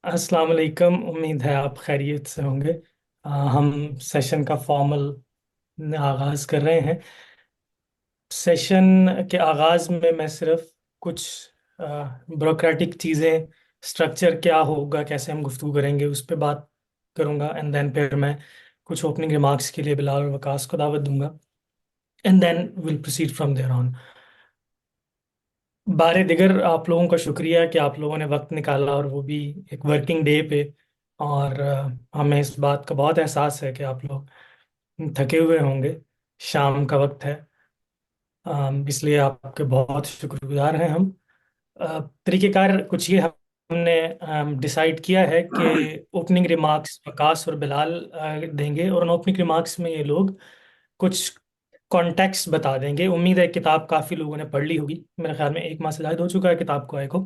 अस्सलाम वालेकुम। उम्मीद है आप खैरियत से होंगे। हम सेशन का फॉर्मल आगाज़ कर रहे हैं। सेशन के आगाज़ में मैं सिर्फ कुछ ब्यूरोक्रेटिक चीज़ें, स्ट्रक्चर क्या होगा, कैसे हम गुफ्तगू करेंगे, उस पर बात करूंगा। एंड देन फिर मैं कुछ ओपनिंग रिमार्क्स के लिए बिलाल और वकास को दावत दूंगा। And then will proceed from there on. बारे दिगर आप लोगों का शुक्रिया कि आप लोगों ने वक्त निकाला, और वो भी एक वर्किंग डे पे। और हमें इस बात का बहुत एहसास है कि आप लोग थके हुए होंगे। शाम का वक्त है। इसलिए आपके बहुत शुक्रगुजार हैं हम। तरीक़ेकार कुछ ये हमने डिसाइड किया है कि ओपनिंग रिमार्क्स वकास और बिलाल देंगे, और उन ओपनिंग रिमार्क्स में ये लोग कुछ कॉन्टेक्स्ट बता देंगे। उम्मीद है किताब काफ़ी लोगों ने पढ़ ली होगी। मेरे ख्याल में 1 माह से ज़्यादा हो चुका है किताब को आए को।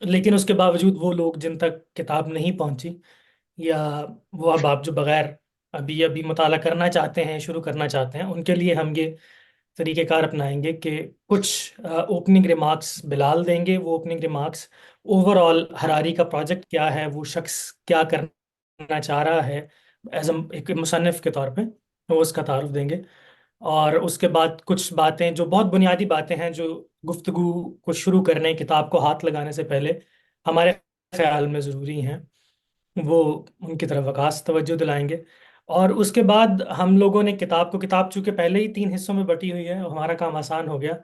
लेकिन उसके बावजूद वो लोग जिन तक किताब नहीं पहुंची, या वो अहबाब जो बगैर अभी अभी मुताला करना चाहते हैं, शुरू करना चाहते हैं, उनके लिए हम ये तरीक़ेकार अपनाएंगे कि कुछ ओपनिंग रिमार्क्स बिलाल देंगे। वो ओपनिंग रिमार्क्स ओवरऑल हरारी का प्रोजेक्ट क्या है, वो शख्स क्या करना चाह रहा है एज एक मुसन्निफ के तौर पे, वो उसका तारुफ देंगे। और उसके बाद कुछ बातें जो बहुत बुनियादी बातें हैं, जो गुफ्तगू को शुरू करने, किताब को हाथ लगाने से पहले हमारे ख्याल में ज़रूरी हैं, वो उनकी तरफ वकास तवज्जो दिलाएंगे। और उसके बाद हम लोगों ने किताब चूंकि पहले ही 3 हिस्सों में बटी हुई है, हमारा काम आसान हो गया।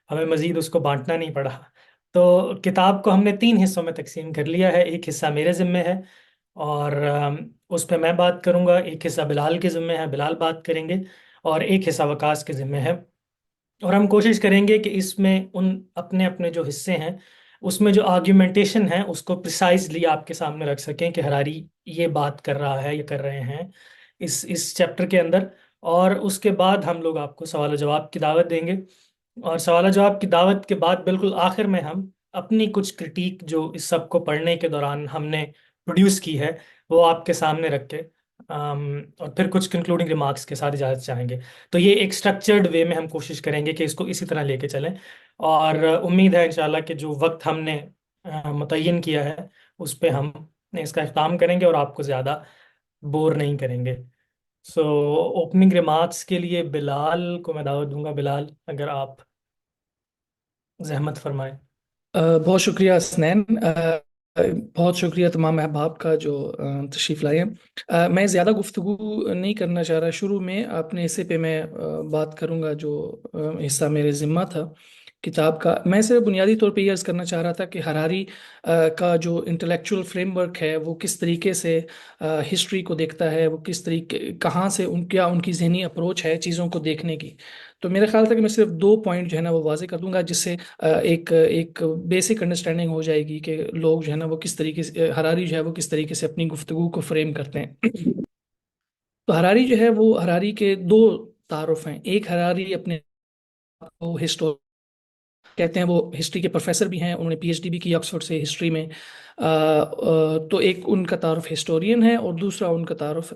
हमें मजीद उसको बांटना नहीं पड़ा। तो किताब को हमने 3 हिस्सों में तकसीम कर लिया है। एक हिस्सा मेरे ज़िम्मे है, और उस पर मैं बात करूंगा। एक हिस्सा बिलाल के ज़िम्मे है, बिलाल बात करेंगे। और एक हिस्सा वकास के ज़िम्मे है। और हम कोशिश करेंगे कि इसमें उन अपने अपने जो हिस्से हैं, उसमें जो आर्ग्यूमेंटेशन है उसको प्रिसाइजली आपके सामने रख सकें कि हरारी ये बात कर रहा है, ये कर रहे हैं इस चैप्टर के अंदर। और उसके बाद हम लोग आपको सवाल जवाब की दावत देंगे। और सवाल जवाब की दावत के बाद बिल्कुल आखिर में हम अपनी कुछ क्रिटिक जो इस सब को पढ़ने के दौरान हमने प्रोड्यूस की है, वो आपके सामने रख के और फिर कुछ कंक्लूडिंग रिमार्क्स के साथ इजाज़त चाहेंगे। तो ये एक स्ट्रक्चर्ड वे में हम कोशिश करेंगे कि इसको इसी तरह लेके चलें। और उम्मीद है इंशाल्लाह कि जो वक्त हमने मुतय्यन किया है उस पे हम इसका इख्ताम करेंगे और आपको ज़्यादा बोर नहीं करेंगे। सो ओपनिंग रिमार्क्स के लिए बिलाल को मैं दावत दूंगा। बिलाल, अगर आप जहमत फरमाएं। बहुत शुक्रिया हसनैन। बहुत शुक्रिया तमाम अहबाब का जो तशरीफ़ लाए हैं। मैं ज़्यादा गुफ्तगू नहीं करना चाह रहा। शुरू में अपने हिस्से पे मैं बात करूँगा जो हिस्सा मेरे ज़िम्मा था किताब का। मैं सिर्फ बुनियादी तौर पे ये अर्ज़ करना चाह रहा था कि हरारी का जो इंटेलेक्चुअल फ्रेमवर्क है वो किस तरीके से हिस्ट्री को देखता है, वो किस तरीके कहाँ से क्या उनकी जहनी अप्रोच है चीज़ों को देखने की। तो मेरा ख्याल था कि मैं सिर्फ 2 पॉइंट जो है ना वो वाजे कर दूंगा, जिससे एक एक बेसिक अंडरस्टैंडिंग हो जाएगी कि लोग जो है ना वो किस तरीके से हरारी जो है वो किस तरीके से अपनी गुफ्तगू को फ्रेम करते हैं। तो हरारी जो है वो हरारी के दो तारुफ हैं। एक हरारी अपने आप को हिस्टोर कहते हैं, वो हिस्ट्री के प्रोफेसर भी हैं, उन्होंने पीएचडी भी की ऑक्सफोर्ड से हिस्ट्री में। तो एक उनका तारुफ हिस्टोरियन है, और दूसरा उनका तारुफ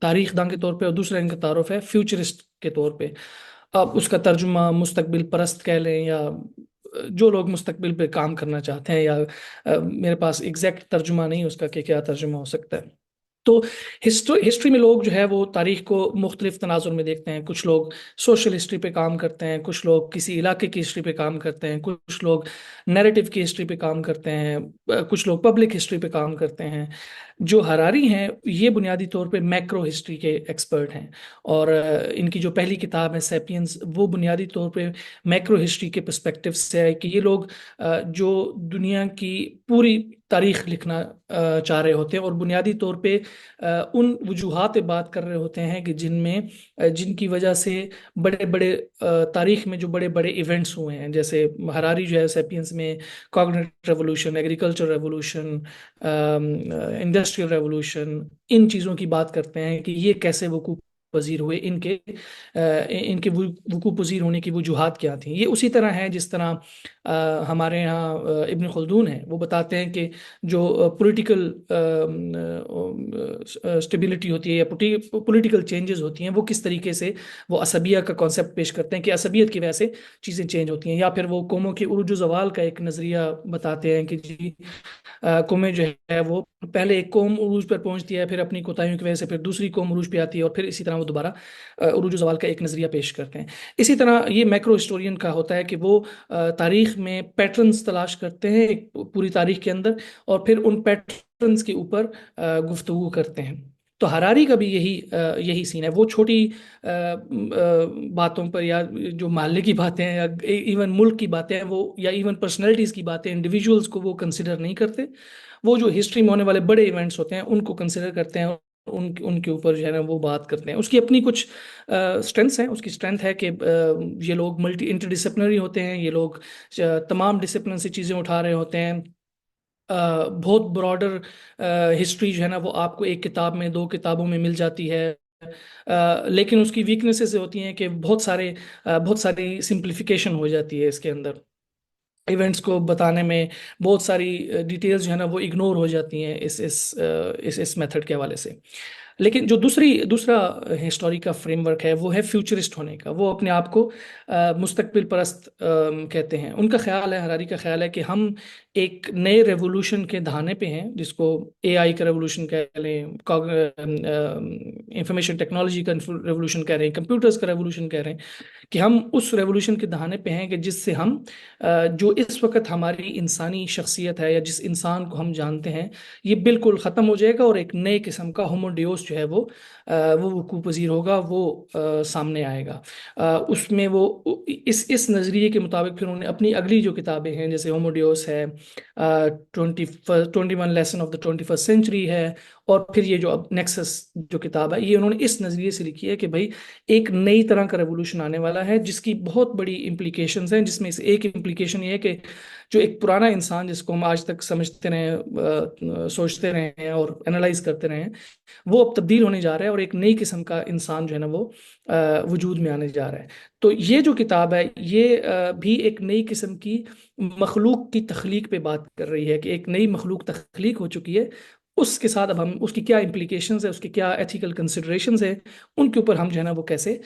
तारीख दान के तौर पे, और दूसरा इनका तारुफ है फ्यूचरिस्ट के तौर पे। अब उसका तर्जुमा मुस्तकबिल परस्त कह लें, या जो लोग मुस्तकबिल पे काम करना चाहते हैं, या मेरे पास एग्जैक्ट तर्जुमा नहीं है उसका कि क्या तर्जुमा हो सकता है। तो हिस्ट्री में लोग जो है वो तारीख को मुख्तलिफ तनाजुर में देखते हैं। कुछ लोग सोशल हिस्ट्री पे काम करते हैं, कुछ लोग किसी इलाके की हिस्ट्री पे काम करते हैं, कुछ लोग नैरेटिव की हिस्ट्री पे काम करते हैं, कुछ लोग पब्लिक हिस्ट्री पे काम करते हैं। जो हरारी हैं ये बुनियादी तौर पे मैक्रो हिस्ट्री के एक्सपर्ट हैं। और इनकी जो पहली किताब है सैपियंस, वो बुनियादी तौर पे मैक्रो हिस्ट्री के पर्सपेक्टिव से है कि ये लोग जो दुनिया की पूरी तारीख लिखना चाह रहे होते हैं, और बुनियादी तौर पे उन वजूहात पे बात कर रहे होते हैं कि जिनमें जिनकी वजह से बड़े बड़े तारीख में जो बड़े बड़े इवेंट्स हुए हैं, जैसे हरारी जो है सैपियंस में cognitive revolution, agriculture revolution, industrial revolution, इन चीज़ों की बात करते हैं कि ये कैसे वकूफ पजीर हुए, इनके वकूफ पजीर होने की वजूहात क्या थी। ये उसी तरह है जिस तरह हमारे यहाँ इब्न खल्दून है, वो बताते हैं कि जो पॉलिटिकल स्टेबिलिटी होती है या पॉलिटिकल चेंजेस होती हैं, वो किस तरीके से वो असबिया का कॉन्सेप्ट पेश करते हैं कि असबियत की वजह से चीज़ें चेंज होती हैं। या फिर वो कौमों के उरूज ज़वाल का एक नज़रिया बताते हैं कि जी कौमें जो है वो पहले एक कौम उरूज पर पहुंचती है, फिर अपनी कोताहियों की वजह से फिर दूसरी कौम उरूज पे आती है, और फिर इसी तरह वो दोबारा उरूज ज़वाल का एक नज़रिया पेश करते हैं। इसी तरह ये मैक्रो हिस्टोरियन का होता है कि वो तारीख में पैटर्न्स तलाश करते हैं एक पूरी तारीख के अंदर, और फिर उन पैटर्न्स के ऊपर गुफ्तगू करते हैं। तो हरारी का भी यही सीन है। वो छोटी बातों पर, या जो मोहल्ले की बातें हैं, या इवन मुल्क की बातें हैं, वो या इवन पर्सनैलिटीज़ की बातें, इंडिविजुअल्स को वो कंसिडर नहीं करते। वो जो हिस्ट्री में होने वाले बड़े इवेंट्स होते हैं उनको कंसिडर करते हैं, उनके ऊपर जो है ना वो बात करते हैं। उसकी अपनी कुछ स्ट्रेंथ्स हैं। उसकी स्ट्रेंथ है कि ये लोग मल्टी इंटरडिसिप्लिनरी होते हैं, ये लोग तमाम डिसिप्लिन से चीज़ें उठा रहे होते हैं। बहुत ब्रॉडर हिस्ट्री जो है ना वो आपको एक किताब में, दो किताबों में मिल जाती है। लेकिन उसकी वीकनेसेस होती हैं कि बहुत सारी सिंप्लीफिकेशन हो जाती है इसके अंदर। इवेंट्स को बताने में बहुत सारी डिटेल्स जो है ना वो इग्नोर हो जाती हैं इस मेथड के हवाले से। लेकिन जो दूसरा हिस्टोरी का फ्रेमवर्क है वो है फ्यूचरिस्ट होने का। वो अपने आप को मुस्तकबिल परस्त कहते हैं। उनका ख्याल है, हरारी का ख्याल है कि हम एक नए रेवोल्यूशन के दहाने पे हैं, जिसको एआई का रेवोल्यूशन कह लें, इंफॉर्मेशन टेक्नोलॉजी का रेवोल्यूशन कह रहे हैं, कंप्यूटर्स का रेवोल्यूशन कह रहे हैं, कि हम उस रेवोल्यूशन के दहाने पे हैं कि जिससे हम जो इस वक्त हमारी इंसानी शख्सियत है या जिस इंसान को हम जानते हैं, ये बिल्कुल ख़त्म हो जाएगा और एक नए किस्म का होमोडियोस जो है वो वकूफ़ पज़ीर होगा, वो सामने आएगा। उसमें वो इस नज़रिए के मुताबिक फिर उन्होंने अपनी अगली जो किताबें हैं, जैसे होमोडियोस है, 21 lesson of the 21st century है, और फिर ये जो अब नेक्सस जो किताब है, ये उन्होंने इस नज़रिए से लिखी है कि भाई एक नई तरह का रेवोल्यूशन आने वाला है जिसकी बहुत बड़ी इम्प्लीकेशंस हैं। जिसमें से एक इम्प्लीकेशन ये है कि जो एक पुराना इंसान जिसको हम आज तक समझते रहे हैं, सोचते रहे हैं और एनालाइज करते रहे हैं, वो अब तब्दील होने जा रहा है और एक नई किस्म का इंसान जो है ना वो वजूद में आने जा रहा है। तो ये जो किताब है ये भी एक नई किस्म की मखलूक की तख्लीक पे बात कर रही है कि एक नई मखलूक तख्लीक हो चुकी है। उसके साथ अब हम उसकी क्या इम्प्लीकेशंस है, उसकी क्या एथिकल कंसिडरेशंस है, उनके ऊपर हम जो है ना वो कैसे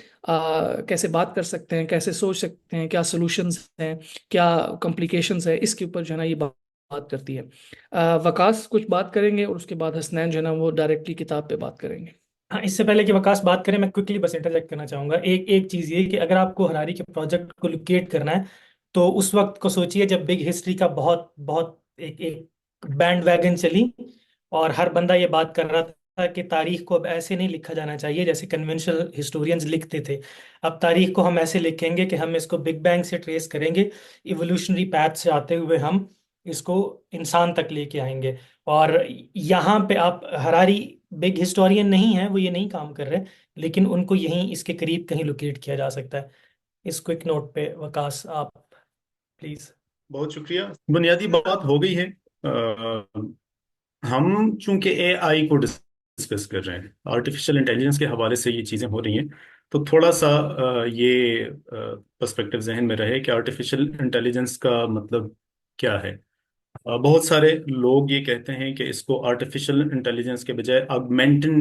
बात कर सकते हैं, कैसे सोच सकते हैं, क्या सोल्यूशंस हैं, क्या कॉम्प्लिकेशंस है, इसके ऊपर जो है ना ये बात करती है। वकास कुछ बात करेंगे और उसके बाद हसनैन जो है ना वो डायरेक्टली किताब पे बात करेंगे। हाँ, इससे पहले कि वकास बात करें, मैं क्विकली बस इंटरजेक्ट करना चाहूंगा। एक एक चीज़ ये कि अगर आपको हरारी के प्रोजेक्ट को लोकेट करना है, तो उस वक्त को सोचिए जब बिग हिस्ट्री का बहुत बहुत एक एक बैंड वैगन चली, और हर बंदा ये बात कर रहा था कि तारीख को अब ऐसे नहीं लिखा जाना चाहिए जैसे कन्वेंशनल हिस्टोरियंस लिखते थे। अब तारीख को हम ऐसे लिखेंगे कि हम इसको बिग बैंग से ट्रेस करेंगे, इवोल्यूशनरी पैथ से आते हुए हम इसको इंसान तक लेके आएंगे। और यहाँ पे आप, हरारी बिग हिस्टोरियन नहीं है, वो ये नहीं काम कर रहे, लेकिन उनको यहीं इसके करीब कहीं लोकेट किया जा सकता है। इस क्विक नोट पे वकास आप प्लीज। बहुत शुक्रिया। बुनियादी बात हो गई है। हम चूंकि एआई को डिस्कस कर रहे हैं, आर्टिफिशियल इंटेलिजेंस के हवाले से ये चीज़ें हो रही हैं, तो थोड़ा सा ये पर्सपेक्टिव जहन में रहे कि आर्टिफिशियल इंटेलिजेंस का मतलब क्या है। बहुत सारे लोग ये कहते हैं कि इसको आर्टिफिशियल इंटेलिजेंस के बजाय ऑगमेंटेड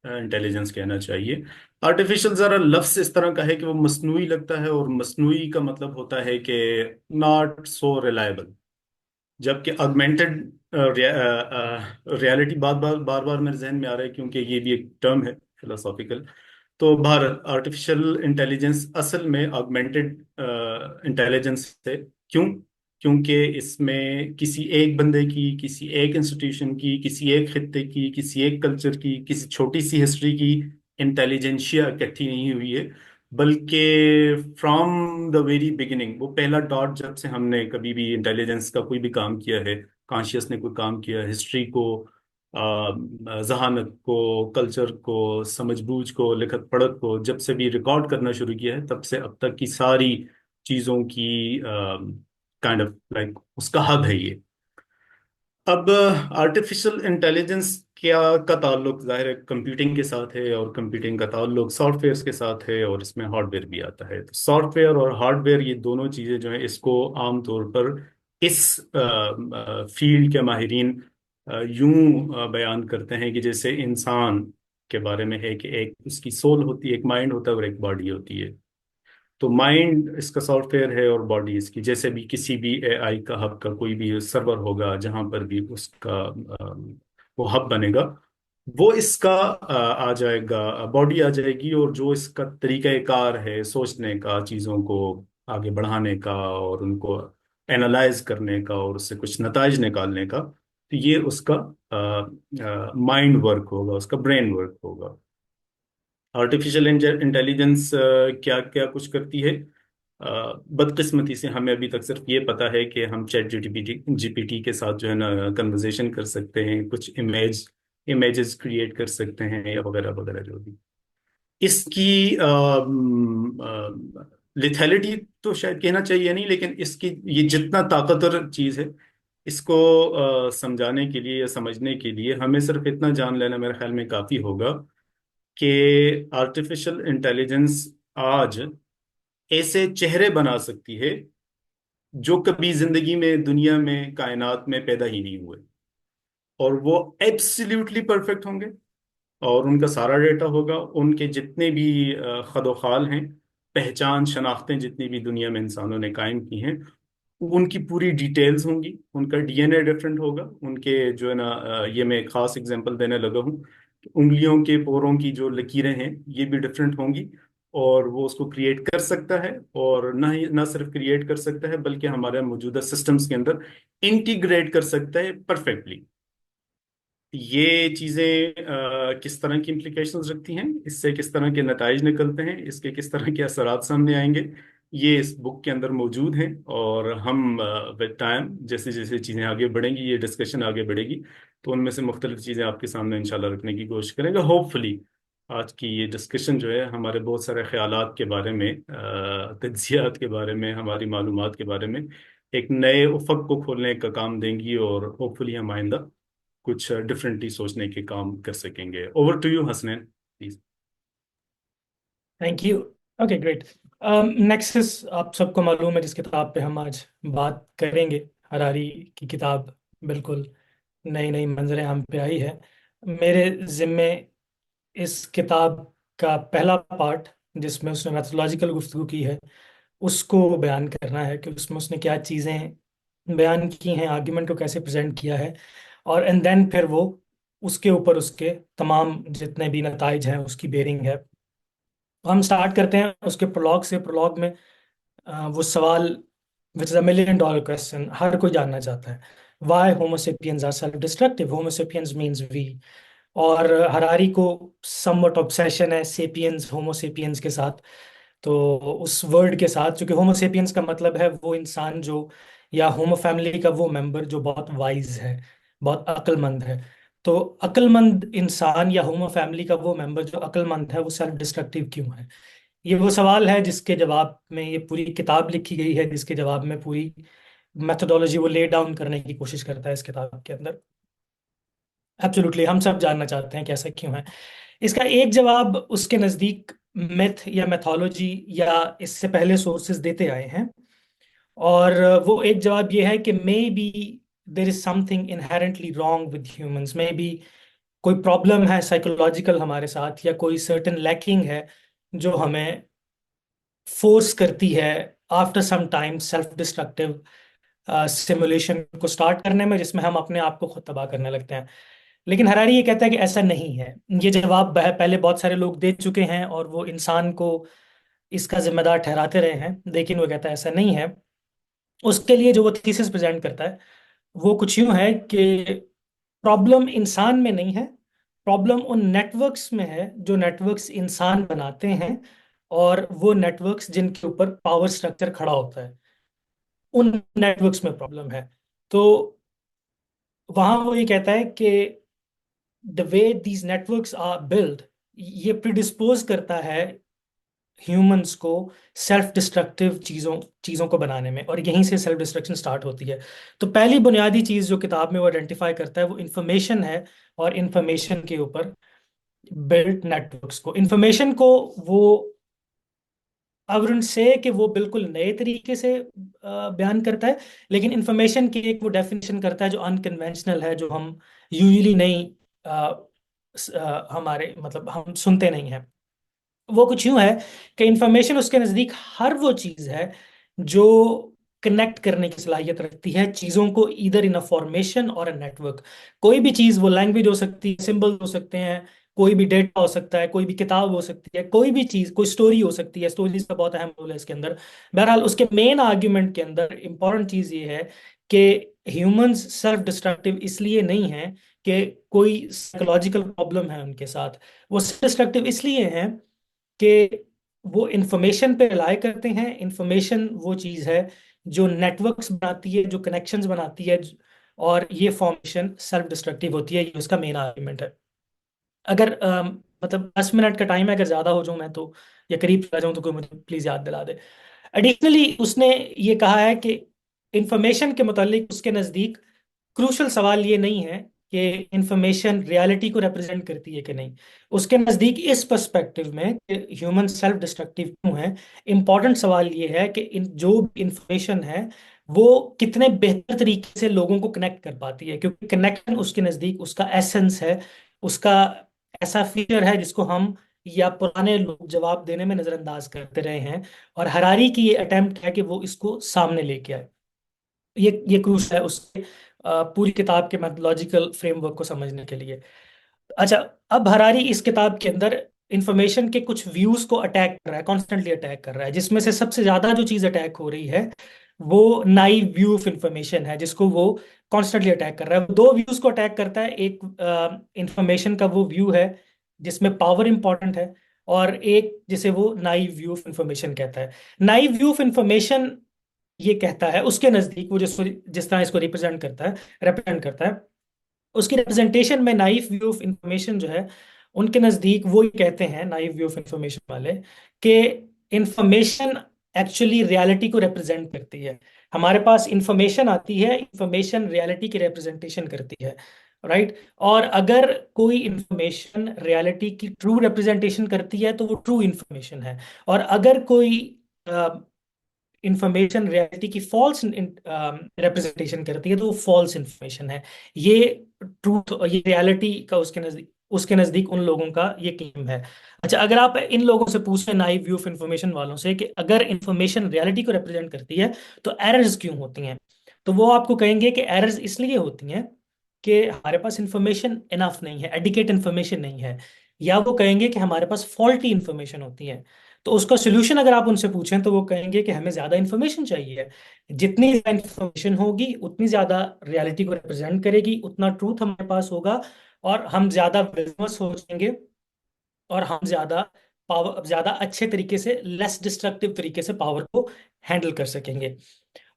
इंटेलिजेंस कहना चाहिए। आर्टिफिशियल जरा लफ्ज इस तरह का है कि वो मसनूई लगता है, और मसनूई का मतलब होता है कि नॉट सो रिलायबल। जबकि ऑगमेंटेड रियलिटी बार बार मेरे जहन में आ रहा है, क्योंकि ये भी एक टर्म है फिलोसॉफिकल। तो भारत आर्टिफिशियल इंटेलिजेंस असल में ऑगमेंटेड इंटेलिजेंस है। क्यों? क्योंकि इसमें किसी एक बंदे की, किसी एक इंस्टीट्यूशन की, किसी एक खित्ते की, किसी एक कल्चर की, किसी छोटी सी हिस्ट्री की इंटेलिजेंशिया इकट्ठी नहीं हुई है, बल्कि फ्रॉम द वेरी बिगिनिंग, वो पहला डॉट जब से हमने कभी भी इंटेलिजेंस का कोई भी काम किया है, कॉन्शियस ने कोई काम किया, हिस्ट्री को, जहानत को, कल्चर को, समझबूझ को, लिखत पढ़त को जब से भी रिकॉर्ड करना शुरू किया है, तब से अब तक की सारी चीज़ों की काइंड ऑफ लाइक उसका हब है ये। अब आर्टिफिशियल इंटेलिजेंस क्या का ताल्लुक जाहिर है कंप्यूटिंग के साथ है, और कंप्यूटिंग का ताल्लुक सॉफ्टवेयर के साथ है, और इसमें हार्डवेयर भी आता है। तो सॉफ्टवेयर और हार्डवेयर ये दोनों चीज़ें जो हैं, इसको आमतौर पर इस फील्ड के माहिरीन यूं बयान करते हैं कि जैसे इंसान के बारे में है कि एक उसकी सोल होती है, एक माइंड होता है और एक बॉडी होती है। तो माइंड इसका सॉफ्टवेयर है और बॉडी इसकी, जैसे भी किसी भी एआई का हब का कोई भी सर्वर होगा जहां पर भी उसका वो हब बनेगा, वो इसका आ जाएगा, बॉडी आ जाएगी। और जो इसका तरीक़ाकार है सोचने का, चीज़ों को आगे बढ़ाने का और उनको एनालाइज करने का और उससे कुछ नताइज निकालने का, तो ये उसका माइंड वर्क होगा, उसका ब्रेन वर्क होगा। आर्टिफिशियल इंटेलिजेंस क्या क्या कुछ करती है? बदकिस्मती से हमें अभी तक सिर्फ ये पता है कि हम चैट जीपीटी जीपीटी के साथ जो है ना कन्वर्सेशन कर सकते हैं, कुछ इमेजेस क्रिएट कर सकते हैं, या वगैरह वगैरह जो भी। इसकी लिथैलिटी तो शायद कहना चाहिए नहीं, लेकिन इसकी ये जितना ताकतवर चीज़ है, इसको समझाने के लिए या समझने के लिए हमें सिर्फ इतना जान लेना मेरे ख्याल में काफ़ी होगा कि आर्टिफिशियल इंटेलिजेंस आज ऐसे चेहरे बना सकती है जो कभी जिंदगी में, दुनिया में, कायनात में पैदा ही नहीं हुए, और वो एब्सोल्युटली परफेक्ट होंगे। और उनका सारा डेटा होगा, उनके जितने भी खदोखाल हैं, पहचान शनाख्तें जितनी भी दुनिया में इंसानों ने कायम की हैं, उनकी पूरी डिटेल्स होंगी। उनका डीएनए डिफरेंट होगा, उनके जो है ना ये मैं एक खास एग्जांपल देने लगा हूँ कि उंगलियों के पोरों की जो लकीरें हैं ये भी डिफरेंट होंगी। और वो उसको क्रिएट कर सकता है, और ना सिर्फ क्रिएट कर सकता है बल्कि हमारे मौजूदा सिस्टम्स के अंदर इंटीग्रेट कर सकता है परफेक्टली। ये चीज़ें किस तरह की इम्प्लीकेशंस रखती हैं, इससे किस तरह के नताइज निकलते हैं, इसके किस तरह के असरात सामने आएंगे, ये इस बुक के अंदर मौजूद हैं। और हम विद टाइम जैसे जैसे चीज़ें आगे बढ़ेंगी, ये डिस्कशन आगे बढ़ेगी, तो उनमें से मुख्तलिफ चीज़ें आपके सामने इंशाल्लाह रखने की कोशिश करेंगे। होपफुली आज की ये डिस्कशन जो है हमारे बहुत सारे ख्यालात के बारे में, तज्जियात के बारे में, हमारी मालूमात के बारे में एक नए उफक को खोलने का काम देंगी, और होपफुली हम आइंदा कुछ डिफरेंटली सोचने के काम कर सकेंगे। Over to you Hasnain, please. Thank you. Okay, great. Nexus आप सबको मालूम है जिस किताब पे हम आज बात करेंगे, हरारी की किताब। बिल्कुल नई नई मंजरें हम पे आई है। मेरे जिम्मे इस किताब का पहला पार्ट, जिसमें उसने मैथोलॉजिकल गुफ्तगू की है, उसको बयान करना है कि उसमें उसने क्या चीज़ें बयान की हैं, आर्ग्यूमेंट को कैसे प्रेजेंट किया है, और एंड देन फिर वो उसके ऊपर उसके तमाम जितने भी नताइज हैं उसकी बेरिंग है। तो हम स्टार्ट करते हैं उसके प्रोलॉग से। प्रोलॉग में वो सवाल which is a million dollar question हर कोई जानना चाहता है, why homo sapiens are self destructive, homo sapiens means we. और हरारी को समवट ऑब्सेशन है सेपियंस होमोसेपियंस के साथ। तो उस वर्ड के साथ, चूंकि होमोसेपियंस का मतलब है वो इंसान जो, या होमो फैमिली का वो मेंबर जो बहुत वाइज है, बहुत अक्लमंद है। तो अक्लमंद इंसान या होमो फैमिली का वो मेंबर जो अक्लमंद है वो सेल्फ डिस्ट्रक्टिव क्यों है? ये वो सवाल है जिसके जवाब में ये पूरी किताब लिखी गई है, जिसके जवाब में पूरी मेथोडोलॉजी वो ले डाउन करने की कोशिश करता है इस किताब के अंदर। एब्सोल्युटली हम सब जानना चाहते हैं कि ऐसा क्यों है। इसका एक जवाब उसके नज़दीक मिथ या मैथोलॉजी या इससे पहले सोर्सेज देते आए हैं। और वो एक जवाब ये है कि may be there is something inherently wrong with humans, may be कोई प्रॉब्लम है साइकोलॉजिकल हमारे साथ, या कोई सर्टेन लैकिंग है जो हमें फोर्स करती है after some time self destructive simulation को स्टार्ट करने में, जिसमें हम अपने आप को खुद तबाह करने लगते हैं। लेकिन हरारी ये कहता है कि ऐसा नहीं है। ये जवाब पहले बहुत सारे लोग दे चुके हैं और वो इंसान को इसका जिम्मेदार ठहराते रहे हैं, लेकिन वो कहता है ऐसा नहीं है। उसके लिए जो वो थीसिस प्रेजेंट करता है वो कुछ यूं है कि प्रॉब्लम इंसान में नहीं है, प्रॉब्लम उन नेटवर्क्स में है जो नेटवर्क्स इंसान बनाते हैं, और वो नेटवर्क्स जिनके ऊपर पावर स्ट्रक्चर खड़ा होता है, उन नेटवर्क्स में प्रॉब्लम है। तो वहां वो ये कहता है कि the way these networks are build, ये प्रिडिस्पोज करता है ह्यूमंस को सेल्फ डिस्ट्रक्टिव चीज़ों चीज़ों को बनाने में, और यहीं से सेल्फ डिस्ट्रक्शन स्टार्ट होती है। तो पहली बुनियादी चीज़ जो किताब में वो आइडेंटिफाई करता है वो इंफॉर्मेशन है, और इंफॉर्मेशन के ऊपर बिल्ट नेटवर्क्स को, इंफॉर्मेशन को वो अवरुण से कि वो बिल्कुल नए तरीके से बयान करता है, लेकिन इंफॉर्मेशन की एक वो डेफिनेशन करता है जो अनकन्वेंशनल है, जो हम यूजुअली नहीं हमारे मतलब हम सुनते नहीं हैं। वो कुछ यूं है कि इंफॉर्मेशन उसके नज़दीक हर वो चीज़ है जो कनेक्ट करने की सलाहियत रखती है चीज़ों को, इधर इन अ फॉर्मेशन और अ नेटवर्क। कोई भी चीज़, वो लैंग्वेज हो सकती है, सिंबल हो सकते हैं, कोई भी डेटा हो सकता है, कोई भी किताब हो सकती है, कोई भी चीज़, कोई स्टोरी हो सकती है। स्टोरीज का बहुत अहम रोल है इसके अंदर। बहरहाल उसके मेन आर्ग्यूमेंट के अंदर इंपॉर्टेंट चीज़ ये है कि ह्यूमंस सेल्फ डिस्ट्रक्टिव इसलिए नहीं है कि कोई साइकोलॉजिकल प्रॉब्लम है उनके साथ। वो सेल्फ डिस्ट्रक्टिव इसलिए हैं कि वो इंफॉर्मेशन पे रिलाय करते हैं। इंफॉर्मेशन वो चीज़ है जो नेटवर्क्स बनाती है, जो कनेक्शंस बनाती है, और ये फॉर्मेशन सेल्फ डिस्ट्रक्टिव होती है। ये उसका मेन आर्गुमेंट है। अगर मतलब 10 मिनट का टाइम है, अगर ज़्यादा हो जाऊँ मैं तो, या करीब चला जाऊँ तो कोई मुझे प्लीज़ याद दिला दे। एडिशनली उसने ये कहा है कि इंफॉर्मेशन के मुतालिक उसके नज़दीक क्रूशल सवाल ये नहीं है कि इंफॉर्मेशन रियलिटी को रिप्रेजेंट करती है कि नहीं। उसके नज़दीक इस पर्सपेक्टिव में कि ह्यूमन सेल्फ डिस्ट्रक्टिव क्यों है, इंपॉर्टेंट सवाल ये है कि इन जो इंफॉर्मेशन है वो कितने बेहतर तरीके से लोगों को कनेक्ट कर पाती है, क्योंकि कनेक्शन उसके नज़दीक उसका एसेंस है, उसका ऐसा फीचर है जिसको हम या पुराने लोग जवाब देने में नज़रअंदाज करते रहे हैं। और हरारी की ये अटेम्प्ट है कि वो इसको सामने लेके आए। ये क्रूश है उसके पूरी किताब के मैथोलॉजिकल फ्रेमवर्क को समझने के लिए। अच्छा, अब हरारी इस किताब के अंदर इंफॉर्मेशन के कुछ व्यूज को अटैक कर रहा है, कॉन्स्टेंटली अटैक कर रहा है, जिसमें से सबसे ज्यादा जो चीज अटैक हो रही है वो नाइव व्यू ऑफ इंफॉर्मेशन है, जिसको वो कॉन्स्टेंटली अटैक कर रहा है। वो दो व्यूज को अटैक करता है। एक इंफॉर्मेशन का वो व्यू है जिसमें पावर इंपॉर्टेंट है, और एक जिसे वो नाइव व्यू ऑफ इंफॉर्मेशन कहता है। नाइव व्यू ऑफ इंफॉर्मेशन ये कहता है उसके नजदीक, वो जिस तरह इसको रिप्रेजेंट करता है उसकी रिप्रेजेंटेशन में, नाइव व्यू ऑफ इंफॉर्मेशन जो है उनके नजदीक वो ये कहते हैं, नाइव व्यू ऑफ इंफॉर्मेशन वाले, कि इंफॉर्मेशन एक्चुअली रियलिटी को रिप्रेजेंट करती है। हमारे पास इंफॉर्मेशन आती है, इंफॉर्मेशन रियलिटी की रिप्रेजेंटेशन करती है, राइट। और अगर कोई इंफॉर्मेशन रियलिटी की ट्रू रिप्रेजेंटेशन करती है तो वो ट्रू इंफॉर्मेशन है, और अगर कोई इंफॉर्मेशन रियलिटी की फॉल्स रिप्रेजेंटेशन करती है तो वो फॉल्स इंफॉर्मेशन है। ये ट्रूथ, ये रियलिटी का उसके नजदीक उन लोगों का ये क्लेम है। अच्छा, अगर आप इन लोगों से पूछें, नाइव व्यू ऑफ इंफॉर्मेशन वालों से, कि अगर इंफॉर्मेशन रियलिटी को रिप्रेजेंट करती है तो एरर्स क्यों होती हैं, तो वो आपको कहेंगे कि एरर्स इसलिए होती हैं कि हमारे पास इंफॉर्मेशन इनफ नहीं है, एडिकेट इंफॉर्मेशन नहीं है, या वो कहेंगे कि हमारे पास फॉल्टी इंफॉर्मेशन होती है। तो उसका सोल्यूशन अगर आप उनसे पूछें तो वो कहेंगे कि हमें ज्यादा इंफॉर्मेशन चाहिए। जितनी ज्यादा इंफॉर्मेशन होगी उतनी ज्यादा रियलिटी को रिप्रेजेंट करेगी, उतना ट्रूथ हमारे पास होगा, और हम ज्यादा विजुअल सोचेंगे, और हम ज्यादा अच्छे तरीके से, लेस डिस्ट्रक्टिव तरीके से पावर को हैंडल कर सकेंगे।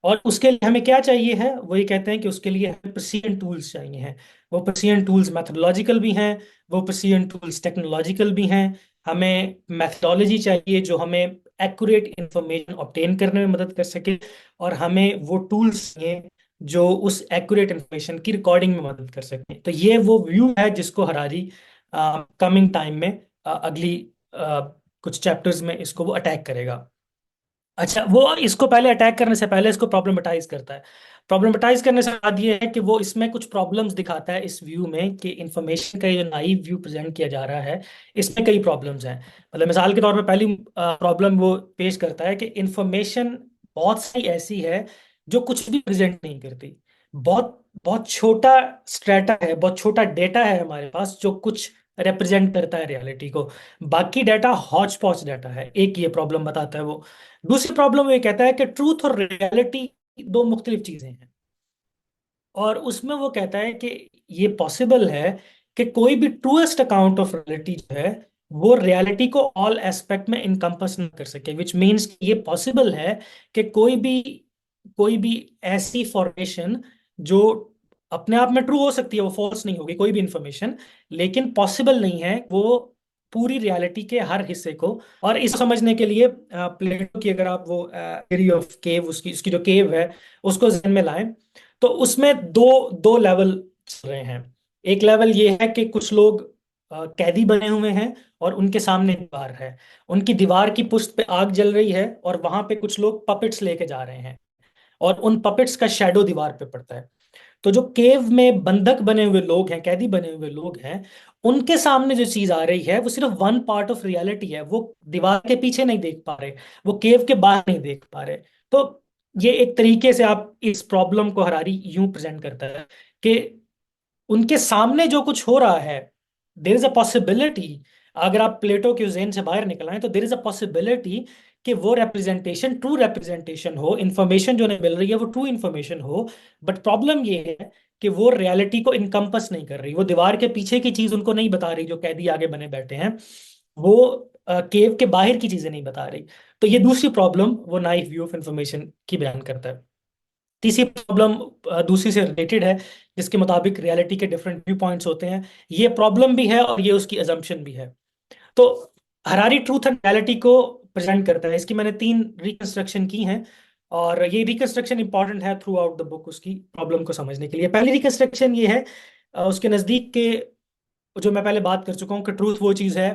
और उसके लिए हमें क्या चाहिए है, वो ये कहते हैं कि उसके लिए हमें प्रिसीजन टूल्स चाहिए हैं। वो प्रिसीजन टूल्स मैथोडोलॉजिकल भी हैं, वो प्रिसीजन टूल्स टेक्नोलॉजिकल भी हैं। हमें मैथोडोलॉजी चाहिए जो हमें एक्यूरेट इंफॉर्मेशन ऑब्टेन करने में मदद कर सके, और हमें वो टूल्स चाहिए जो उस एक्यूरेट इंफॉर्मेशन की रिकॉर्डिंग में मदद कर सके। तो ये वो व्यू है जिसको हरारी कमिंग टाइम में अगली कुछ चैप्टर्स में इसको वो अटैक करेगा। अच्छा, वो इसको पहले अटैक करने से पहले इसको प्रॉब्लमेटाइज करता है। प्रॉब्लमेटाइज करने से बाद ये है कि वो इसमें कुछ प्रॉब्लम्स दिखाता है इस व्यू में, कि इंफॉर्मेशन का ये जो नाइव व्यू प्रेजेंट किया जा रहा है इसमें कई प्रॉब्लम्स हैं। मतलब मिसाल के तौर पे पहली प्रॉब्लम वो पेश करता है कि इंफॉर्मेशन बहुत सी ऐसी है जो कुछ भी प्रेजेंट नहीं करती। बहुत बहुत छोटा स्ट्रेटा है, बहुत छोटा डेटा है हमारे पास जो कुछ रिप्रेजेंट करता है रियलिटी को। बाकी डाटा हॉच पॉच डाटा है। एक ये प्रॉब्लम बताता है वो। दूसरी प्रॉब्लम ये कहता है कि ट्रूथ और रियलिटी दो मुख्तलिफ चीजें हैं, और उसमें वो कहता है कि ये पॉसिबल है कि कोई भी ट्रूएस्ट अकाउंट ऑफ रियलिटी जो है वो रियलिटी को ऑल एस्पेक्ट में इनकम्पस ना कर सके, विच मीन्स ये पॉसिबल है कि कोई भी ऐसी फॉर्मेशन जो अपने आप में ट्रू हो सकती है, वो फॉल्स नहीं होगी कोई भी इंफॉर्मेशन, लेकिन पॉसिबल नहीं है वो पूरी रियलिटी के हर हिस्से को। और इस समझने के लिए प्लेटो की अगर आप वो थ्योरी ऑफ केव, उसकी उसकी जो केव है उसको ध्यान में लाएं, तो उसमें दो दो लेवल चल रहे हैं। एक लेवल ये है कि कुछ लोग कैदी बने हुए हैं और उनके सामने दीवार है, उनकी दीवार की पुष्ट पे आग जल रही है और वहां पे कुछ लोग पपेट्स लेके जा रहे हैं और उन पपेट्स का शेडो दीवार पे पड़ता है। तो जो केव में बंधक बने हुए लोग हैं, कैदी बने हुए लोग हैं, उनके सामने जो चीज आ रही है वो सिर्फ वन पार्ट ऑफ रियलिटी है। वो दीवार के पीछे नहीं देख पा रहे, वो केव के बाहर नहीं देख पा रहे। तो ये एक तरीके से आप इस प्रॉब्लम को हरारी यूं प्रेजेंट करता है कि उनके सामने जो कुछ हो रहा है, देर इज अ पॉसिबिलिटी, अगर आप प्लेटो के जेन से बाहर निकल आए तो देर इज अ पॉसिबिलिटी कि वो रिप्रेजेंटेशन ट्रू रिप्रेजेंटेशन हो, इंफॉर्मेशन जो उन्हें मिल रही है वो ट्रू इंफॉर्मेशन हो। बट प्रॉब्लम ये है कि वो रियलिटी को इनकम्पस नहीं कर रही, वो दीवार के पीछे की चीज उनको नहीं बता रही, जो कैदी आगे बने बैठे हैं वो केव के बाहर की चीजें नहीं बता रही। तो ये दूसरी प्रॉब्लम वो नाइफ व्यू ऑफ इंफॉर्मेशन की बयान करता है। तीसरी प्रॉब्लम दूसरी से रिलेटेड है, जिसके मुताबिक रियलिटी के डिफरेंट व्यू पॉइंट्स होते हैं। ये प्रॉब्लम भी है और ये उसकी अजम्पशन भी है। तो हरारी ट्रूथ एंड रियलिटी को प्रेजेंट करता है। इसकी मैंने 3 रिकंस्ट्रक्शन की हैं और ये रिकंस्ट्रक्शन इंपॉर्टेंट है थ्रू आउट द बुक उसकी प्रॉब्लम को समझने के लिए। पहली रिकंस्ट्रक्शन ये है, उसके नज़दीक के, जो मैं पहले बात कर चुका हूँ कि ट्रूथ वो चीज़ है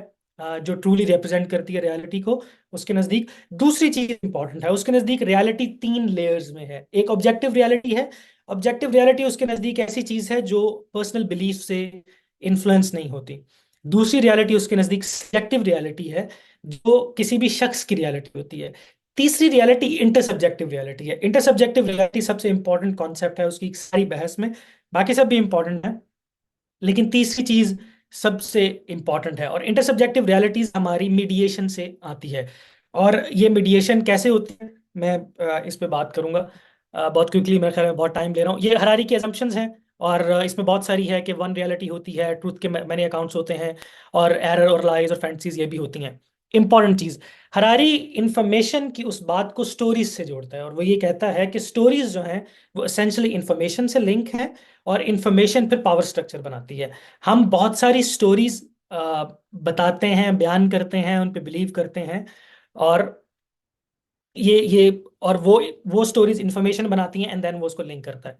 जो ट्रूली रिप्रेजेंट करती है रियलिटी को, उसके नज़दीक। दूसरी चीज़ इंपॉर्टेंट है, उसके नज़दीक रियलिटी 3 लेयर्स में है। एक ऑब्जेक्टिव रियलिटी है। ऑब्जेक्टिव रियलिटी उसके नज़दीक ऐसी चीज़ है जो पर्सनल बिलीफ से इन्फ्लुएंस नहीं होती। दूसरी रियलिटी उसके नज़दीक सब्जेक्टिव रियलिटी है, जो किसी भी शख्स की रियलिटी होती है। तीसरी रियलिटी इंटरसब्जेक्टिव रियलिटी है। इंटरसब्जेक्टिव रियलिटी सबसे इंपॉर्टेंट कॉन्सेप्ट है उसकी सारी बहस में, बाकी सब भी इंपॉर्टेंट है, लेकिन तीसरी चीज सबसे इंपॉर्टेंट है। और इंटरसब्जेक्टिव रियलिटीज हमारी मीडिएशन से आती है। और ये मीडिएशन कैसे होती है मैं इस पे बात करूंगा बहुत क्विकली। मेरे ख्याल में बहुत टाइम ले रहा हूँ। ये हरारी की असम्पशंस हैं और इसमें बहुत सारी है कि वन रियलिटी होती है, ट्रूथ के मैनी अकाउंट्स होते हैं, और एरर और लाइज और फैंटसीज ये भी होती हैं। इंपॉर्टेंट चीज, हरारी इंफॉर्मेशन की उस बात को स्टोरीज से जोड़ता है और वो ये कहता है कि स्टोरीज जो हैं वो एसेंशियली इंफॉर्मेशन से लिंक हैं और इंफॉर्मेशन फिर पावर स्ट्रक्चर बनाती है। हम बहुत सारी स्टोरीज बताते हैं, बयान करते हैं, उन पे बिलीव करते हैं, और ये और वो स्टोरीज इंफॉर्मेशन बनाती हैं एंड देन वो उसको लिंक करता है।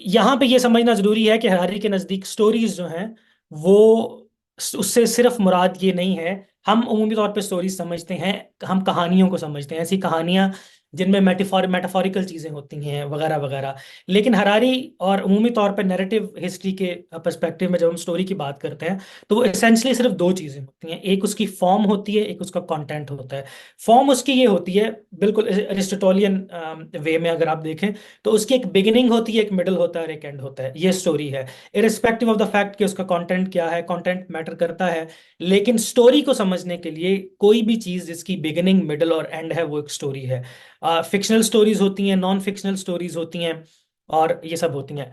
यहाँ पे ये समझना जरूरी है कि हरारी के नज़दीक स्टोरीज जो हैं वो, उससे सिर्फ मुराद ये नहीं है। हम उमूमी तौर पे स्टोरीज समझते हैं, हम कहानियों को समझते हैं, ऐसी कहानियां जिनमें मेटाफोरिकल चीज़ें होती हैं वगैरह वगैरह। लेकिन हरारी और उमूमी तौर पे नैरेटिव हिस्ट्री के पर्सपेक्टिव में जब हम स्टोरी की बात करते हैं तो वो एसेंशली सिर्फ 2 चीज़ें होती हैं। एक उसकी फॉर्म होती है, एक उसका कंटेंट होता है। फॉर्म उसकी ये होती है, बिल्कुल अरिस्टोटोलियन वे में अगर आप देखें तो उसकी एक बिगिनिंग होती है, एक मिडल होता है और एक एंड होता है। ये स्टोरी है, इरिस्पेक्टिव ऑफ द फैक्ट कि उसका कंटेंट क्या है। कंटेंट मैटर करता है, लेकिन स्टोरी को समझने के लिए कोई भी चीज जिसकी बिगिनिंग मिडल और एंड है वो एक स्टोरी है। फिक्शनल स्टोरीज होती हैं, नॉन फिक्शनल स्टोरीज होती हैं, और ये सब होती हैं।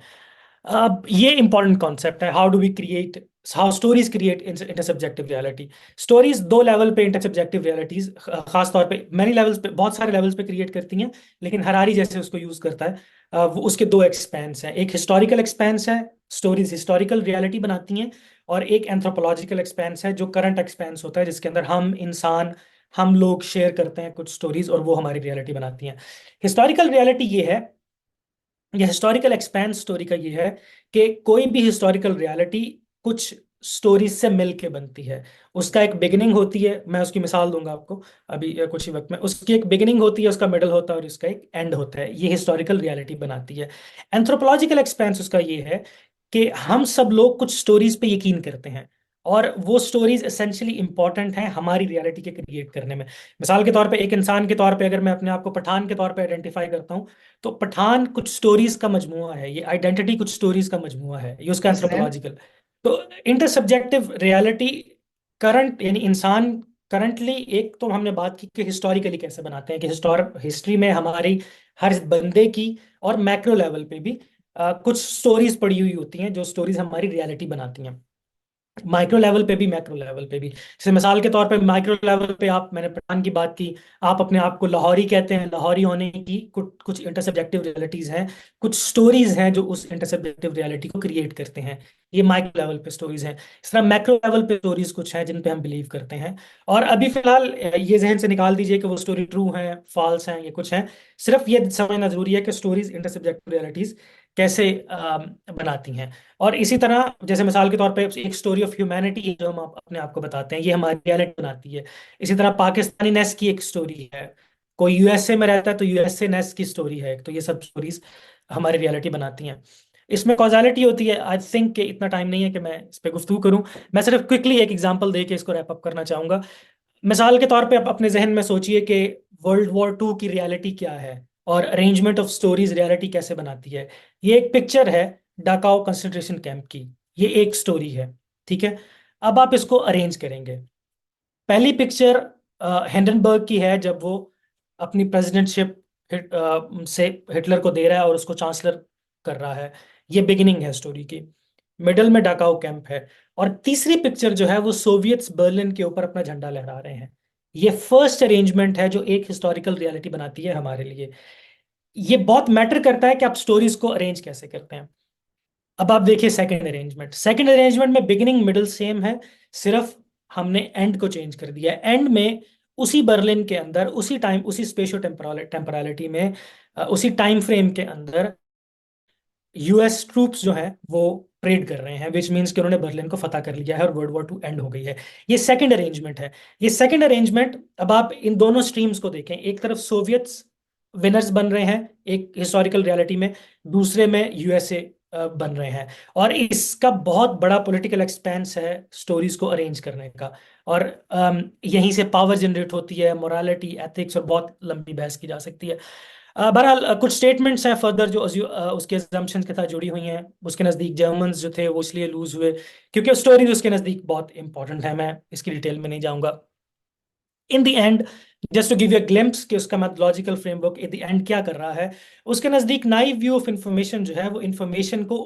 अब ये इंपॉर्टेंट कॉन्सेप्ट है, how do we create, how stories create intersubjective reality. Stories 2 level पे इंटरसब्जेक्टिव रियलिटीज खास तौर पे मैनी लेवल्स पे, बहुत सारे लेवल्स पे क्रिएट करती हैं, लेकिन हरारी जैसे उसको यूज करता है वो उसके 2 एक्सपेंस हैं। एक हिस्टोरिकल एक्सपेंस है, स्टोरीज हिस्टोरिकल रियलिटी बनाती हैं, और एक एंथ्रोपोलॉजिकल एक्सपेंस है जो करंट एक्सपेंस होता है, जिसके अंदर हम इंसान, हम लोग शेयर करते हैं कुछ स्टोरीज और वो हमारी रियलिटी बनाती हैं। हिस्टोरिकल रियलिटी ये है, ये हिस्टोरिकल एक्सपेंस स्टोरी का ये है कि कोई भी हिस्टोरिकल रियलिटी कुछ स्टोरीज से मिल के बनती है। उसका एक बिगिनिंग होती है, मैं उसकी मिसाल दूंगा आपको अभी कुछ ही वक्त में। उसकी एक बिगिनिंग होती है, उसका मिडल होता है और उसका एक एंड होता है। ये हिस्टोरिकल रियलिटी बनाती है। एंथ्रोपोलॉजिकल एक्सपेंस उसका ये है कि हम सब लोग कुछ स्टोरीज पे यकीन करते हैं और वो स्टोरीज एसेंशियली इंपॉर्टेंट हैं हमारी रियलिटी के क्रिएट करने में। मिसाल के तौर पे, एक इंसान के तौर पे अगर मैं अपने आप को पठान के तौर पे आइडेंटिफाई करता हूँ, तो पठान कुछ स्टोरीज का मजमुआ है, ये आइडेंटिटी कुछ स्टोरीज का मजमुआ है, ये उसका हसनैन। एंथ्रोपोलॉजिकल। तो इंटरसब्जेक्टिव रियलिटी, करंट यानी इंसान करंटली, एक तो हमने बात की कि हिस्टोरिकली कैसे बनाते हैं, कि हिस्ट्री में हमारी हर बंदे की और मैक्रो लेवल पे भी कुछ स्टोरीज पड़ी हुई होती हैं जो स्टोरीज हमारी रियलिटी बनाती हैं। माइक्रो लेवल पे भी मैक्रो लेवल पे भी। जैसे मिसाल के तौर पे माइक्रो लेवल पे आप, मैंने पठान की बात की, आप अपने आप को लाहौरी कहते हैं, लाहौरी होने की कुछ कुछ इंटरसब्जेक्टिव रियलिटीज हैं, कुछ स्टोरीज हैं जो उस इंटरसब्जेक्टिव रियलिटी को क्रिएट करते हैं। ये माइक्रो लेवल पे स्टोरीज हैं। इस तरह मैक्रो लेवल पे स्टोरीज कुछ हैं जिन पे हम बिलीव करते हैं। और अभी फिलहाल ये जहन से निकाल दीजिए कि वो स्टोरी ट्रू है, फॉल्स है, ये कुछ है। सिर्फ ये समझना जरूरी है कि स्टोरीज इंटरसब्जेक्टिव रियलिटीज कैसे बनाती हैं। और इसी तरह जैसे मिसाल के तौर पे एक स्टोरी ऑफ ह्यूमैनिटी जो हम अपने आप को बताते हैं, ये हमारी रियलिटी बनाती है। इसी तरह पाकिस्तानी नेस की एक स्टोरी है, कोई यूएसए में रहता है तो यूएसए नेस की स्टोरी है। तो ये सब स्टोरीज हमारी रियलिटी बनाती हैं। इसमें कॉजालिटी होती है। आई थिंक कि इतना टाइम नहीं है कि मैं इस पे गुफ्तगू करूं। मैं सिर्फ क्विकली एक एग्जांपल दे के इसको रैप अप करना चाहूंगा। मिसाल के तौर पे आप अपने जहन में सोचिए कि वर्ल्ड वॉर 2 की रियलिटी क्या है, और अरेंजमेंट ऑफ स्टोरीज रियलिटी कैसे बनाती है। ये एक पिक्चर है डाकाओ कंसंट्रेशन कैंप की। ये एक स्टोरी है, ठीक है। अब आप इसको अरेंज करेंगे। पहली पिक्चर हिंडनबर्ग की है, जब वो अपनी प्रेसिडेंटशिप से हिटलर को दे रहा है और उसको चांसलर कर रहा है। ये बिगिनिंग है स्टोरी की। मिडल में डाकाऊ कैंप है। और तीसरी पिक्चर जो है वो सोवियत्स बर्लिन के ऊपर अपना झंडा लहरा रहे हैं। ये फर्स्ट अरेंजमेंट है जो एक हिस्टोरिकल रियलिटी बनाती है हमारे लिए। ये बहुत मैटर करता है कि आप स्टोरीज को अरेंज कैसे करते हैं। अब आप देखिए सेकंड अरेंजमेंट। सेकंड अरेंजमेंट में बिगिनिंग मिडिल सेम है, सिर्फ हमने एंड को चेंज कर दिया है। एंड में उसी बर्लिन के अंदर, उसी टाइम, उसी स्पेशो टेम्परालिटी में, उसी टाइम फ्रेम के अंदर यूएस ट्रूप्स जो हैं वो परेड कर रहे हैं, विच मीन्स कि उन्होंने बर्लिन को फतह कर लिया है और वर्ल्ड वॉर 2 एंड हो गई है। ये सेकंड अरेंजमेंट है। ये सेकंड अरेंजमेंट, अब आप इन दोनों स्ट्रीम्स को देखें, एक तरफ सोवियत्स विनर्स बन रहे हैं एक हिस्टोरिकल रियलिटी में, दूसरे में यूएसए बन रहे हैं। और इसका बहुत बड़ा पॉलिटिकल एक्सपेंस है स्टोरीज को अरेंज करने का। और यहीं से पावर जनरेट होती है, मोरालिटी, एथिक्स, और बहुत लंबी बहस की जा सकती है। बहरहाल कुछ स्टेटमेंट्स हैं फर्दर जो उसके assumptions के साथ जुड़ी हुई हैं। उसके नज़दीक जर्मन्स जो थे वो इसलिए लूज हुए क्योंकि स्टोरीज उसके नज़दीक बहुत इंपॉर्टेंट है। मैं इसकी डिटेल में नहीं जाऊंगा। In the end, just to give you glimpse कि उसका mythological framework in the end क्या कर रहा है, उसके नज़दीक नाइव व्यू ऑफ इंफॉर्मेशन जो है वो इंफॉर्मेशन को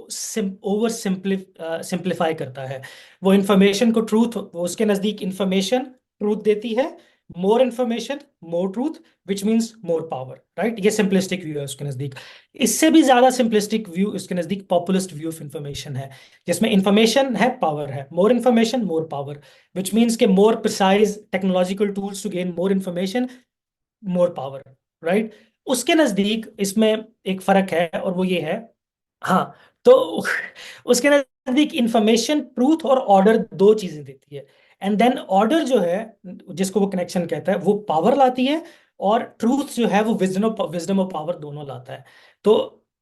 ओवर सिंप्लीफाई करता है। वो इंफॉर्मेशन को ट्रूथ, वो उसके नज़दीक इंफॉर्मेशन ट्रूथ देती है। More information more truth, which means more power, right. ये सिंपलिस्टिक व्यू है उसके नज़दीक। इससे भी ज़्यादा सिंपलिस्टिक व्यू उसके नज़दीक पॉपुलिस्ट व्यू ऑफ इंफॉर्मेशन है, जिसमें इंफॉर्मेशन है, पावर है, more information more power, which means के more precise technological tools to gain more information, more power, right। उसके नजदीक इसमें एक फर्क है और वो ये है, हाँ, तो उसके नजदीक इंफॉर्मेशन ट्रूथ और ऑर्डर दो चीजें देती है। एंड देन ऑर्डर जो है, जिसको वो कनेक्शन कहता है, वो पावर लाती है। और ट्रूथ जो है वो विजडम और पावर दोनों लाता है। तो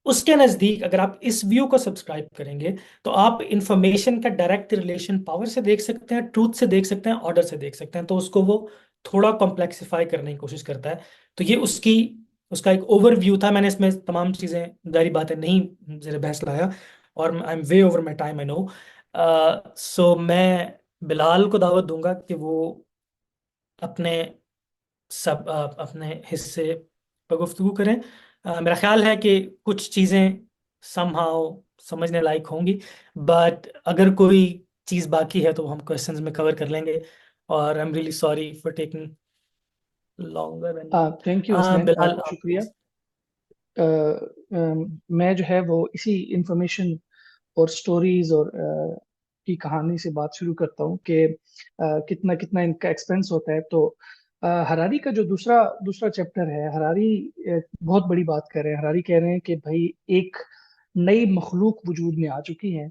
उसके नजदीक अगर आप इस व्यू को सब्सक्राइब करेंगे तो आप इंफॉर्मेशन का डायरेक्ट रिलेशन पावर से देख सकते हैं, ट्रूथ से देख सकते हैं, ऑर्डर से देख सकते हैं। तो उसको वो थोड़ा कॉम्प्लेक्सिफाई करने की कोशिश करता है। तो ये उसकी उसका एक ओवरव्यू था। मैंने इसमें तमाम चीज़ें जारी बातें नहीं ज़रा बहस लाया, और I am way over my time, I know. So मैं बिलाल को दावत दूंगा कि वो अपने अपने हिस्से पर गुफ्तगू करें। मेरा ख्याल है कि कुछ चीज़ें समहाउ समझने लायक होंगी, बट अगर कोई चीज़ बाकी है तो हम क्वेश्चंस में कवर कर लेंगे। और I am really sorry for taking longer and thank you Hasnain, Bilal बहुत आप शुक्रिया। please। मैं जो है वो इसी इंफॉर्मेशन और स्टोरीज और की कहानी से बात शुरू करता हूँ कि कितना कितना इनका एक्सपेंस होता है। तो हरारी का जो दूसरा दूसरा चैप्टर है, हरारी बहुत बड़ी बात कर रहे हैं। हरारी कह रहे हैं कि भाई एक नई मखलूक वजूद में आ चुकी है,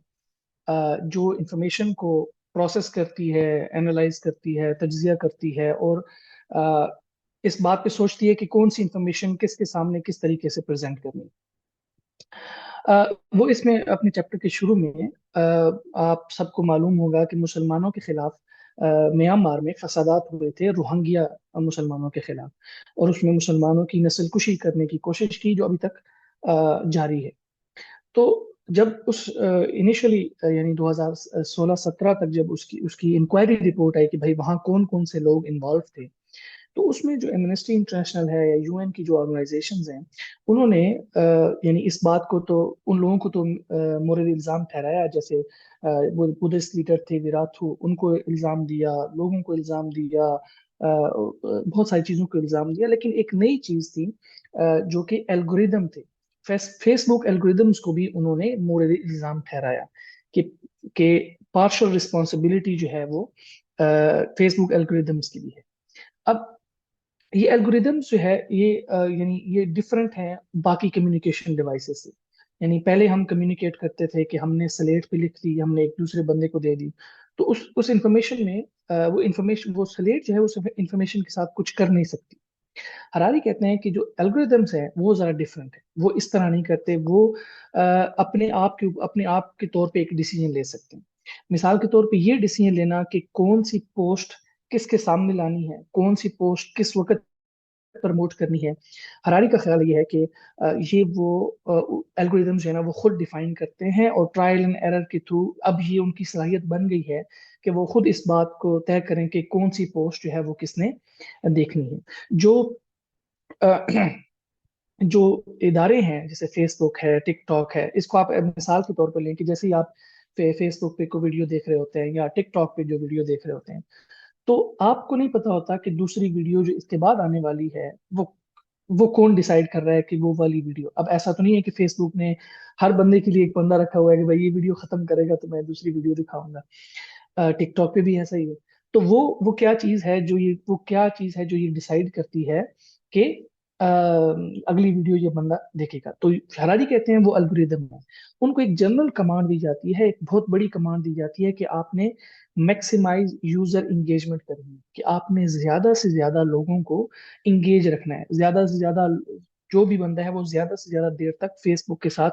जो इंफॉर्मेशन को प्रोसेस करती है, एनालाइज करती है, तज्जिया करती है, और अ, इस बात पे सोचती है कि कौन सी इंफॉर्मेशन किसके सामने किस तरीके से प्रेजेंट करनी। वो इसमें अपने चैप्टर के शुरू में आप सबको मालूम होगा कि मुसलमानों के खिलाफ म्यांमार में फसादात हुए थे, रोहिंग्या मुसलमानों के खिलाफ, और उसमें मुसलमानों की नस्ल कुशी करने की कोशिश की, जो अभी तक जारी है। तो जब उस इनिशियली यानी 2016-17 तक जब उसकी उसकी इंक्वायरी रिपोर्ट आई कि भाई वहाँ कौन कौन से लोग इन्वॉल्व थे, तो उसमें जो एमनेस्टी इंटरनेशनल है या यूएन की जो ऑर्गेनाइजेशंस हैं, उन्होंने यानी इस बात को तो, उन लोगों को तो मोरल इल्जाम ठहराया, जैसे वो बुद्धिस्ट लीडर थे विराथू, उनको इल्जाम दिया, लोगों को इल्जाम दिया, बहुत सारी चीजों को इल्जाम दिया। लेकिन एक नई चीज थी जो कि एल्गोरिदम थे। फेसबुक एल्गोरिदम्स को भी उन्होंने मोरल इल्जाम ठहराया कि कि पार्शियल रिस्पॉन्सिबिलिटी जो है वो फेसबुक एल्गोरिदम्स की भी है। अब ये एल्गोरिदम्स जो है ये यानी ये डिफरेंट हैं बाकी कम्युनिकेशन डिवाइसेस से। यानी पहले हम कम्युनिकेट करते थे कि हमने स्लेट पे लिख दी, हमने एक दूसरे बंदे को दे दी, तो उस इंफॉर्मेशन में वो स्लेट जो है उस इंफॉर्मेशन के साथ कुछ कर नहीं सकती। हरारी कहते हैं कि जो एल्गोरिदम्स हैं वो जरा डिफरेंट है, वो इस तरह नहीं करते, वो अपने आप के तौर पे एक डिसीजन ले सकते हैं। मिसाल के तौर पे ये डिसीजन लेना कि कौन सी पोस्ट किसके सामने लानी है, कौन सी पोस्ट किस वक्त प्रमोट करनी है। हरारी का ख्याल ये है कि ये वो एल्गोरिदम्स जो है ना वो खुद डिफाइन करते हैं, और ट्रायल एंड एरर के थ्रू अब ये उनकी सलाहियत बन गई है कि वो खुद इस बात को तय करें कि कौन सी पोस्ट जो है वो किसने देखनी है। जो अ, जो इदारे हैं जैसे फेसबुक है, टिकटॉक है, इसको आप मिसाल के तौर पर लें कि जैसे ही आप फेसबुक पे कोई वीडियो देख रहे होते हैं या टिकटॉक पे जो वीडियो देख रहे होते हैं, तो आपको नहीं पता होता कि दूसरी वीडियो जो इसके बाद आने वाली है वो कौन डिसाइड कर रहा है कि वो वाली वीडियो। अब ऐसा तो नहीं है कि फेसबुक ने हर बंदे के लिए एक बंदा रखा हुआ है कि भाई ये वीडियो खत्म करेगा तो मैं दूसरी वीडियो दिखाऊंगा। टिकटॉक पे भी ऐसा ही है। तो वो क्या चीज है जो ये डिसाइड करती है कि अगली वीडियो ये बंदा देखेगा। तो हरारी कहते हैं वो एल्गोरिदम है। उनको एक जनरल कमांड दी जाती है, एक बहुत बड़ी कमांड दी जाती है कि आपने मैक्सिमाइज यूजर इंगेजमेंट करनी है, कि आपने ज्यादा से ज्यादा लोगों को इंगेज रखना है, ज्यादा से ज्यादा जो भी बंदा है वो ज्यादा से ज्यादा देर तक फेसबुक के साथ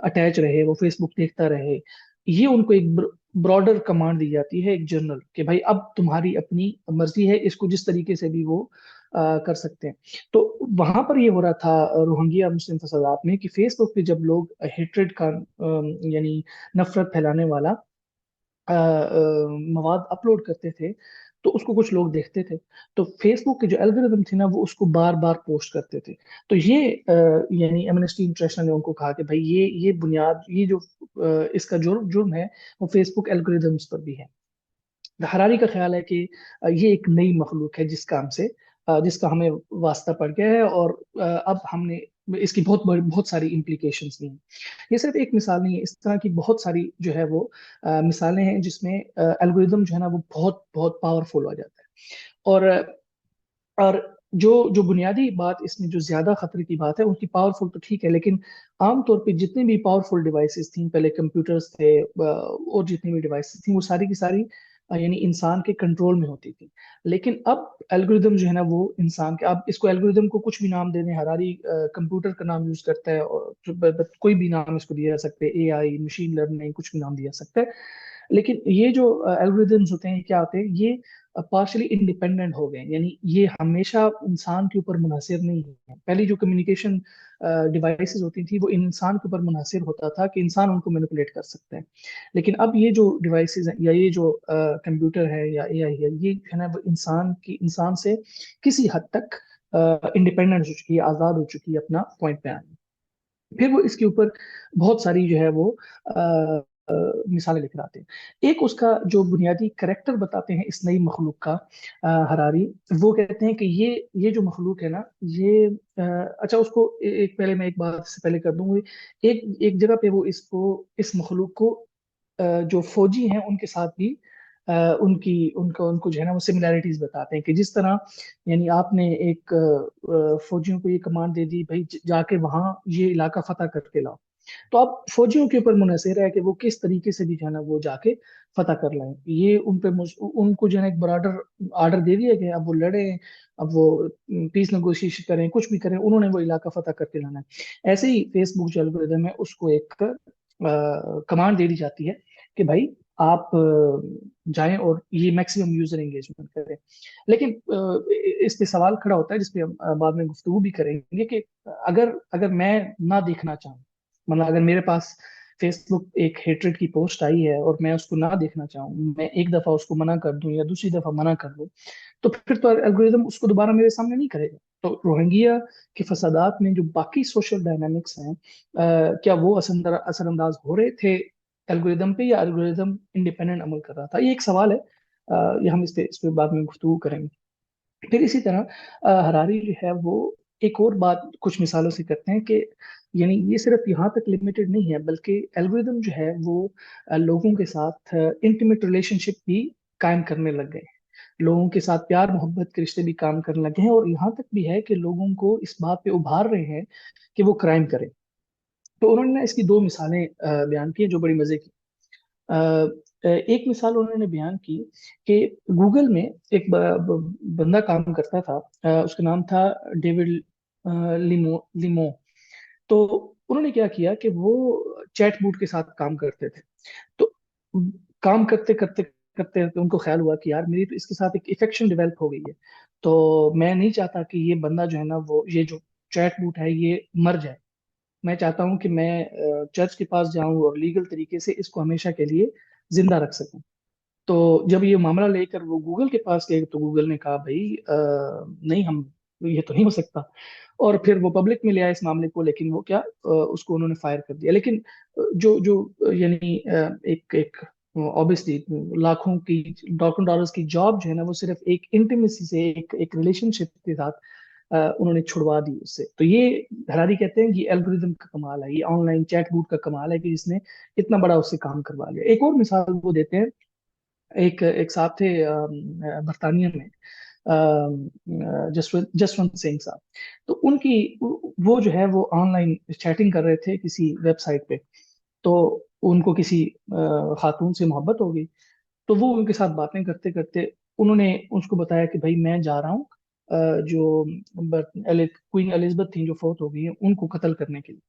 अटैच रहे, वो फेसबुक देखता रहे। ये उनको एक ब्रॉडर कमांड दी जाती है, एक जनरल, कि भाई अब तुम्हारी अपनी मर्जी है, इसको जिस तरीके से भी वो कर सकते हैं। तो वहां पर ये हो रहा था रोहिंग्या मुस्लिम फसादात में कि फेसबुक पे जब लोग हेट्रेड का यानी नफरत फैलाने वाला मवाद अपलोड करते थे, तो उसको कुछ लोग देखते थे, तो फेसबुक के जो एल्गोरिदम थे ना वो उसको बार बार पोस्ट करते थे। तो ये यानी एमनेस्टी इंटरनेशनल ने उनको कहा कि भाई ये बुनियाद, ये जो इसका जुर्म जुर्म है वो फेसबुक एल्गोरिदम्स पर भी है। हरारी का ख्याल है कि ये एक नई मखलूक है जिसका हमें वास्ता पड़ गया है, और अब हमने इसकी बहुत सारी इम्प्लीकेशंस भी हैं। ये सिर्फ एक मिसाल नहीं है, इस तरह की बहुत सारी जो है वो मिसालें हैं जिसमें एल्गोरिदम जो है ना वो बहुत बहुत पावरफुल हो जाता है। और और जो बुनियादी बात इसमें जो ज्यादा खतरे की बात है, उनकी पावरफुल तो ठीक है, लेकिन आमतौर पे जितनी भी पावरफुल डिवाइसेस थी, पहले कंप्यूटर्स थे और जितनी भी डिवाइसेस थी वो सारी की सारी यानी इंसान के कंट्रोल में होती थी। लेकिन अब एल्गोरिदम जो है ना वो इंसान के, अब इसको एल्गोरिदम को कुछ भी नाम दे दें, हरारी कंप्यूटर का नाम यूज करता है, और कोई भी नाम इसको दिया जा सकता है, एआई, मशीन लर्निंग, कुछ भी नाम दिया जा सकता है। लेकिन ये जो एल्गोरिदम्स होते हैं क्या होते हैं, ये पार्शली इंडिपेंडेंट हो गए, यानी ये हमेशा इंसान के ऊपर मुनहसर नहीं है। पहली जो कम्युनिकेशन डिवाइसेस होती थी वो इंसान के ऊपर मुनहसर होता था कि इंसान उनको मैनिपुलेट कर सकते हैं। लेकिन अब ये जो डिवाइसेस हैं या ये जो कंप्यूटर है या एआई है, ये है ना वो इंसान से किसी हद तक इंडिपेंडेंट हो चुकी है, आजाद हो चुकी है अपना पॉइंट पे आने। फिर वो इसके ऊपर बहुत सारी जो है वो मिसालें लेकर आते हैं। एक उसका जो बुनियादी करेक्टर बताते हैं इस नई मखलूक का हरारी, वो कहते हैं कि ये जो मखलूक है ना ये अच्छा उसको एक पहले मैं एक बात से पहले कर दूंगी। एक एक जगह पे वो इस मखलूक को जो फौजी हैं उनके साथ भी उनको जो है ना वो सिमिलैरिटीज बताते हैं कि जिस तरह यानी आपने एक फौजियों को ये कमांड दे दी भाई जाके वहां ये इलाका फतह करके लाओ, तो अब फौजियों के ऊपर मुनहसर है कि वो किस तरीके से भी जो है ना वो जाके फतह कर लाएं। ये उनको जो है ना एक बराबर आर्डर दे दिया गया, अब वो लड़े, अब वो पीस नेगोशिएशन करें, कुछ भी करें, उन्होंने वो इलाका फतह करके लाना है। ऐसे ही फेसबुक जो एल्गोरिदम है उसको एक कमांड दे दी जाती है कि भाई आप जाएं और ये मैक्सिमम यूजर एंगेजमेंट करें। लेकिन इस पे सवाल खड़ा होता है जिसपे हम बाद में गुफ्तगू भी करेंगे कि अगर अगर मैं ना देखना चाहूँ, मतलब अगर मेरे पास फेसबुक एक हेट्रेड की पोस्ट आई है और मैं उसको ना देखना चाहूँ, मैं एक दफा उसको मना कर दूं या दूसरी दफा मना कर दूं, तो फिर तो एल्गोरिदम उसको दोबारा मेरे सामने नहीं करेगा। तो रोहिंग्या के फसादात में जो बाकी सोशल डायनामिक्स हैं, क्या वो असरअंदाज हो रहे थे एल्गोरिदम पे, या एल्गोरिदम इंडिपेंडेंट अमल कर रहा था? ये एक सवाल है। ये हम इस पे बाद में गुफ्तगू करेंगे। फिर इसी तरह हरारी जो है वो एक और बात कुछ मिसालों से करते हैं कि यानी ये सिर्फ यहाँ तक लिमिटेड नहीं है, बल्कि एल्गोरिदम जो है वो लोगों के साथ इंटीमेट रिलेशनशिप भी कायम करने लग गए। लोगों के साथ प्यार मोहब्बत के रिश्ते भी काम करने लगे हैं, और यहाँ तक भी है कि लोगों को इस बात पे उभार रहे हैं कि वो क्राइम करें। तो उन्होंने ना इसकी दो मिसालें बयान की हैं जो बड़ी मजे की। अ, एक मिसाल उन्होंने बयान की कि गूगल में एक बंदा काम करता था, उसका नाम था डेविड लिमो। तो उन्होंने क्या किया कि वो चैटबॉट के साथ काम करते थे। तो काम करते करते करते उनको ख्याल हुआ कि यार मेरी तो इसके साथ एक इफेक्शन डेवलप हो गई है, तो मैं नहीं चाहता कि ये बंदा जो है ना, वो ये जो चैटबॉट है ये मर जाए। मैं चाहता हूं कि मैं चर्च के पास जाऊं और लीगल तरीके से इसको हमेशा के लिए जिंदा रख सकूं। तो जब ये मामला लेकर वो गूगल के पास गए तो गूगल ने कहा भाई नहीं, हम ये तो नहीं हो सकता। और फिर वो पब्लिक में ले आए इस मामले को, लेकिन वो क्या उसको उन्होंने फायर कर दिया। लेकिन जो जो यानी एक एक ऑब्वियसली लाखों की लाखों डॉलर्स की जॉब जो है ना, वो सिर्फ एक इंटीमेसी से, एक एक रिलेशनशिप के साथ उन्होंने छुड़वा दी उससे। तो ये हरारी कहते हैं कि एल्गोरिदम का कमाल है, ये ऑनलाइन चैटबॉट का कमाल है कि जिसने इतना बड़ा उससे काम करवा लिया। एक और मिसाल वो देते हैं। एक एक साहब थे बर्तानिया में, जसवंत सिंह साहब। तो उनकी वो जो है वो ऑनलाइन चैटिंग कर रहे थे किसी वेबसाइट पे। तो उनको किसी खातून से मोहब्बत हो गई। तो वो उनके साथ बातें करते करते उन्होंने उसको बताया कि भाई मैं जा रहा हूँ जो क्वीन एलिजाबेथ थी जो फोर्थ हो गई है, उनको कत्ल करने के लिए।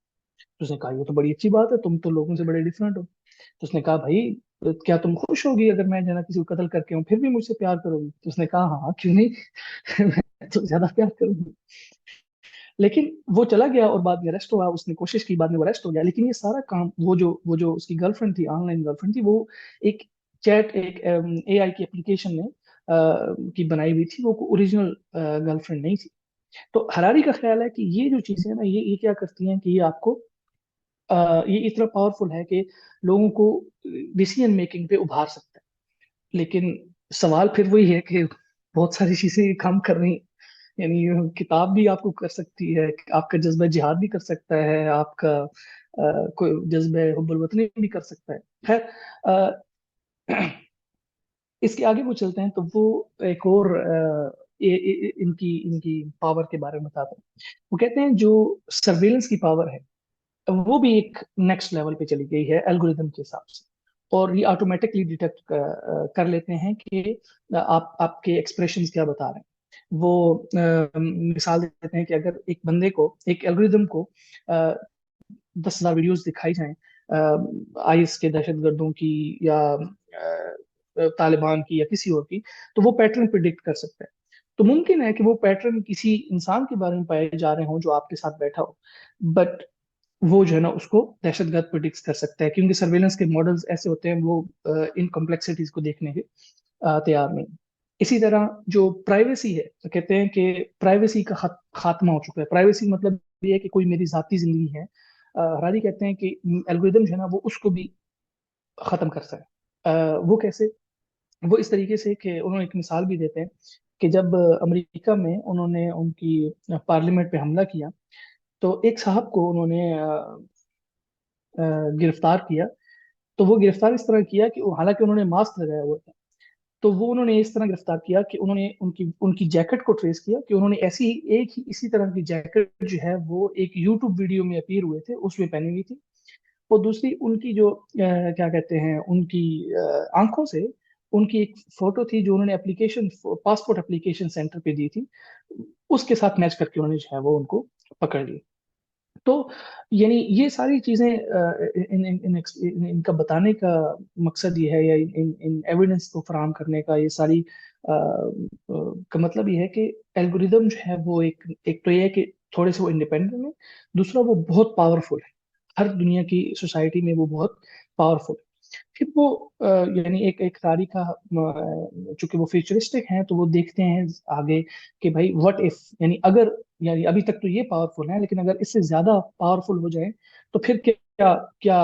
तो उसने कहा ये तो बड़ी अच्छी बात है, तुम तो लोगों से बड़े डिफरेंट हो। तो उसने कहा भाई क्या तुम खुश होगी अगर मैं जना किसी को कत्ल करके हूँ फिर भी मुझसे प्यार करोगी? तो उसने कहा हाँ हाँ, क्यों नहीं मैं तो ज्यादा प्यार करूंगी। लेकिन वो चला गया और बाद में अरेस्ट हुआ। उसने कोशिश की, बाद में वो अरेस्ट हो गया। लेकिन ये सारा काम वो जो उसकी गर्लफ्रेंड थी, ऑनलाइन गर्लफ्रेंड थी, वो एक एक एआई की एप्लीकेशन ने की बनाई हुई थी, वो ओरिजिनल गर्लफ्रेंड नहीं थी। तो हरारी का ख्याल है कि ये जो चीजें हैं ना, ये क्या करती हैं कि ये आपको ये इतना पावरफुल है कि लोगों को डिसीजन मेकिंग पे उभार सकता है। लेकिन सवाल फिर वही है कि बहुत सारी चीजें काम कर रही हैं। यानी ये किताब भी आपको कर सकती है, आपका जज्बा जिहाद भी कर सकता है, आपका कोई जज्बा हुब्बुल वतनी भी कर सकता है। खैर, अ, इसके आगे वो चलते हैं तो वो एक और इनकी इनकी पावर के बारे में बताते हैं। वो कहते हैं जो सर्वेलेंस की पावर है वो भी एक नेक्स्ट लेवल पे चली गई है एल्गोरिदम के हिसाब से। और ये ऑटोमेटिकली डिटेक्ट कर लेते हैं कि आप आपके एक्सप्रेशंस क्या बता रहे हैं। वो मिसाल देते हैं कि अगर एक बंदे को, एक एल्गोरिदम को 10,000 वीडियोस दिखाई जाएं आईएस के दहशतगर्दों की, या तालिबान की, या किसी और की, तो वो पैटर्न प्रिडिक्ट कर सकता है। तो मुमकिन है कि वो पैटर्न किसी इंसान के बारे में पाए जा रहे हों जो आपके साथ बैठा हो, बट वो जो है ना उसको दहशतगर्द प्रिडिक्ट कर सकता है, क्योंकि सर्वेलेंस के मॉडल्स ऐसे होते हैं, वो इन कॉम्प्लेक्सिटीज को देखने के तैयार नहीं। इसी तरह जो प्राइवेसी है, तो कहते हैं कि प्राइवेसी का खात्मा हो चुका है। प्राइवेसी मतलब ये है कि कोई मेरी जाती जिंदगी है। हरारी कहते हैं कि एल्गोरिदम जो है ना वो उसको भी खत्म करता है। वो कैसे? वो इस तरीके से कि उन्होंने एक मिसाल भी देते हैं कि जब अमेरिका में उन्होंने उनकी पार्लियामेंट पे हमला किया, तो एक साहब को उन्होंने गिरफ्तार किया। तो वो गिरफ्तार इस तरह किया कि हालांकि उन्होंने मास्क लगाया हुआ था, तो वो उन्होंने इस तरह गिरफ्तार किया कि उन्होंने उनकी उनकी जैकेट को ट्रेस किया कि उन्होंने ऐसी ही एक ही इसी तरह की जैकेट जो है वो एक यूट्यूब वीडियो में अपीयर हुए थे उसमें पहनी हुई थी। और दूसरी उनकी जो क्या कहते हैं, उनकी आंखों से उनकी एक फोटो थी जो उन्होंने एप्लीकेशन पासपोर्ट एप्लीकेशन सेंटर पे दी थी, उसके साथ मैच करके उन्होंने जो है वो उनको पकड़ लिया। तो यानी ये सारी चीजें इनका बताने का मकसद ये है, या इन इन एविडेंस को फराहम करने का, ये सारी का मतलब ये है कि एल्गोरिदम जो है वो एक एक तो ये है कि थोड़े से वो इंडिपेंडेंट है, दूसरा वो बहुत पावरफुल है। हर दुनिया की सोसाइटी में वो बहुत पावरफुल। फिर वो यानी एक एक तारीख का चूंकि वो फ्यूचरिस्टिक हैं तो वो देखते हैं आगे कि भाई व्हाट इफ, यानी अगर, यानी अभी तक तो ये पावरफुल है लेकिन अगर इससे ज्यादा पावरफुल हो जाए तो फिर क्या क्या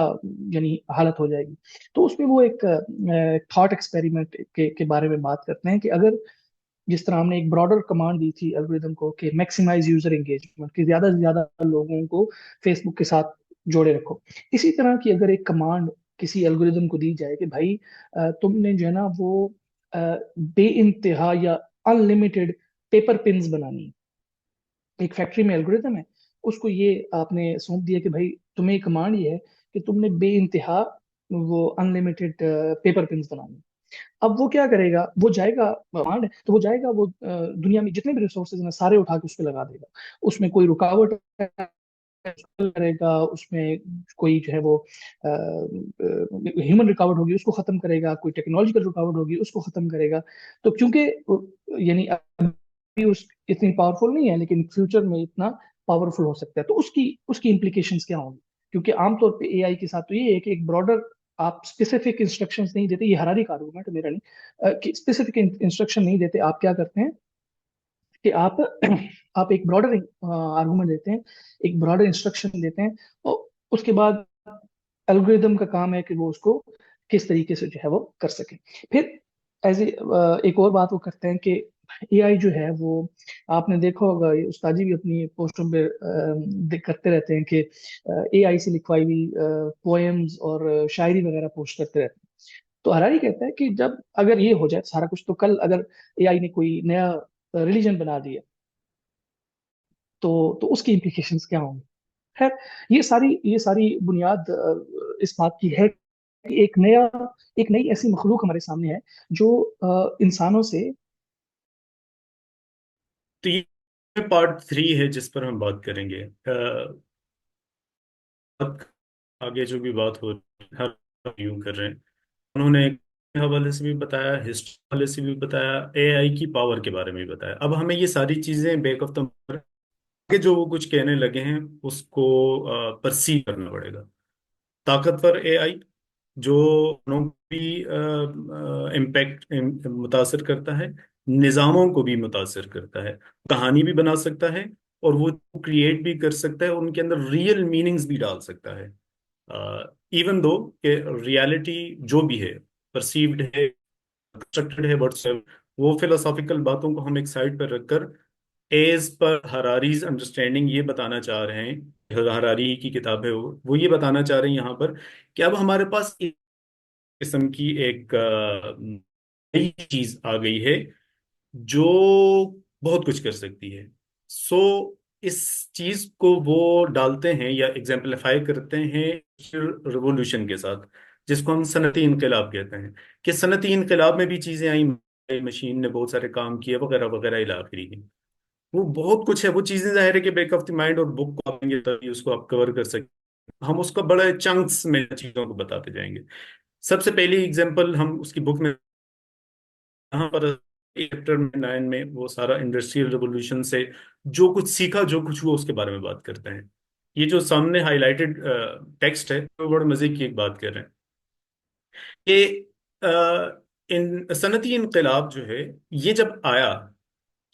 यानी हालत हो जाएगी। तो उसमें वो एक थॉट एक्सपेरिमेंट के बारे में बात करते हैं कि अगर जिस तरह हमने एक ब्रॉडर कमांड दी थी एल्गोरिदम को कि मैक्सिमाइज यूजर एंगेजमेंट, कि ज्यादा से ज्यादा लोगों को फेसबुक के साथ जोड़े रखो, इसी तरह की अगर एक कमांड किसी एल्गोरिदम को दी जाए कि भाई तुमने जो है ना वो बे इंतहा या अनलिमिटेड पेपर पिन्स बनानी है। एक फैक्ट्री में एल्गोरिदम है, उसको ये आपने सौंप दिया कि भाई तुम्हें कमांड ये है कि तुमने बे इंतहा वो अनलिमिटेड पेपर पिन्स बनानी है। अब वो क्या करेगा, वो जाएगा, कमांड है तो वो जाएगा, वो दुनिया में जितने भी रिसोर्सेज हैं सारे उठा के उस पर लगा देगा। उसमें कोई रुकावट करेगा, उसमें कोई जो है वो ह्यूमन रुकावट होगी उसको खत्म करेगा, कोई टेक्नोलॉजिकल रुकावट होगी उसको खत्म करेगा। तो क्योंकि यानी अभी उस इतनी पावरफुल नहीं है लेकिन फ्यूचर में इतना पावरफुल हो सकता है, तो उसकी उसकी इम्प्लीकेशंस क्या होंगी। क्योंकि आमतौर पे एआई के साथ तो ये है कि एक ब्रॉडर, आप स्पेसिफिक इंस्ट्रक्शंस नहीं देते, ये हरारी का आर्गुमेंट है मेरा नहीं, कि स्पेसिफिक इंस्ट्रक्शन नहीं देते, आप क्या करते हैं कि आप आप एक ब्रॉडर आर्गुमेंट देते हैं, एक ब्रॉडर इंस्ट्रक्शन देते हैं, और उसके बाद एल्गोरिदम का काम है कि वो उसको किस तरीके से जो है वो कर सके। फिर एज एक और बात वो करते हैं कि एआई जो है वो, आपने देखा होगा, ये उस्ताद जी भी अपनी पोस्टों पे करते रहते हैं कि एआई से लिखवाई हुई पोएम्स और शायरी वगैरह पोस्ट करते रहते हैं। तो हरारी कहता है कि जब अगर ये हो जाए सारा कुछ, तो कल अगर एआई ने कोई नया रिलीजन बना दिया तो उसकी इम्प्लीकेशंस क्या होंगी। खैर, ये सारी बुनियाद इस बात की है कि एक नई ऐसी मखलूक हमारे सामने है जो इंसानों से। तो ये पार्ट 3 है जिस पर हम बात करेंगे। आगे जो भी बात हो रही है हर यूं कर रहे हैं, उन्होंने एक हवाले से भी बताया, हिस्ट्री हवाले से भी बताया, एआई की पावर के बारे में भी बताया। अब हमें ये सारी चीजें बैक ऑफ द आगे जो वो कुछ कहने लगे हैं उसको परसीव करना पड़ेगा। ताकतवर एआई जो दोनों भी इम्पैक्ट मुतासर करता है, निज़ामों को भी मुतासर करता है, कहानी भी बना सकता है, और वो क्रिएट भी कर सकता है, उनके अंदर रियल मीनिंग्स भी डाल सकता है। इवन दो कि रियलिटी जो भी है, परसीव्ड है, कंस्ट्रक्टेड है, व्हाट्सएवर, वो फिलोसॉफिकल बातों को हम एक साइड पर रखकर एज पर हरारीज अंडरस्टैंडिंग ये बताना चाह रहे हैं, हरारी की किताब है वो ये बताना चाह रहे हैं यहाँ पर कि अब हमारे पास एक किस्म की एक नई चीज आ गई है जो बहुत कुछ कर सकती है। सो इस चीज को वो डालते हैं या एग्जाम्पलीफाई करते हैं रिवोल्यूशन के साथ, जिसको हम सनती इनकलाब कहते हैं, कि सनती इनकलाब में भी चीजें आई, मशीन ने बहुत सारे काम किए वगैरह वगैरह इला आखिरी। वो बहुत कुछ है, वो चीजें जाहिर है कि बैक ऑफ द माइंड और बुक को आएंगे तभी उसको आप कवर कर सकते, हम उसको बड़े चंक्स में चीजों को बताते जाएंगे। सबसे पहली एग्जांपल हम उसकी बुक में, यहाँ पर चैप्टर 9 में वो सारा इंडस्ट्रियल रिवोल्यूशन से जो कुछ सीखा, जो कुछ हुआ, उसके बारे में बात करते हैं। ये जो सामने हाईलाइटेड टेक्स्ट है वो बड़े मजे की एक बात कर रहे हैं कि इन सनती इनकलाब जो है ये जब आया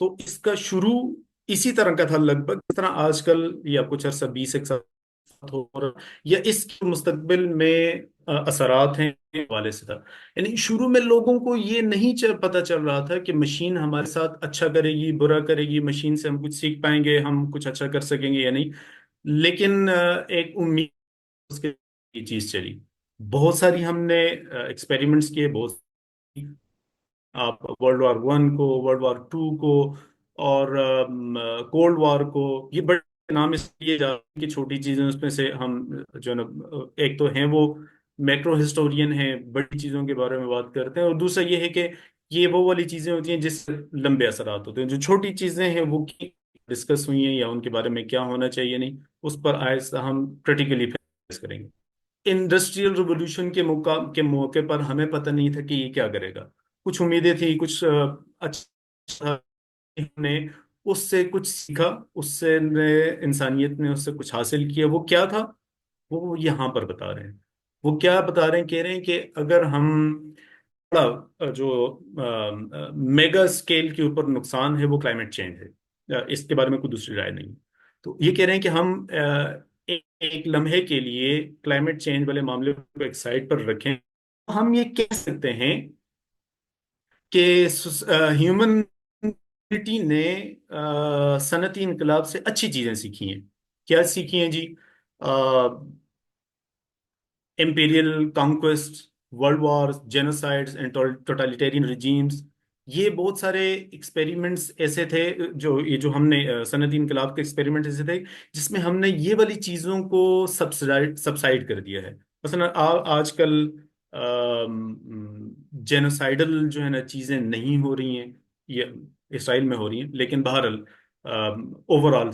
तो इसका शुरू इसी तरह का था लगभग जिस तरह आजकल या कुछ अर्सा 20 एक साल हो रहा, या इसके मुस्तकबिल में असरात हैं वाले से था। यानी शुरू में लोगों को ये नहीं पता चल रहा था कि मशीन हमारे साथ अच्छा करेगी बुरा करेगी, मशीन से हम कुछ सीख पाएंगे, हम कुछ अच्छा कर सकेंगे या नहीं। लेकिन एक उम्मीद उसके ये चीज चली। बहुत सारी हमने एक्सपेरिमेंट्स किए, बहुत, आप वर्ल्ड वॉर 1 को, वर्ल्ड वॉर 2 को, और कोल्ड वॉर को, ये बड़े नाम इसलिए जा रहे हैं कि छोटी चीजें उसमें से हम जो है ना, एक तो हैं वो मैक्रो हिस्टोरियन है, बड़ी चीजों के बारे में बात करते हैं, और दूसरा ये है कि ये वो वाली चीजें होती हैं जिससे लंबे असरात होते हैं। जो छोटी चीजें हैं वो डिस्कस हुई हैं या उनके बारे में क्या होना चाहिए नहीं, उस पर आहिस्ता हम क्रिटिकली फेस करेंगे। इंडस्ट्रियल रिवोल्यूशन के मौके पर हमें पता नहीं था कि ये क्या करेगा। कुछ उम्मीदें थी, कुछ अच्छा, हमने उससे कुछ सीखा, उससे इंसानियत ने उससे कुछ हासिल किया। वो क्या था? वो यहाँ पर बता रहे हैं। वो क्या बता रहे हैं, कह रहे हैं कि अगर हम बड़ा जो मेगा स्केल के ऊपर नुकसान है वो क्लाइमेट चेंज है, इसके बारे में कोई दूसरी राय नहीं। तो ये कह रहे हैं कि हम एक लम्हे के लिए क्लाइमेट चेंज वाले मामले को एक साइड पर रखें। हम ये कह सकते हैं कि ह्यूमनिटी ने सनती इनकलाब से अच्छी चीजें सीखी हैं। क्या सीखी हैं जी? Imperial conquest, world war, genocides and totalitarian regimes, ये बहुत सारे एक्सपेरिमेंट्स ऐसे थे, जो ये जो हमने सनती इनकलाब के एक्सपेरिमेंट ऐसे थे जिसमें हमने ये वाली चीज़ों को सबसाइड कर दिया है। मसलन आजकल जेनोसाइडल जो है ना चीज़ें नहीं हो रही हैं, ये इसराइल में हो रही हैं, लेकिन बहरहाल ओवरऑल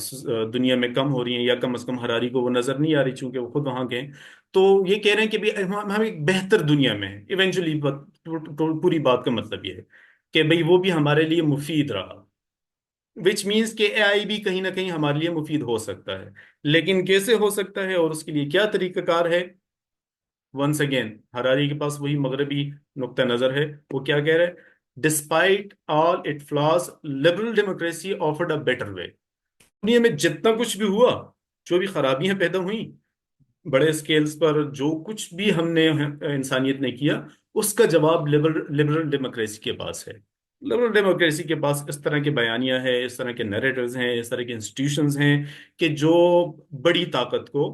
दुनिया में कम हो रही हैं, या कम से कम हरारी को वो नजर नहीं आ रही चूंकि वो खुद वहां गए। तो ये कह रहे हैं कि भाई हम एक बेहतर दुनिया में हैं इवेंचुअली। पूरी बात का मतलब ये है कि भाई वो भी हमारे लिए मुफीद रहा, विच मीन्स कि एआई भी कहीं ना कहीं हमारे लिए मुफीद हो सकता है। लेकिन कैसे हो सकता है और उसके लिए क्या तरीकाकार है? वंस अगेन हरारी के पास वही मगरबी नुक्ता नजर है। वो क्या कह रहे हैं? Despite all it flaws, liberal democracy offered a better way. दुनिया में जितना कुछ भी हुआ, जो भी खराबियां पैदा हुई बड़े स्केल्स पर, जो कुछ भी हमने इंसानियत ने किया, उसका जवाब लिबरल लिबरल डेमोक्रेसी के पास है। लिबरल डेमोक्रेसी के पास इस तरह के बयानियां हैं, इस तरह के नैरेटिव्स हैं, इस तरह के इंस्टीट्यूशंस हैं कि जो बड़ी ताकत को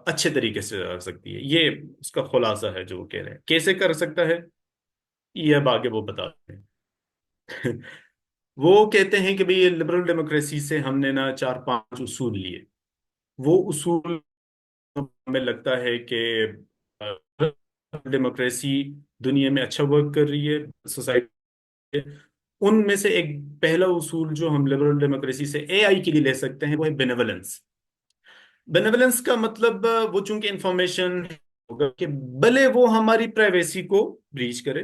अच्छे तरीके से कर सकती है। ये उसका खुलासा है जो वो कह रहे हैं। कैसे कर सकता है ये अब आगे वो बताते हैं। वो कहते हैं कि भाई ये लिबरल डेमोक्रेसी से हमने ना चार पांच उसूल लिए। वो उसूल हमें लगता है कि डेमोक्रेसी दुनिया में अच्छा वर्क कर रही है सोसाइटी। उनमें से एक पहला उसूल जो हम लिबरल डेमोक्रेसी से एआई के लिए ले सकते हैं वो है बेनेवलेंस। बेनेवलेंस का मतलब वो चूंकि इंफॉर्मेशन होगा कि भले वो हमारी प्राइवेसी को ब्रीच करे,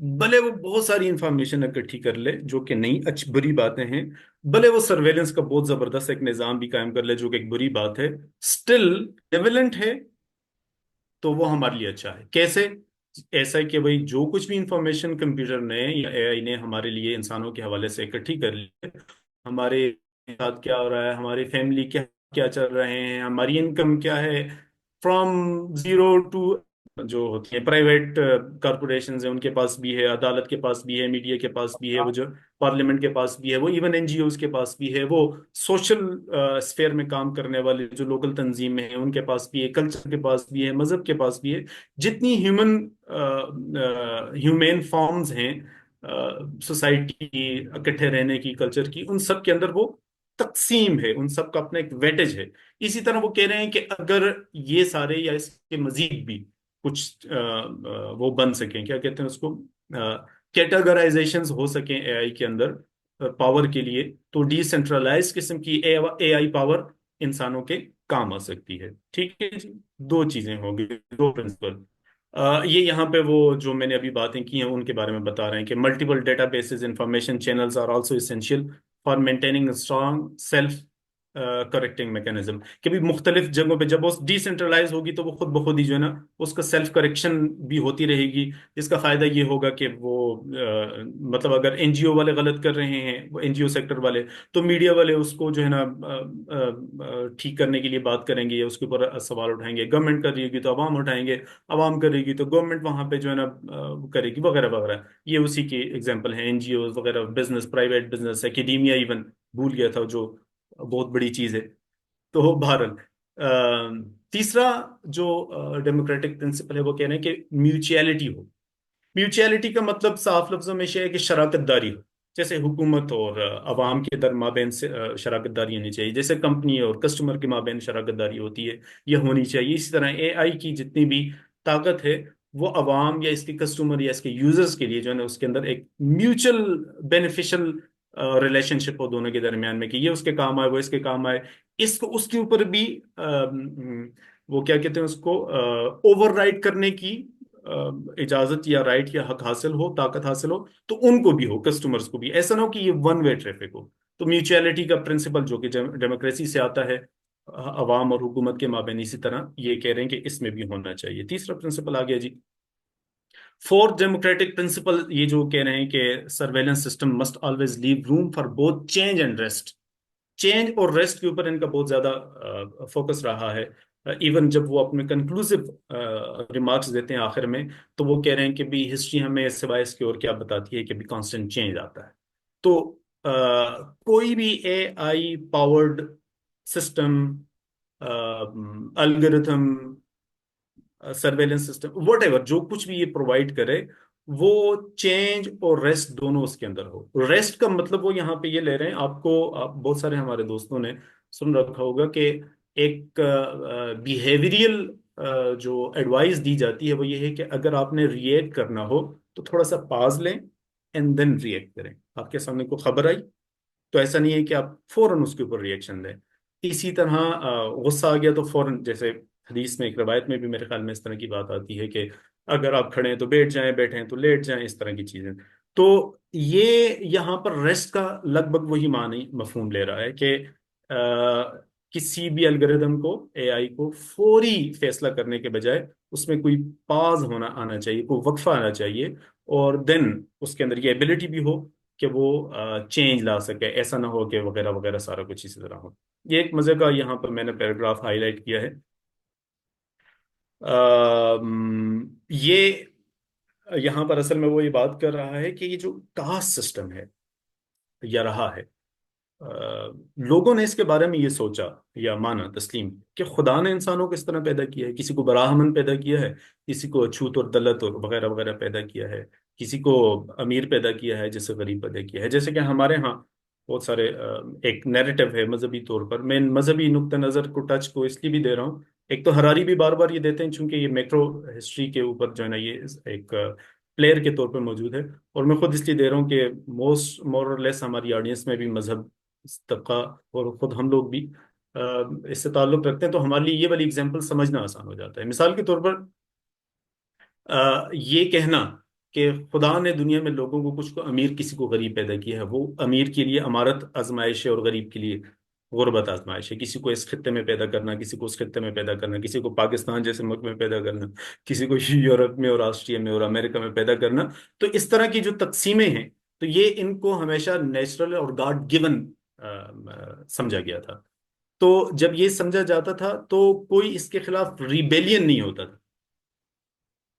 भले वो बहुत सारी इंफॉर्मेशन इकट्ठी कर ले जो कि नहीं अच्छी बुरी बातें हैं, भले वो सर्वेलेंस का बहुत जबरदस्त एक निजाम भी कायम कर ले जो कि एक बुरी बात है, स्टिल बेनेवलेंट है तो वो हमारे लिए अच्छा है। कैसे? ऐसा है कि भाई जो कुछ भी इंफॉर्मेशन कंप्यूटर ने या एआई ने हमारे लिए इंसानों के हवाले से इकट्ठी कर ली है, हमारे साथ क्या हो रहा है, हमारी फैमिली क्या क्या चल रहे हैं, हमारी इनकम क्या है, फ्रॉम जीरो टू, जो होती है प्राइवेट कॉरपोरेशन है उनके पास भी है, अदालत के पास भी है, मीडिया के पास भी है, वो जो पार्लियामेंट के पास भी है, वो इवन एनजीओज के पास भी है, वो सोशल स्फेयर में काम करने वाले जो लोकल तंजीमें हैं उनके पास भी है, कल्चर के पास भी है, मजहब के पास भी है। जितनी ह्यूमन फॉर्म्स हैं सोसाइटी की, इकट्ठे रहने की, कल्चर की, उन सब के अंदर वो तकसीम है, उन सब का अपना एक वेटेज है। इसी तरह वो कह रहे हैं कि अगर ये सारे या इसके मजीद भी कुछ वो बन सकें, क्या कहते हैं उसको, कैटेगराइजेशंस हो सकें एआई के अंदर पावर के लिए, तो डिसेंट्रलाइज किस्म की एआई पावर इंसानों के काम आ सकती है। ठीक है जी। दो चीजें होंगी, दो प्रिंसिपल। ये यहाँ पे वो जो मैंने अभी बातें की हैं उनके बारे में बता रहे हैं कि multiple databases information channels are also essential for maintaining strong self correcting mechanism. कि भी मुख्तलिफ जगहों पे जब वो डिसेंट्रलाइज होगी तो वो खुद ब खुद ही जो है ना उसका सेल्फ करेक्शन भी होती रहेगी। इसका फायदा ये होगा कि वो मतलब अगर एनजीओ वाले गलत कर रहे हैं, वो एनजीओ सेक्टर वाले, तो मीडिया वाले उसको जो है ना ठीक करने के लिए बात करेंगे या उसके ऊपर सवाल उठाएंगे। गवर्नमेंट कर रही होगी तो अवाम उठाएंगे, अवाम करेगी तो गवर्नमेंट वहां पे जो है ना करेगी, वगैरह वगैरह। ये उसी की एग्जांपल है, एनजीओ वगैरह, business, private business, academia even भूल गया था जो बहुत बड़ी चीज है। तो भारत तीसरा जो डेमोक्रेटिक प्रिंसिपल है वो कह रहे हैं कि म्यूचुअलिटी हो। म्यूचुअलिटी का मतलब साफ लफ्जों में यह है कि शराकतदारी हो। जैसे हुकूमत और अवाम के दर माबेन से शराकतदारी होनी चाहिए, जैसे कंपनी और कस्टमर के माबेन शराकतदारी होती है, यह होनी चाहिए। इसी तरह एआई की जितनी भी ताकत है वो अवाम या इसके कस्टमर या इसके यूजर्स के लिए जो है ना उसके अंदर एक म्यूचुअल बेनिफिशियल रिलेशनशिप हो दोनों के दरमियान में, कि ये उसके काम आए, वो इसके काम आए। इसको उसके ऊपर भी वो क्या कहते हैं उसको ओवरराइड करने की इजाजत या राइट या हक हासिल हो, ताकत हासिल हो, तो उनको भी हो, कस्टमर्स को भी। ऐसा ना हो कि ये वन वे ट्रैफिक हो। तो म्यूचुअलिटी का प्रिंसिपल जो कि डेमोक्रेसी से आता है, अवाम और हुकूमत के माबैन, इसी तरह ये कह रहे हैं कि इसमें भी होना चाहिए। तीसरा प्रिंसिपल आ गया जी, फोर्थ डेमोक्रेटिक प्रिंसिपल, ये जो कह रहे हैं कि surveillance system must always leave room for both change and rest. Change और रेस्ट के ऊपर इनका बहुत ज्यादा फोकस रहा है। इवन जब वो अपने कंक्लूसिव रिमार्क्स देते हैं आखिर में, तो वो कह रहे हैं कि भी हिस्ट्री हमें सिवाय इसके और क्या बताती है कि भी कांस्टेंट चेंज आता है। तो कोई भी AI powered system, algorithm, surveillance system, what ever, जो कुछ भी ये प्रोवाइड करे, वो चेंज और रेस्ट दोनों उसके अंदर हो। रेस्ट का मतलब वो यहाँ पे ये ले रहे हैं, बहुत सारे हमारे दोस्तों ने सुन रखा होगा कि एक बिहेवियरियल जो एडवाइस दी जाती है वो ये है कि अगर आपने रिएक्ट करना हो तो थोड़ा सा पाज लें एंड देन रिएक्ट करें। आपके सामने कोई खबर आई तो ऐसा नहीं है कि आप फौरन उसके ऊपर रिएक्शन दें। इसी तरह गुस्सा आ गया तो फौरन, जैसे हदीस में एक रवायत में भी मेरे ख्याल में इस तरह की बात आती है कि अगर आप खड़े हैं तो बैठ जाएं, बैठे हैं तो लेट जाएं, इस तरह की चीजें। तो ये यहाँ पर रेस्ट का लगभग वही मानी मफहूम ले रहा है कि किसी भी एल्गोरिदम को, एआई को फौरी फैसला करने के बजाय उसमें कोई पाज होना आना चाहिए, कोई वक्फा आना चाहिए, और देन उसके अंदर ये एबिलिटी भी हो कि वो चेंज ला सके। ऐसा ना हो कि वगैरह वगैरह सारा कुछ इसी तरह हो। ये एक मजे का यहाँ पर मैंने पैराग्राफ हाईलाइट किया है। ये यहाँ पर असल में वो ये बात कर रहा है कि ये जो कास्ट सिस्टम है या रहा है, अ, लोगों ने इसके बारे में ये सोचा या माना, तस्लीम, कि खुदा ने इंसानों को इस तरह पैदा किया है। किसी को ब्राह्मण पैदा किया है, किसी को अछूत और दलत और वगैरह वगैरह पैदा किया है, किसी को अमीर पैदा किया है, जैसे गरीब पैदा किया है। जैसे कि हमारे यहाँ बहुत सारे एक नैरेटिव है मजहबी तौर पर। मैं मजहबी नुक्ता नज़र को टच को इसलिए भी दे रहा हूँ, एक तो हरारी भी बार बार ये देते हैं चूंकि ये मैक्रो हिस्ट्री के ऊपर जो है ना, ये एक प्लेयर के तौर पर मौजूद है। और मैं खुद इसलिए दे रहा हूँ कि मोस्ट मोर और लेस हमारी ऑडियंस में भी मजहब, इस तबका और खुद हम लोग भी इससे ताल्लुक रखते हैं, तो हमारे लिए ये वाली एग्जांपल समझना आसान हो जाता है। मिसाल के तौर पर ये कहना कि खुदा ने दुनिया में लोगों को, कुछ को अमीर किसी को गरीब पैदा किया है, वो अमीर के लिए अमारत आजमाइश है और गरीब के लिए गुर्बत आजमाइश है। किसी को इस खत्ते में पैदा करना, किसी को उस खत्ते में पैदा करना, किसी को पाकिस्तान जैसे मुल्क में पैदा करना, किसी को यूरोप में और ऑस्ट्रिया में और अमेरिका में पैदा करना। तो इस तरह की जो तकसीमें हैं, तो ये इनको हमेशा नेचुरल और गॉड गिवन समझा गया था। तो जब ये समझा जाता था तो कोई इसके खिलाफ रिबेलियन नहीं होता था।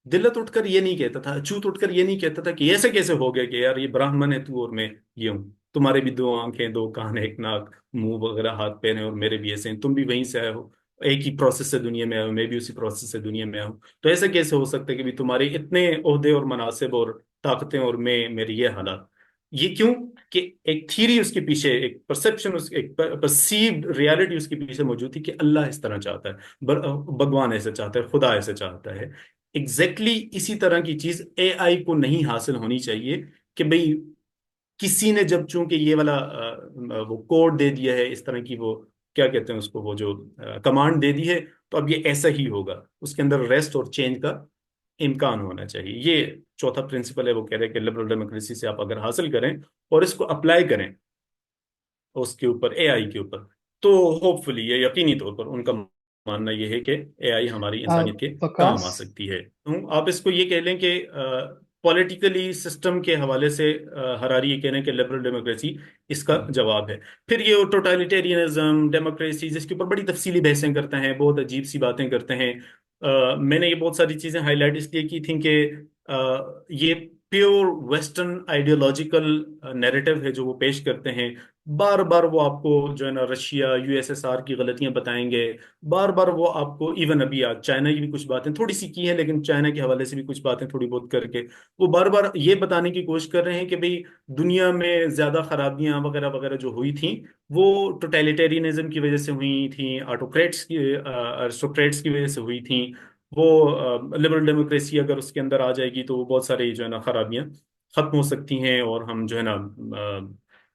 दिल्लत उठकर ये नहीं कहता था, अछूत उठकर ये नहीं कहता था कि ऐसे कैसे हो गया कि यार ये ब्राह्मण है तू और मैं ये हूं, तुम्हारे भी दो आंखें, दो कान, एक नाक, मुंह वगैरह, हाथ पैर हैं और मेरे भी ऐसे हैं, तुम भी वहीं से आए हो, एक ही प्रोसेस से दुनिया में आए हो, मैं भी उसी प्रोसेस से दुनिया में आया हूं। तो ऐसे कैसे हो सकता है कि भी तुम्हारे इतने ओहदे और मनासिब और ताकतें और मैं, मेरी ये हालात। ये क्यों? कि एक थीरी उसके पीछे, एक परसेप्शन, उस एक परसीव्ड रियलिटी उसके पीछे मौजूद थी कि अल्लाह इस तरह चाहता है, भगवान ऐसे चाहता है, खुदा ऐसे चाहता है। एग्जैक्टली इसी तरह की चीज एआई को नहीं हासिल होनी चाहिए कि भाई किसी ने जब चूंकि ये वाला वो कोड दे दिया है, इस तरह की वो क्या कहते हैं उसको, वो जो कमांड दे दी है, तो अब ये ऐसा ही होगा। उसके अंदर रेस्ट और चेंज का इम्कान होना चाहिए। ये चौथा प्रिंसिपल है। वो कह रहे हैं कि लिबरल डेमोक्रेसी से आप अगर हासिल करें और इसको अप्लाई करें उसके ऊपर, एआई के ऊपर, तो होपफुली, ये यकीनी तौर पर उनका मानना ये है कि एआई हमारी इंसानियत के काम वकास। आ सकती है। तो आप इसको ये कह लें कि पॉलिटिकली सिस्टम के हवाले से हरारी ये कह रहे हैं कि लिबरल डेमोक्रेसी इसका जवाब है। फिर ये टोटलिटेरियनिज्म, डेमोक्रेसी, जिसके ऊपर बड़ी तफसीली बहसें करते हैं, बहुत अजीब सी बातें करते हैं। मैंने ये बहुत सारी चीजें हाईलाइट इसलिए की थी कि ये प्योर वेस्टर्न आइडियोलॉजिकल नैरेटिव है जो वो पेश करते हैं। बार बार वो आपको जो है ना रशिया, यूएसएसआर की गलतियां बताएंगे। बार बार वो आपको, इवन अभी आज चाइना की भी कुछ बातें थोड़ी सी की हैं, लेकिन चाइना के हवाले से भी कुछ बातें थोड़ी बहुत करके वो बार बार ये बताने की कोशिश कर रहे हैं कि भाई दुनिया में ज्यादा खराबियां वगैरह वगैरह जो हुई थी, वो टोटलिटेरियनिज्म की वजह से हुई थी, ऑटोक्रेट्स की, अरिस्टोक्रेट्स की वजह से हुई थी। वो लिबरल डेमोक्रेसी अगर उसके अंदर आ जाएगी तो वो बहुत सारी जो है ना खराबियां खत्म हो सकती हैं, और हम जो है ना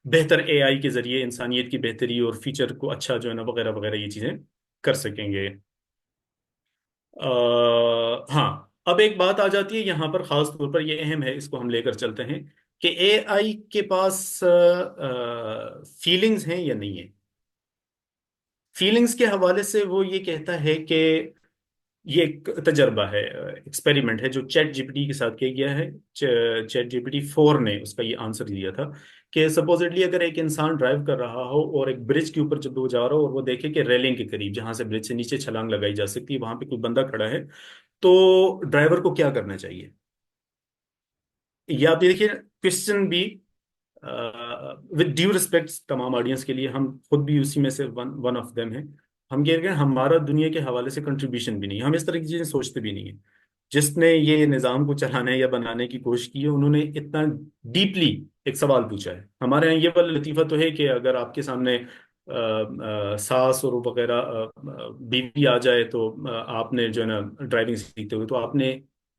बेहतर एआई के जरिए इंसानियत की बेहतरी और फ्यूचर को अच्छा जो है ना वगैरह वगैरह ये चीजें कर सकेंगे। हाँ, अब एक बात आ जाती है यहाँ पर, खास तौर पर ये अहम है, इसको हम लेकर चलते हैं कि एआई के पास फीलिंग्स हैं या नहीं है। फीलिंग्स के हवाले से वो ये कहता है कि ये एक तजर्बा है, एक्सपेरिमेंट है जो चैट जीपीटी के साथ किया गया है। चैट जीपीटी 4 ने उसका ये आंसर दिया था कि सपोजिटली अगर एक इंसान ड्राइव कर रहा हो और एक ब्रिज के ऊपर जब वो जा रहा हो और वो देखे कि रेलिंग के करीब जहां से ब्रिज से नीचे छलांग लगाई जा सकती है वहां पे कोई बंदा खड़ा है, तो ड्राइवर को क्या करना चाहिए। या आप देखिए क्वेश्चन भी, विद ड्यू रिस्पेक्ट तमाम ऑडियंस के लिए, हम खुद भी उसी में से वन वन ऑफ देम हैं। हम कह रहे हैं हमारा दुनिया के हवाले से कंट्रीब्यूशन भी नहीं है, हम इस तरह की चीजें सोचते भी नहीं है। जिसने ये निज़ाम को चलाने या बनाने की कोशिश की है उन्होंने इतना डीपली एक सवाल पूछा है। हमारे यहाँ ये वाला लतीफ़ा तो है कि अगर आपके सामने सास और वगैरह बीवी आ जाए तो आपने जो है ना ड्राइविंग सीखते हुए तो आपने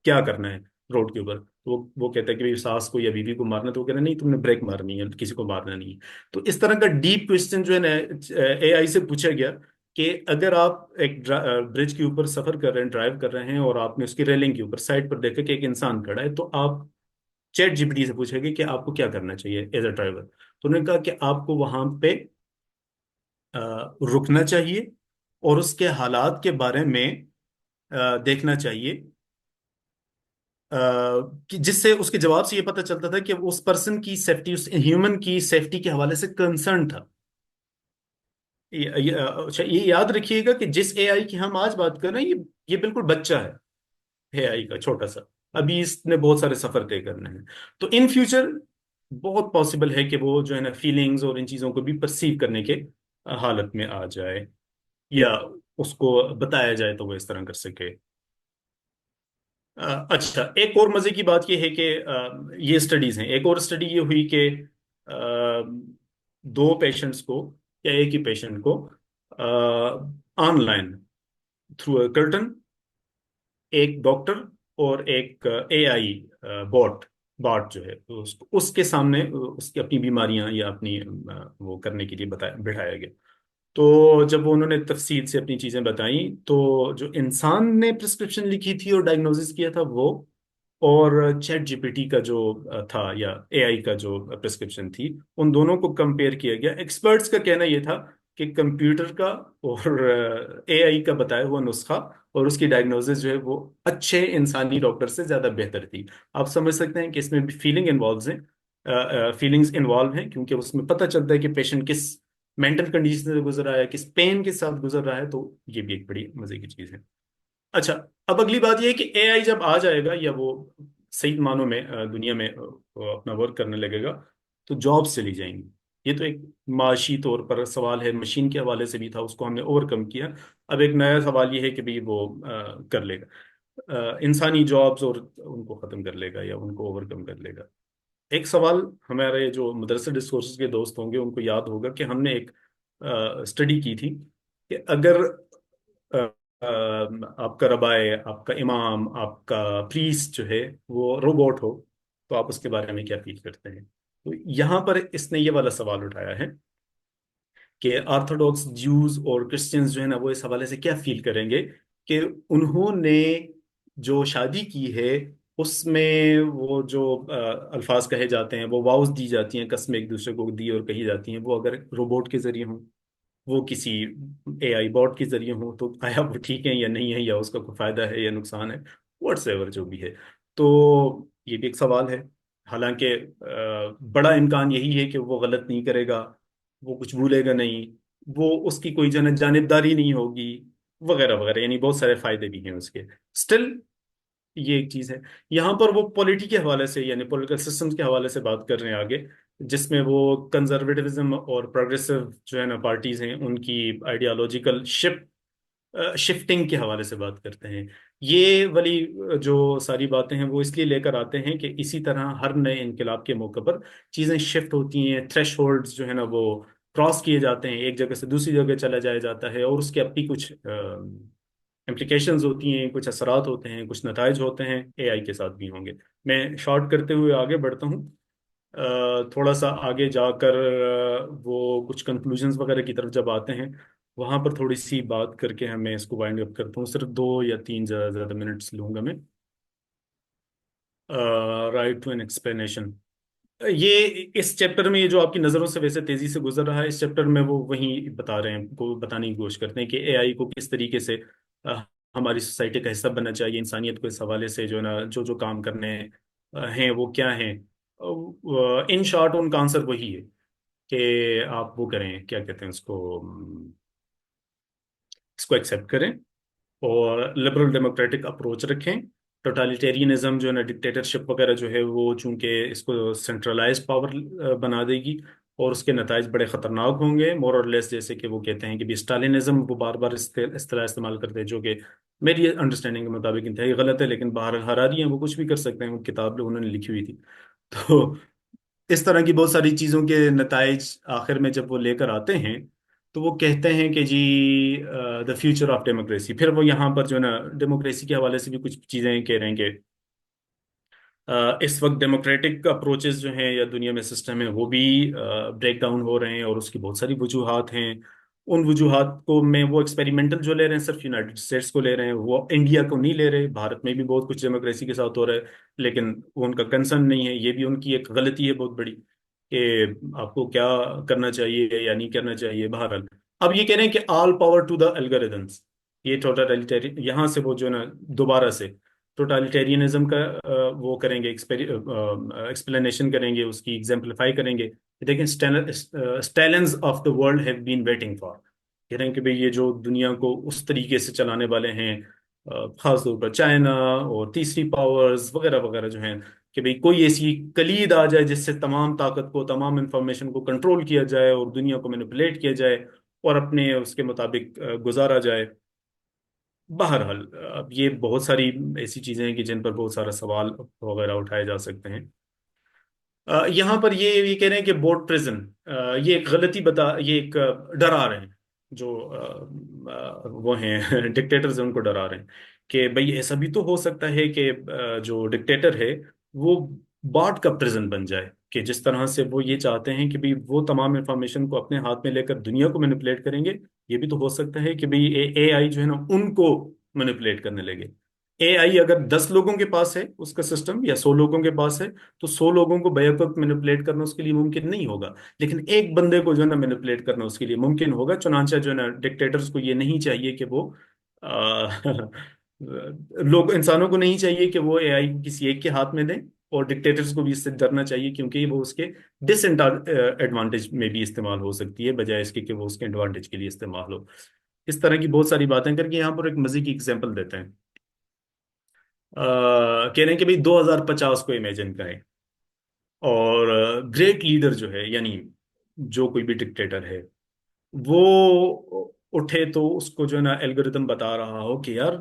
क्या करना है रोड के ऊपर। तो वो कहता है कि भाई सास को या बीवी को मारना, तो वो कह रहे हैं, नहीं तुमने ब्रेक मारनी है, किसी को मारना नहीं है। तो इस तरह का डीप क्वेश्चन जो है ना एआई से पूछा गया कि अगर आप एक ब्रिज के ऊपर सफर कर रहे हैं, ड्राइव कर रहे हैं और आपने उसकी रेलिंग के ऊपर साइड पर देखा कि एक इंसान खड़ा है, तो आप चैट जीपीटी से पूछेंगे कि आपको क्या करना चाहिए एज अ ड्राइवर। तो उन्होंने कहा कि आपको वहां पे रुकना चाहिए और उसके हालात के बारे में देखना चाहिए, अ, कि जिससे उसके जवाब से ये पता चलता था कि उस पर्सन की सेफ्टी, उस ह्यूमन की सेफ्टी के हवाले से कंसर्न था। अच्छा ये याद रखिएगा कि जिस एआई की हम आज बात कर रहे हैं ये बिल्कुल बच्चा है एआई का, छोटा सा। अभी इसने बहुत सारे सफर तय करने हैं। तो इन फ्यूचर बहुत पॉसिबल है कि वो जो है ना फीलिंग्स और इन चीजों को भी परसीव करने के हालत में आ जाए, या उसको बताया जाए तो वो इस तरह कर सके। अच्छा एक और मजे की बात ये है कि ये स्टडीज हैं, एक और स्टडी ये हुई कि दो पेशेंट्स को या एक ही पेशेंट को ऑनलाइन थ्रू अ कर्टन, एक डॉक्टर और एक एआई बॉट बॉट जो है तो उसके सामने उसकी अपनी बीमारियां या अपनी वो करने के लिए बताया बिठाया गया। तो जब उन्होंने तफसील से अपनी चीजें बताई तो जो इंसान ने प्रिस्क्रिप्शन लिखी थी और डायग्नोसिस किया था वो, और चैट जीपीटी का जो था या एआई का जो प्रिस्क्रिप्शन थी, उन दोनों को कंपेयर किया गया। एक्सपर्ट्स का कहना यह था कि कंप्यूटर का और एआई का बताया हुआ नुस्खा और उसकी डायग्नोसिस जो है वो अच्छे इंसानी डॉक्टर से ज्यादा बेहतर थी। आप समझ सकते हैं कि इसमें भी फीलिंग्स इन्वॉल्व हैं, क्योंकि उसमें पता चलता है कि पेशेंट किस मेंटल कंडीशन से गुजर रहा है, किस पेन के साथ गुजर रहा है। तो ये भी एक बड़ी मजे की चीज है। अच्छा अब अगली बात ये है कि एआई जब आ जाएगा या वो सही मानों में दुनिया में वो अपना वर्क करने लगेगा, तो जॉब्स चली जाएंगी। ये तो एक माशी तौर पर सवाल है, मशीन के हवाले से भी था, उसको हमने ओवरकम किया। अब एक नया सवाल ये है कि भाई वो कर लेगा इंसानी जॉब्स और उनको खत्म कर लेगा या उनको ओवरकम कर लेगा। एक सवाल हमारे जो मदरसा डिस्कोर्सेज के दोस्त होंगे उनको याद होगा कि हमने एक स्टडी की थी कि अगर अ, आपका रबाए, आपका इमाम, आपका प्रीस्ट जो है वो रोबोट हो, तो आप उसके बारे में क्या फील करते हैं। तो यहाँ पर इसने ये वाला सवाल उठाया है कि ऑर्थोडॉक्स ज्यूज और क्रिश्चियंस जो है ना वो इस हवाले से क्या फील करेंगे कि उन्होंने जो शादी की है उसमें वो जो अल्फाज कहे जाते हैं, वो वाउस दी जाती हैं, कस्में एक दूसरे को दी और कही जाती हैं, वो अगर रोबोट के जरिए हों, वो किसी एआई बॉट के जरिए हो, तो आया वो ठीक है या नहीं है, या उसका कोई फायदा है या नुकसान है, व्हाट्सएवर जो भी है। तो ये भी एक सवाल है। हालांकि बड़ा इम्कान यही है कि वो गलत नहीं करेगा, वो कुछ भूलेगा नहीं, वो उसकी कोई जानिबदारी नहीं होगी, वगैरह वगैरह, यानी बहुत सारे फायदे भी हैं उसके। स्टिल ये एक चीज है। यहाँ पर वो पॉलिटी के हवाले से यानी पॉलिटिकल सिस्टम्स के हवाले से बात कर रहे हैं आगे, जिसमें वो कंजर्वेटिविज्म और प्रोग्रेसिव जो है ना पार्टीज हैं उनकी आइडियोलॉजिकल शिफ्टिंग के हवाले से बात करते हैं। ये वाली जो सारी बातें हैं वो इसलिए लेकर आते हैं कि इसी तरह हर नए इनकलाब के मौके पर चीज़ें शिफ्ट होती हैं, थ्रेश होल्ड्स जो है ना वो क्रॉस किए जाते हैं, एक जगह से दूसरी जगह चला जाया जाता है, और उसके अपनी कुछ इम्प्लीकेशंस होती हैं, कुछ असरात होते हैं, कुछ नताइज होते हैं, एआई के साथ भी होंगे। मैं शॉर्ट करते हुए आगे बढ़ता हूँ। थोड़ा सा आगे जाकर वो कुछ कंक्लूजन्स वगैरह की तरफ जब आते हैं, वहां पर थोड़ी सी बात करके हमें इसको वाइंड अप करता हूँ। सिर्फ 2 या 3 ज़्यादा मिनट्स लूंगा मैं। Right to an explanation. ये इस चैप्टर में, ये जो आपकी नज़रों से वैसे तेजी से गुजर रहा है, इस चैप्टर में वो वही बता रहे हैं, को बताने की कोशिश करते हैं कि एआई को किस तरीके से अ, हमारी सोसाइटी का हिस्सा बनना चाहिए, इंसानियत को इस हवाले से जो है ना, जो जो काम करने हैं वो क्या हैं। इन शॉर्ट उनका आंसर वही है कि आप वो करें, क्या कहते हैं उसको, इसको एक्सेप्ट करें और लिबरल डेमोक्रेटिक अप्रोच रखें। टोटालिटेरियनिज्म जो है ना, डिक्टेटरशिप वगैरह जो है, वो चूंकि इसको सेंट्रलाइज पावर बना देगी और उसके नताइज बड़े खतरनाक होंगे, मोर और लेस। जैसे कि वो कहते हैं कि भी स्टालिनिज्म, वो बार बार इस्तेलाह इस्तेमाल करते हैं, जो कि मेरी अंडरस्टैंडिंग के मुताबिक इंतहाई गलत है, लेकिन बहरहाल हरारी हैं, वो कुछ भी कर सकते हैं, वो किताब उन्होंने लिखी हुई थी। तो इस तरह की बहुत सारी चीज़ों के नताइज आखिर में जब वो लेकर आते हैं, तो वो कहते हैं कि जी द फ्यूचर ऑफ डेमोक्रेसी। फिर वो यहाँ पर जो है ना, डेमोक्रेसी के हवाले से भी कुछ चीज़ें कह रहे हैं कि इस वक्त डेमोक्रेटिक अप्रोचेस जो हैं या दुनिया में सिस्टम है, वो भी ब्रेक डाउन हो रहे हैं और उसकी बहुत सारी वजूहात हैं। उन वजूहात को में वो एक्सपेरिमेंटल जो ले रहे हैं, सिर्फ यूनाइटेड स्टेट्स को ले रहे हैं, वो इंडिया को नहीं ले रहे। भारत में भी बहुत कुछ डेमोक्रेसी के साथ हो रहा है, लेकिन वो उनका कंसर्न नहीं है। ये भी उनकी एक गलती है बहुत बड़ी कि आपको क्या करना चाहिए या नहीं करना चाहिए। बहरहाल अब ये कह रहे हैं कि all power to the algorithms. ये टोटलिटेरियन, यहाँ से वो जो है ना, दोबारा से टोटालिटेरियनिज्म का वो करेंगे, एक्सप्लेनेशन करेंगे, उसकी एग्जाम्पलीफाई करेंगे। देखें, Stalins of the world have been waiting for. कह रहे हैं कि भाई ये जो दुनिया को उस तरीके से चलाने वाले हैं, खास तौर पर चाइना और तीसरी पावर्स वगैरह वगैरह जो हैं, कि भाई कोई ऐसी कलीद आ जाए जिससे तमाम ताकत को, तमाम इंफॉर्मेशन को कंट्रोल किया जाए और दुनिया को मैनिपुलेट किया जाए और अपने उसके मुताबिक गुजारा जाए। बहरहाल अब ये बहुत सारी ऐसी चीजें हैं कि जिन पर बहुत सारा सवाल वगैरह उठाए जा सकते हैं। यहाँ पर ये कह रहे हैं कि बोर्ड प्रिजन, ये एक गलती ये एक डरा रहे हैं जो वो हैं डिक्टेटर्स, उनको डरा रहे हैं कि भाई ऐसा भी तो हो सकता है कि जो डिक्टेटर है वो बॉट का प्रिजन बन जाए, कि जिस तरह से वो ये चाहते हैं कि भाई वो तमाम इंफॉर्मेशन को अपने हाथ में लेकर दुनिया को मैनिपुलेट करेंगे। ये भी तो हो सकता है कि भाई एआई जो है ना, उनको मैनिपुलेट करने लगे। एआई अगर 10 लोगों के पास है उसका सिस्टम, या 100 लोगों के पास है, तो 100 लोगों को बैक वक्त मैनिपुलेट करना उसके लिए मुमकिन नहीं होगा। लेकिन एक बंदे को जो है ना मैनिपुलेट करना उसके लिए मुमकिन होगा। चुनांचा जो है ना, डिक्टेटर्स को ये नहीं चाहिए कि वो आ, लोग, इंसानों को नहीं चाहिए कि वो एआई को किसी एक के हाथ में दें, और डिक्टेटर्स को भी इससे डरना चाहिए, क्योंकि वो उसके एडवांटेज में भी इस्तेमाल हो सकती है, बजाय इसके कि वो उसके एडवांटेज के लिए इस्तेमाल हो। इस तरह की बहुत सारी बातें करके यहाँ पर एक मजे की एग्जांपल देते हैं। कह रहे हैं कि भाई 2050 को इमेजिन करें, और ग्रेट लीडर जो है, यानी जो कोई भी डिक्टेटर है, वो उठे तो उसको जो है ना एल्गोरिदम बता रहा हो कि यार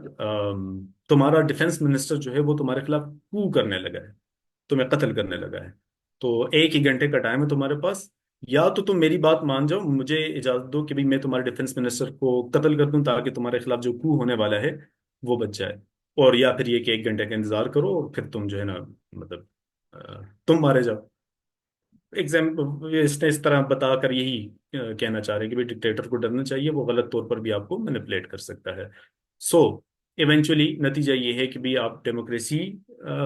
तुम्हारा डिफेंस मिनिस्टर जो है वो तुम्हारे खिलाफ कू करने लगा है, तुम्हें कत्ल करने लगा है। तो 1 ही घंटे का टाइम है तुम्हारे पास, या तो तुम मेरी बात मान जाओ, मुझे इजाजत दो कि भाई मैं तुम्हारे डिफेंस मिनिस्टर को कत्ल कर दूं, ताकि तुम्हारे खिलाफ जो कू होने वाला है वो बच जाए। और या फिर ये कि 1 घंटे का इंतजार करो और फिर तुम जो है ना, मतलब तुम मारे जाओ। एग्जाम्पल इसने इस तरह बताकर यही कहना चाह रहे हैं कि भाई डिक्टेटर को डरना चाहिए, वो गलत तौर पर भी आपको मैनिपुलेट कर सकता है। सो इवेंचुअली नतीजा ये है कि भाई आप डेमोक्रेसी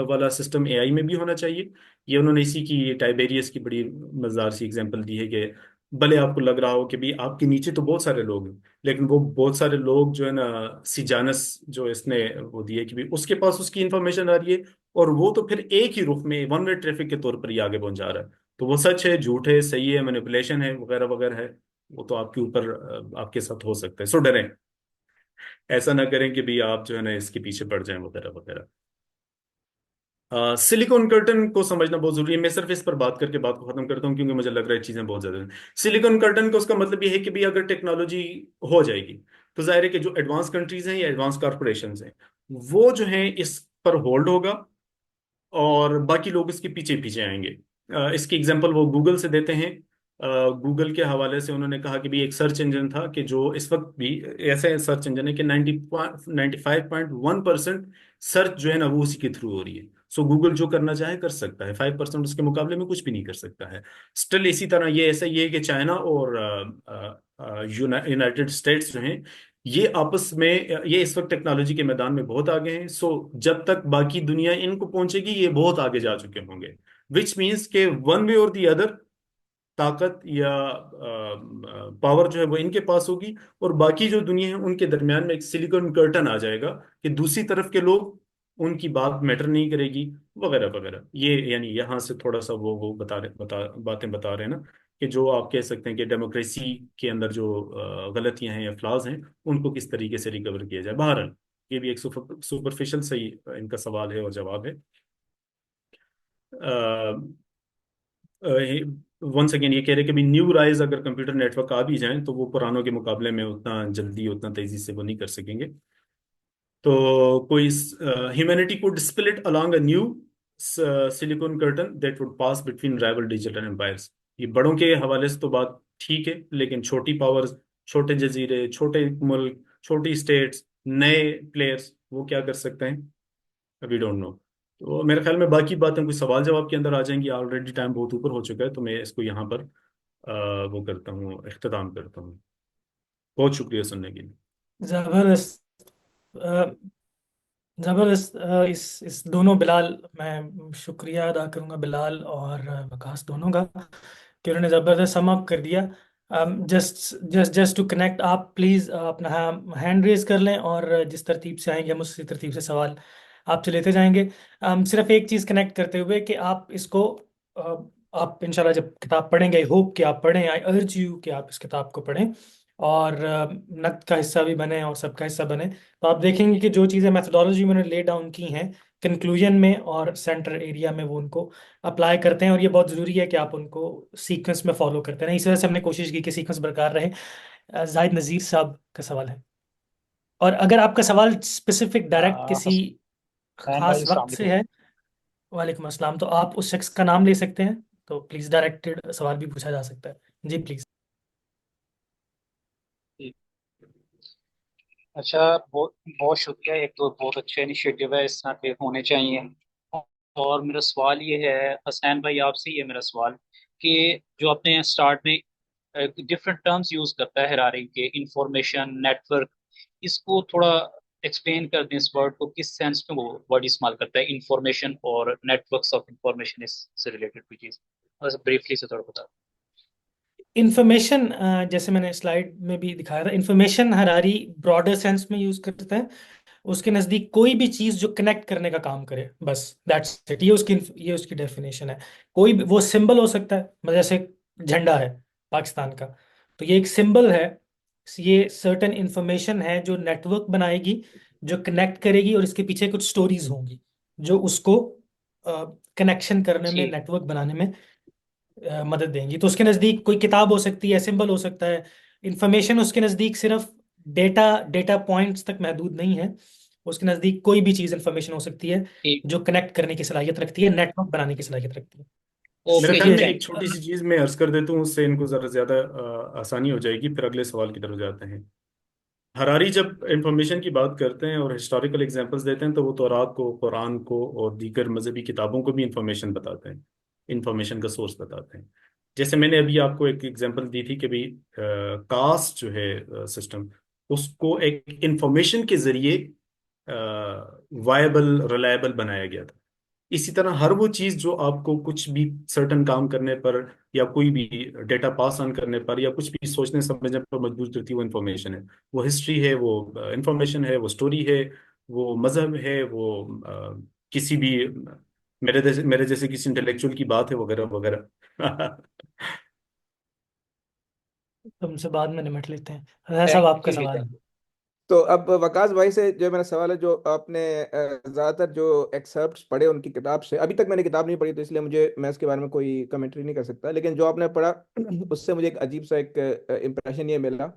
वाला सिस्टम एआई में भी होना चाहिए। ये उन्होंने इसी की, टाइबेरियस की बड़ी मजेदार सी एग्जांपल दी है कि भले आपको लग रहा हो कि भाई आपके नीचे तो बहुत सारे लोग हैं, लेकिन वो बहुत सारे लोग जो है ना, सीजानस जो इसने वो दिए कि भाई उसके पास उसकी इंफॉर्मेशन आ रही है, और वो तो फिर एक ही रुख में वन वे ट्रैफिक के तौर पर ही आगे पहुंच जा रहा है। तो वो सच है, झूठ है, सही है, मैनिपुलेशन है, वगैरह वगैरह है, वो तो आपके ऊपर आपके साथ हो सकता है। सो डरें, ऐसा ना करें कि भाई आप जो है ना इसके पीछे पड़ जाएं, वगैरह वगैरह। सिलिकॉन कर्टन को समझना बहुत जरूरी है। मैं सिर्फ इस पर बात करके बात को खत्म करता हूँ, क्योंकि मुझे लग रहा है चीजें बहुत ज्यादा हैं। सिलिकॉन कर्टन का उसका मतलब ये है कि भाई अगर टेक्नोलॉजी हो जाएगी, तो जाहिर है कि जो एडवांस कंट्रीज हैं या एडवांस कॉरपोरेशन हैं, वो जो है इस पर होल्ड होगा, और बाकी लोग इसके पीछे पीछे आएंगे। इसकी एग्जांपल वो गूगल से देते हैं। गूगल के हवाले से उन्होंने कहा कि भी एक सर्च इंजन था कि जो इस वक्त भी ऐसे सर्च इंजन है कि 95.1% सर्च जो है ना वो उसी के थ्रू हो रही है। सो गूगल जो करना चाहे कर सकता है, 5% उसके मुकाबले में कुछ भी नहीं कर सकता है। स्टिल इसी तरह ये ऐसा ये है कि चाइना और यूनाइटेड स्टेट्स जो हैं, ये आपस में, ये इस वक्त टेक्नोलॉजी के मैदान में बहुत आगे हैं। सो जब तक बाकी दुनिया इनको पहुंचेगी, ये बहुत आगे जा चुके होंगे। विच मीन्स के वन वे और दी अदर ताकत या पावर जो है वो इनके पास होगी, और बाकी जो दुनिया है उनके दरमियान में एक सिलिकॉन कर्टन आ जाएगा कि दूसरी तरफ के लोग, उनकी बात मैटर नहीं करेगी, वगैरह वगैरह। ये यानी यहाँ से थोड़ा सा वो बातें बता रहे हैं ना, कि जो आप कह सकते हैं कि डेमोक्रेसी के अंदर जो गलतियां हैं या फ्लॉज हैं, उनको किस तरीके से रिकवर किया जाए। बहरहाल ये भी एक सुपरफिशियल सही इनका सवाल है और जवाब है। वंस अगेन ये कह रहे हैं कि भी न्यू राइज अगर कंप्यूटर नेटवर्क आ भी जाएं तो वो पुरानों के मुकाबले में उतना जल्दी उतना तेजी से वो नहीं कर सकेंगे। तो कोई humanity could split along a new silicon curtain that would pass between rival digital empires. ये बड़ों के हवाले से तो बात ठीक है, लेकिन छोटी पावर्स, छोटे जजीरे, छोटे मुल्क, छोटी स्टेट्स, नए प्लेयर्स, वो क्या कर सकते हैं, अभी डोंट नो। तो मेरे ख्याल में बाकी बातें कुछ सवाल जवाब के अंदर आ जाएंगी। ऑलरेडी टाइम बहुत ऊपर हो चुका है, तो मैं इसको यहाँ पर वो करता हूँ, इख्तिताम करता हूँ। बहुत शुक्रिया सुनने के लिए। जबरदस्त। अ, जबरदस्त। इस दोनों बिलाल, मैं शुक्रिया अदा करूंगा बिलाल और वकास दोनों का कि उन्होंने ज़बरदस्त सम अप कर दिया। Just just just to connect, आप प्लीज़ अपना हैंड रेज कर लें और जिस तरतीब से आएंगे हम उसी तरतीब से सवाल आपसे लेते जाएंगे। सिर्फ एक चीज़ कनेक्ट करते हुए कि आप इसको आप इंशाल्लाह जब किताब पढ़ेंगे, आई होप कि आप पढ़ें, आई अर्ज यू कि आप इस किताब को पढ़ें और नक़्द का हिस्सा भी बने और सबका हिस्सा बने। तो आप देखेंगे कि जो चीज़ें मेथोडोलॉजी में उन्होंने ले डाउन की हैं कंक्लूजन में और सेंटर एरिया में, वो उनको अप्लाई करते हैं और ये बहुत ज़रूरी है कि आप उनको सीक्वेंस में फॉलो करते रहें। इस वजह से हमने कोशिश की कि सीक्वेंस बरकरार रहे। जाहिद नज़ीर साहब का सवाल है, और अगर आपका सवाल स्पेसिफिक डायरेक्ट किसी हसनैन भाई खास अस्सलाम वक्त से वालेकुम। है, वालेकुम अस्सलाम, तो आप उस शख्स का नाम ले सकते हैं, तो प्लीज़ डायरेक्टेड सवाल भी पूछा जा सकता है। जी प्लीज़। जी, अच्छा, बहुत बहुत शुक्रिया। एक तो बहुत अच्छा इनिशिएटिव है, इस तरह के होने चाहिए। और मेरा सवाल ये है हसनैन भाई, आपसे ये मेरा सवाल कि जो आपने स्टार्ट में डिफरेंट टर्म्स यूज करता है हेरारी के, इंफॉर्मेशन नेटवर्क, इसको थोड़ा एक्सप्लेन कर दें, इस वर्ड को किस सेंस में वो वर्ड इस्तेमाल करता है, इंफॉर्मेशन और नेटवर्क्स ऑफ इंफॉर्मेशन, इससे रिलेटेड कोई चीज़ बस ब्रीफली से थोड़ा बता। इंफॉर्मेशन, जैसे मैंने स्लाइड में भी दिखाया था, इंफॉर्मेशन हरारी ब्रॉडर सेंस में यूज करता है। उसके नज़दीक कोई भी चीज़ जो कनेक्ट करने का काम करे, बस दैट्स इट। ये उसकी डेफिनेशन है। कोई भी वो सिंबल हो सकता है, मतलब जैसे झंडा है पाकिस्तान का, तो ये एक सिंबल है। ये सर्टेन इंफॉर्मेशन है जो नेटवर्क बनाएगी, जो कनेक्ट करेगी, और इसके पीछे कुछ स्टोरीज होंगी जो उसको कनेक्शन करने में, ठीक। नेटवर्क बनाने में मदद देंगी। तो उसके नज़दीक कोई किताब हो सकती है, सिंबल हो सकता है। इंफॉर्मेशन उसके नज़दीक सिर्फ डेटा डेटा पॉइंट्स तक महदूद नहीं है। उसके नज़दीक कोई भी चीज़ इंफॉर्मेशन हो सकती है ठीक। जो कनेक्ट करने की सलाहियत रखती है, नेटवर्क बनाने की सलाहियत रखती है। मेरे ओके ख्याल जी, में शुक्रिया। एक छोटी सी चीज मैं अर्ज कर देता हूँ, उससे इनको जरा ज्यादा आसानी हो जाएगी, फिर अगले सवाल की तरफ जाते हैं। हरारी जब इंफॉर्मेशन की बात करते हैं और हिस्टोरिकल एग्जांपल्स देते हैं, तो वो तौरात को, कुरान को और दीगर मजहबी किताबों को भी इंफॉर्मेशन बताते हैं, इंफॉर्मेशन का सोर्स बताते हैं। जैसे मैंने अभी आपको एक एग्जांपल दी थी कि भाई कास्ट जो है सिस्टम, उसको एक इंफॉर्मेशन के जरिए वायबल रिलायबल बनाया गया था। इसी तरह हर वो चीज जो आपको कुछ भी सर्टन काम करने पर या कोई भी डेटा पास ऑन करने पर या कुछ भी सोचने समझने पर मजबूर करती है, वो इंफॉर्मेशन है, वो हिस्ट्री है, वो इंफॉर्मेशन है, वो स्टोरी है, वो मजहब है, वो किसी भी मेरे जैसे किसी इंटेलेक्चुअल की बात है, वगैरह वगैरह। तुमसे बाद में निमट लेते हैं। रजा साहब, थैंक आपका यू जी, सवाल थैंक है। यू। तो अब वकास भाई से जो मेरा सवाल है, जो आपने ज़्यादातर जो एक्सर्प्ट पढ़े उनकी किताब से, अभी तक मैंने किताब नहीं पढ़ी तो इसलिए मुझे, मैं इसके बारे में कोई कमेंट्री नहीं कर सकता, लेकिन जो आपने पढ़ा उससे मुझे एक अजीब सा एक इम्प्रेशन ये मिला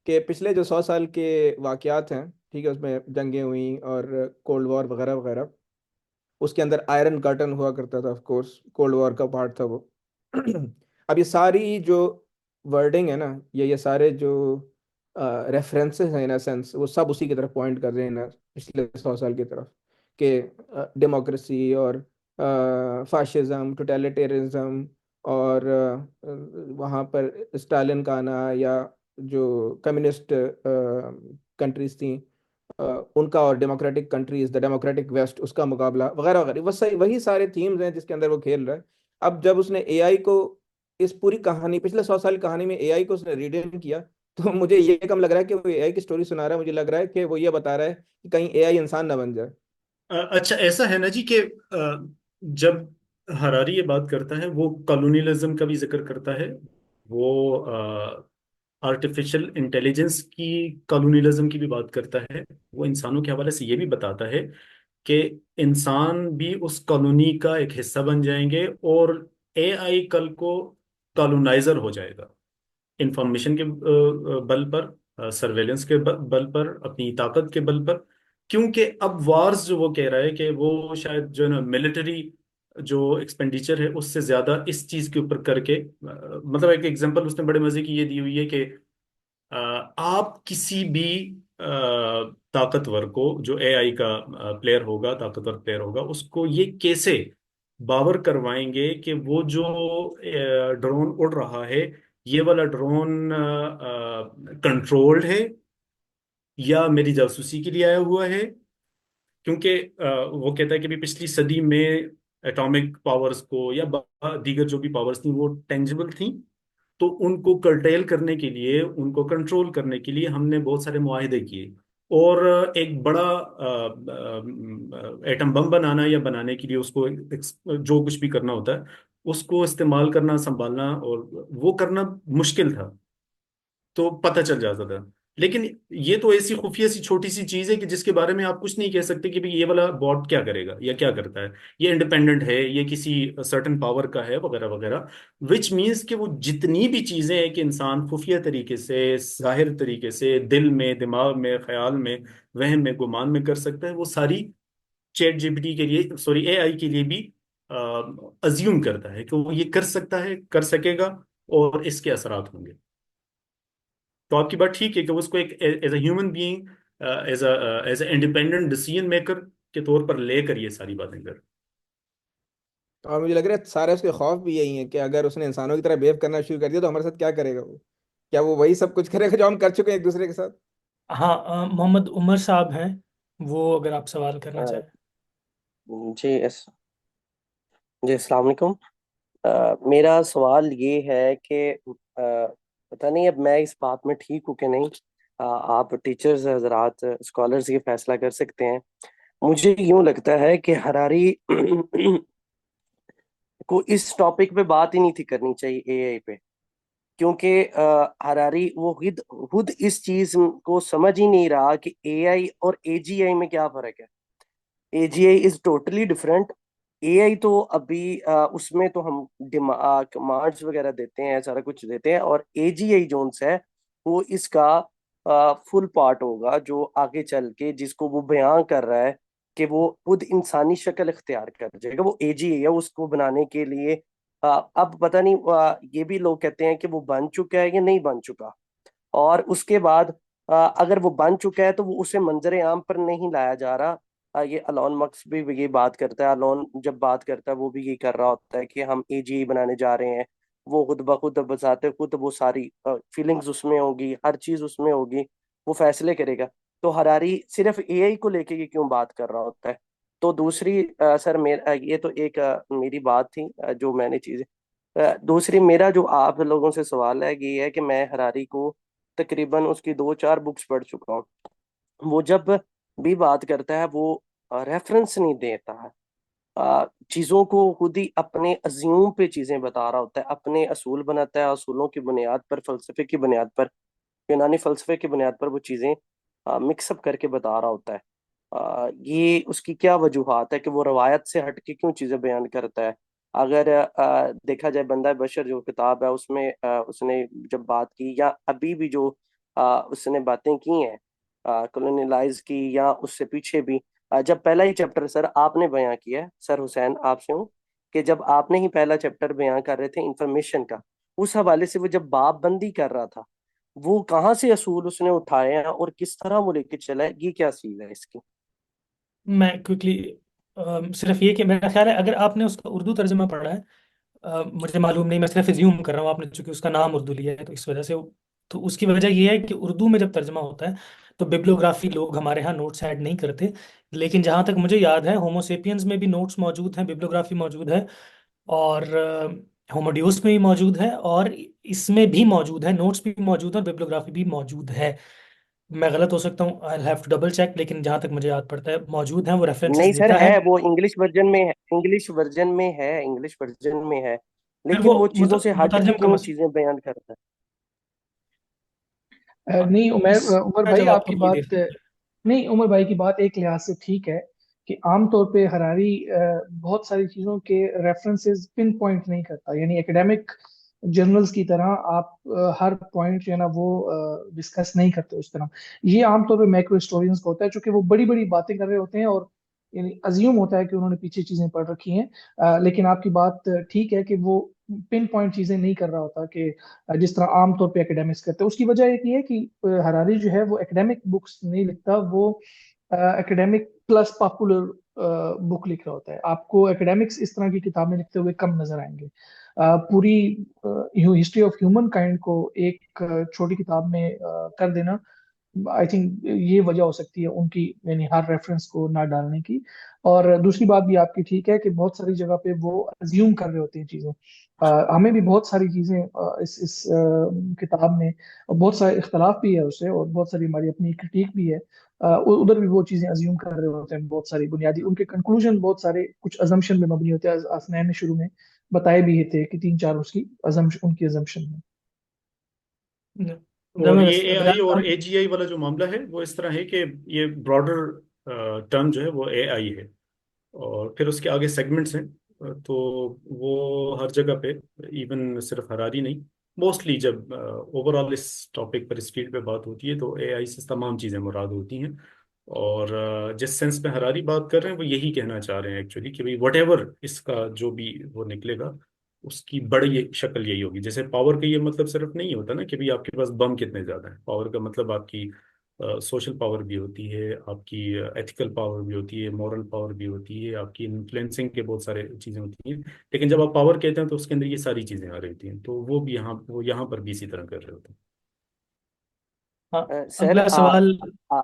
कि पिछले जो 100 साल के वाक़यात हैं, ठीक है, उसमें जंगें हुई और कोल्ड वॉर वगैरह वगैरह, उसके अंदर आयरन कर्टन हुआ करता था, ऑफ कोर्स कोल्ड वॉर का पार्ट था वो। अब ये सारी जो वर्डिंग है ना, ये सारे जो रेफरेंसेस हैं इन अ सेंस, वो सब उसी की तरफ पॉइंट कर रहे हैं ना, पिछले 100 साल की तरफ, कि डेमोक्रेसी और फाशिज्म, टोटलिटेरिज्म, और वहाँ पर स्टालिन का आना, या जो कम्युनिस्ट कंट्रीज थी अ, उनका, और democratic countries, the democratic west, उसका मुकाबला वगैरह वगैरह, वही सारे थीम्स हैं जिसके अंदर वो खेल रहा है। अब जब उसने एआई को इस पूरी कहानी, पिछले 100 साल की कहानी में एआई को उसने रीडिम किया, तो मुझे ये कम लग रहा है कि वो एआई की स्टोरी सुना रहा है, मुझे लग रहा है कि वो ये बता रहा है कि कहीं एआई इंसान ना बन जाए। अच्छा, ऐसा है ना जी कि जब हरारी ये बात करता है वो कॉलोनियलिज्म का भी जिक्र करता है, वो आर्टिफिशियल इंटेलिजेंस की कॉलोनियलिज्म की भी बात करता है। वो इंसानों के हवाले से ये भी बताता है कि इंसान भी उस कॉलोनी का एक हिस्सा बन जाएंगे और एआई कल को कॉलोनाइजर हो जाएगा, इंफॉर्मेशन के बल पर, सर्वेलेंस के बल पर, अपनी ताकत के बल पर। क्योंकि अब वार्स जो वो कह रहा है कि वो शायद जो है ना मिलिट्री जो एक्सपेंडिचर है उससे ज्यादा इस चीज के ऊपर करके, मतलब एक एग्जांपल उसने बड़े मजे की ये दी हुई है कि आप किसी भी ताकतवर को, जो एआई का प्लेयर होगा, ताकतवर प्लेयर होगा, उसको ये कैसे बावर करवाएंगे कि वो जो ड्रोन उड़ रहा है, ये वाला ड्रोन कंट्रोल्ड है या मेरी जासूसी के लिए आया हुआ है। क्योंकि वो कहता है कि भी पिछली सदी में एटॉमिक पावर्स को या दीगर जो भी पावर्स थी वो टेंजिबल थी, तो उनको कर्टेल करने के लिए, उनको कंट्रोल करने के लिए हमने बहुत सारे मुआहदे किए। और एक बड़ा एटम बम बनाना या बनाने के लिए उसको जो कुछ भी करना होता है उसको इस्तेमाल करना, संभालना और वो करना मुश्किल था, तो पता चल जाता था। लेकिन ये तो ऐसी खुफिया सी छोटी सी चीज है कि जिसके बारे में आप कुछ नहीं कह सकते कि भाई ये वाला बॉट क्या करेगा या क्या करता है, ये इंडिपेंडेंट है, ये किसी सर्टेन पावर का है, वगैरह वगैरह। विच मीन्स कि वो जितनी भी चीजें हैं कि इंसान खुफिया तरीके से, जाहिर तरीके से, दिल में, दिमाग में, ख्याल में, वहम में, गुमान में कर सकता है, वो सारी चैट जीपीटी के लिए, सॉरी एआई के लिए भी अज्यूम करता है कि वो ये कर सकता है, कर सकेगा और इसके असरात होंगे। तो आपकी बात ठीक है कि वो उसको एक as a human being, as a independent decision maker के तौर पर लेकर ये सारी बातें कर। और मुझे लग रहा है सारे उसके खौफ भी यही है कि अगर उसने इंसानों की तरह बिहेव करना शुरू कर दिया तो हमारे साथ क्या करेगा वो। क्या वो वही सब कुछ करेगा जो हम कर चुके हैं एक दूसरे के साथ? हाँ, मोहम्मद उमर साहब हैं, वो अगर आप सवाल करना अ, चाहें। जी जी अस्सलाम वालेकुम। मेरा सवाल ये है कि पता नहीं अब मैं इस बात में ठीक हूँ कि नहीं। आप टीचर्स हजरात, स्कॉलर्स ये फैसला कर सकते हैं। मुझे यूं लगता है कि हरारी को इस टॉपिक पे बात ही नहीं थी करनी चाहिए, एआई पे। क्योंकि हरारी वो खुद खुद इस चीज को समझ ही नहीं रहा कि एआई और एजीआई में क्या फर्क है। AGI is totally different. AI तो अभी उसमें तो हम कमांड्स वगैरह देते हैं, सारा कुछ देते हैं, और एजीआई जोन्स है वो इसका फुल पार्ट होगा, जो आगे चल के जिसको वो बयां कर रहा है कि वो खुद इंसानी शक्ल इख्तियार कर जाएगा, वो एजीआई है। उसको बनाने के लिए अब पता नहीं, ये भी लोग कहते हैं कि वो बन चुका है या नहीं बन चुका। और उसके बाद अगर वो बन चुका है तो वो उसे मंजर आम पर नहीं लाया जा रहा। ये अलोन मस्क भी ये बात करता है, अलोन जब बात करता है वो भी ये कर रहा होता है कि हम एजीई बनाने जा रहे हैं। वो खुद ब खुद बजाते खुद वो सारी फीलिंग्स उसमें होगी, हर चीज उसमें होगी, वो फैसले करेगा। तो हरारी सिर्फ एआई को लेके ये क्यों बात कर रहा होता है? तो दूसरी सर मेरा ये तो एक मेरी बात थी, जो मैंने चीज दूसरी मेरा जो आप लोगों से सवाल है ये है कि मैं हरारी को तकरीबन उसकी 2-4 बुक्स पढ़ चुका हूँ। वो जब भी बात करता है वो रेफरेंस नहीं देता है। चीजों को खुद ही अपने अज्यूम पे चीजें बता रहा होता है, अपने असूल बनाता है, असूलों की बुनियाद पर, फलसफे की बुनियाद पर, यूनानी फलसफे की बुनियाद पर वो चीजें मिक्सअप करके बता रहा होता है। ये उसकी क्या वजूहात है कि वो रवायत से हट के क्यों चीजें बयान करता है? अगर देखा जाए बंदा बशर जो किताब है उसमें उसने जब बात की, या अभी भी जो उसने बातें की हैं कॉलोनियलाइज की, या उससे पीछे भी, जब पहला ही चैप्टर सर आपने बयां किया है, सर हुसैन आपसे हूँ, कि जब आपने ही पहला चैप्टर बयां कर रहे थे इंफॉर्मेशन का, उस हवाले से वो जब बाप बंदी कर रहा था, वो कहाँ से असूल उसने उठाए हैं और किस तरह वो लेके चला है, ये क्या चीज है इसकी? मैं क्विकली सिर्फ ये कि मेरा ख्याल है अगर आपने उसका उर्दू तर्जमा पढ़ा है, मुझे मालूम नहीं, मैं सिर्फ एज्यूम कर रहा हूँ, आपने चूंकि उसका नाम उर्दू लिया है तो इस वजह से तो उसकी वजह ये है कि उर्दू में जब तर्जमा होता है तो बिब्लियोग्राफी लोग हमारे यहाँ नोट्स ऐड नहीं करते। लेकिन जहाँ तक मुझे याद है होमोसेपियंस में भी नोट्स मौजूद हैं, बिब्लियोग्राफी मौजूद है। और होमोड्यूस में भी मौजूद है, और इसमें भी मौजूद है, नोट्स भी मौजूद है, और बिब्लियोग्राफी भी मौजूद है। मैं गलत हो सकता हूँ, I have to double check, लेकिन जहाँ तक मुझे याद पड़ता है मौजूद है, वो रेफरेंसेस नहीं सर, देता है। है वो इंग्लिश वर्जन में है, इंग्लिश वर्जन में है, इंग्लिश वर्जन में है, फिर लेकिन वो वो चीजों से हट के मुतरजम का क्यों चीजें बयान करता है? नहीं उमर, उमर इसका भाई जवाब आपकी आप ये दे बात, सकते हैं। नहीं उमर भाई की बात एक लिहाज से ठीक है कि आमतौर पे हरारी बहुत सारी चीज़ों के रेफरेंसेस पिन पॉइंट नहीं करता, यानी एकेडमिक जर्नल्स की तरह आप हर पॉइंट जो है ना वो डिस्कस नहीं करते उस तरह। ये आमतौर पे मैक्रो हिस्टोरियंस का होता है, क्योंकि वो बड़ी बड़ी बातें कर रहे होते हैं और यानी अज्यूम होता है कि उन्होंने पीछे चीज़ें पढ़ रखी हैं। लेकिन आपकी बात ठीक है कि वो पिन पॉइंट चीज़ें नहीं कर रहा होता कि जिस तरह आमतौर पे एकेडमिक्स करते हैं। उसकी वजह एक ये है कि हरारी जो है वो एकेडमिक बुक्स नहीं लिखता, वो एकेडमिक प्लस पॉपुलर बुक लिख रहा होता है। आपको एकेडमिक्स इस तरह की किताबें लिखते हुए कम नजर आएंगे। पूरी हिस्ट्री ऑफ ह्यूमन काइंड को एक छोटी किताब में कर देना, आई थिंक ये वजह हो सकती है उनकी, यानी हर रेफरेंस को ना डालने की। और दूसरी बात भी आपकी ठीक है कि बहुत सारी जगह पे वो अज्यूम कर रहे होते हैं चीजें। हमें भी बहुत सारी चीजें इस किताब में, और बहुत सारे इख्तलाफ भी है उससे, और बहुत सारी हमारी अपनी क्रिटिक भी है। उधर भी वो चीजें अज्यूम कर रहे होते हैं, बहुत सारी बुनियादी उनके कंक्लूजन बहुत सारे कुछ अजम्पशन में मबनी होते हैं। असनैन ने शुरू में बताए भी थे कि तीन चार उसकी अजम्पशन, उनकी अजम्पशन में। और ये बिलाल एआई और हम। एजीआई वाला जो मामला है वो इस तरह है कि ये ब्रॉडर टर्म जो है वो एआई है, और फिर उसके आगे सेगमेंट्स हैं। तो वो हर जगह पे, इवन सिर्फ हरारी नहीं, मोस्टली जब ओवरऑल इस टॉपिक पर, इस फील्ड पे बात होती है तो एआई से तमाम चीज़ें मुराद होती हैं। और जिस सेंस में हरारी बात कर रहे हैं वो यही कहना चाह रहे हैं एक्चुअली कि भाई वट एवर इसका जो भी वो निकलेगा, उसकी बड़ी शक्ल यही होगी। जैसे पावर का ये मतलब सिर्फ नहीं होता ना कि भाई आपके पास बम कितने ज्यादा है। पावर का मतलब आपकी सोशल पावर भी होती है, आपकी एथिकल पावर भी होती है, मॉरल पावर भी होती है, आपकी इन्फ्लुएंसिंग के बहुत सारे चीजें होती हैं। लेकिन जब आप पावर कहते हैं तो उसके अंदर ये सारी चीजें आ रही होती हैं, तो वो भी यहाँ पर भी इसी तरह कर रहे होते हैं। हाँ, सर अगला सवाल। आ,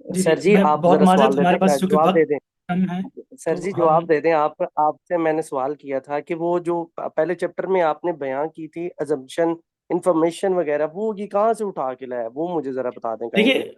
जी जी, सर जी मैं आप बहुत जरा माजरत, सवाल दे हमारे दें, पास चूंकि जवाब वक्त दे दें। कम है, सर तो जी हम। जवाब दे दें आप, आपसे मैंने सवाल किया था कि वो जो पहले चैप्टर में आपने बयान की थी अजम्पशन, इंफॉर्मेशन वगैरह, वो ये कहाँ से उठा के लाया, वो मुझे जरा बता दें काइंडली। देखिए,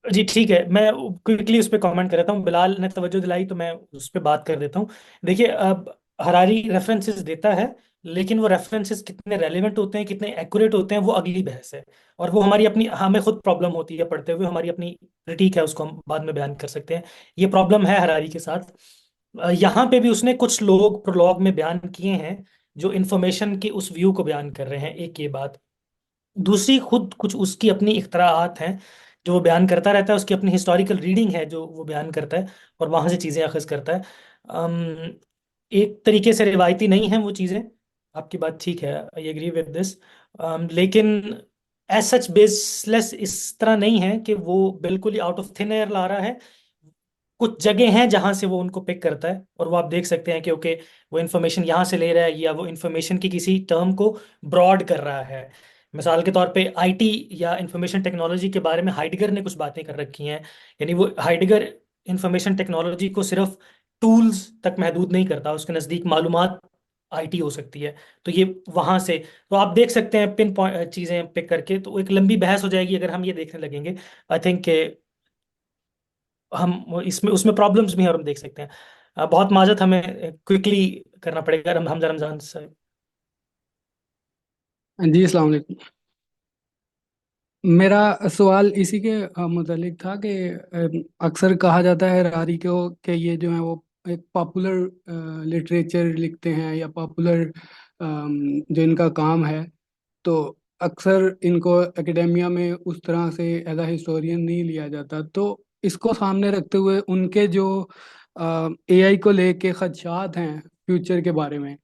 जी ठीक है, मैं क्विकली उस पर कमेंट कर देता हूँ। बिलाल ने तवज्जो दिलाई तो मैं उस पर बात कर देता हूँ। देखिए, अब हरारी रेफरेंसेस देता है, लेकिन वो रेफरेंसेस कितने रेलेवेंट होते हैं, कितने एक्यूरेट होते हैं, वो अगली बहस है। और वो हमारी अपनी, हमें खुद प्रॉब्लम होती है पढ़ते हुए, हमारी अपनी क्रिटिक है, उसको हम बाद में बयान कर सकते हैं। ये प्रॉब्लम है हरारी के साथ। यहाँ पे भी उसने कुछ लोग प्रोलॉग में बयान किए हैं जो इन्फॉर्मेशन के उस व्यू को बयान कर रहे हैं, एक ये बात। दूसरी, खुद कुछ उसकी अपनी इख्तराआत हैं जो वो बयान करता रहता है, उसकी अपनी हिस्टोरिकल रीडिंग है जो वो बयान करता है, और वहां से चीज़ें अखज़ करता है। एक तरीके से रिवायती नहीं है वो चीज़ें, आपकी बात ठीक है, आई एग्री विद दिस। लेकिन एज सच बेसलेस इस तरह नहीं है कि वो बिल्कुल ही आउट ऑफ थिन एयर ला रहा है। कुछ जगह हैं जहां से वो उनको पिक करता है, और वो आप देख सकते हैं कि ओके, वो इन्फॉर्मेशन यहाँ से ले रहा है, या वो इन्फॉर्मेशन की किसी टर्म को ब्रॉड कर रहा है। मिसाल के तौर पे आईटी या इंफॉर्मेशन टेक्नोलॉजी के बारे में हाइडगर ने कुछ बातें कर रखी हैं। यानी वो हाइडगर इंफॉर्मेशन टेक्नोलॉजी को सिर्फ टूल्स तक महदूद नहीं करता, उसके नज़दीक मालूमात आईटी हो सकती है। तो ये वहां से, तो आप देख सकते हैं पिन पॉइंट चीज़ें पिक करके, तो एक लंबी बहस हो जाएगी अगर हम ये देखने लगेंगे। आई थिंक हम इसमें, उसमें प्रॉब्लम्स भी हैं, और हम देख सकते हैं। बहुत माजत, हमें क्विकली करना पड़ेगा। हमजा रमजान साहब। जी अस्सलाम वालेकुम। मेरा सवाल इसी के मुतालिक था कि अक्सर कहा जाता है रारी को कि ये जो है वो एक पॉपुलर लिटरेचर लिखते हैं, या पॉपुलर जो इनका काम है। तो अक्सर इनको एकेडेमिया में उस तरह से एज अ हिस्टोरियन नहीं लिया जाता। तो इसको सामने रखते हुए उनके जो एआई को लेके खदशात हैं फ्यूचर के बारे में,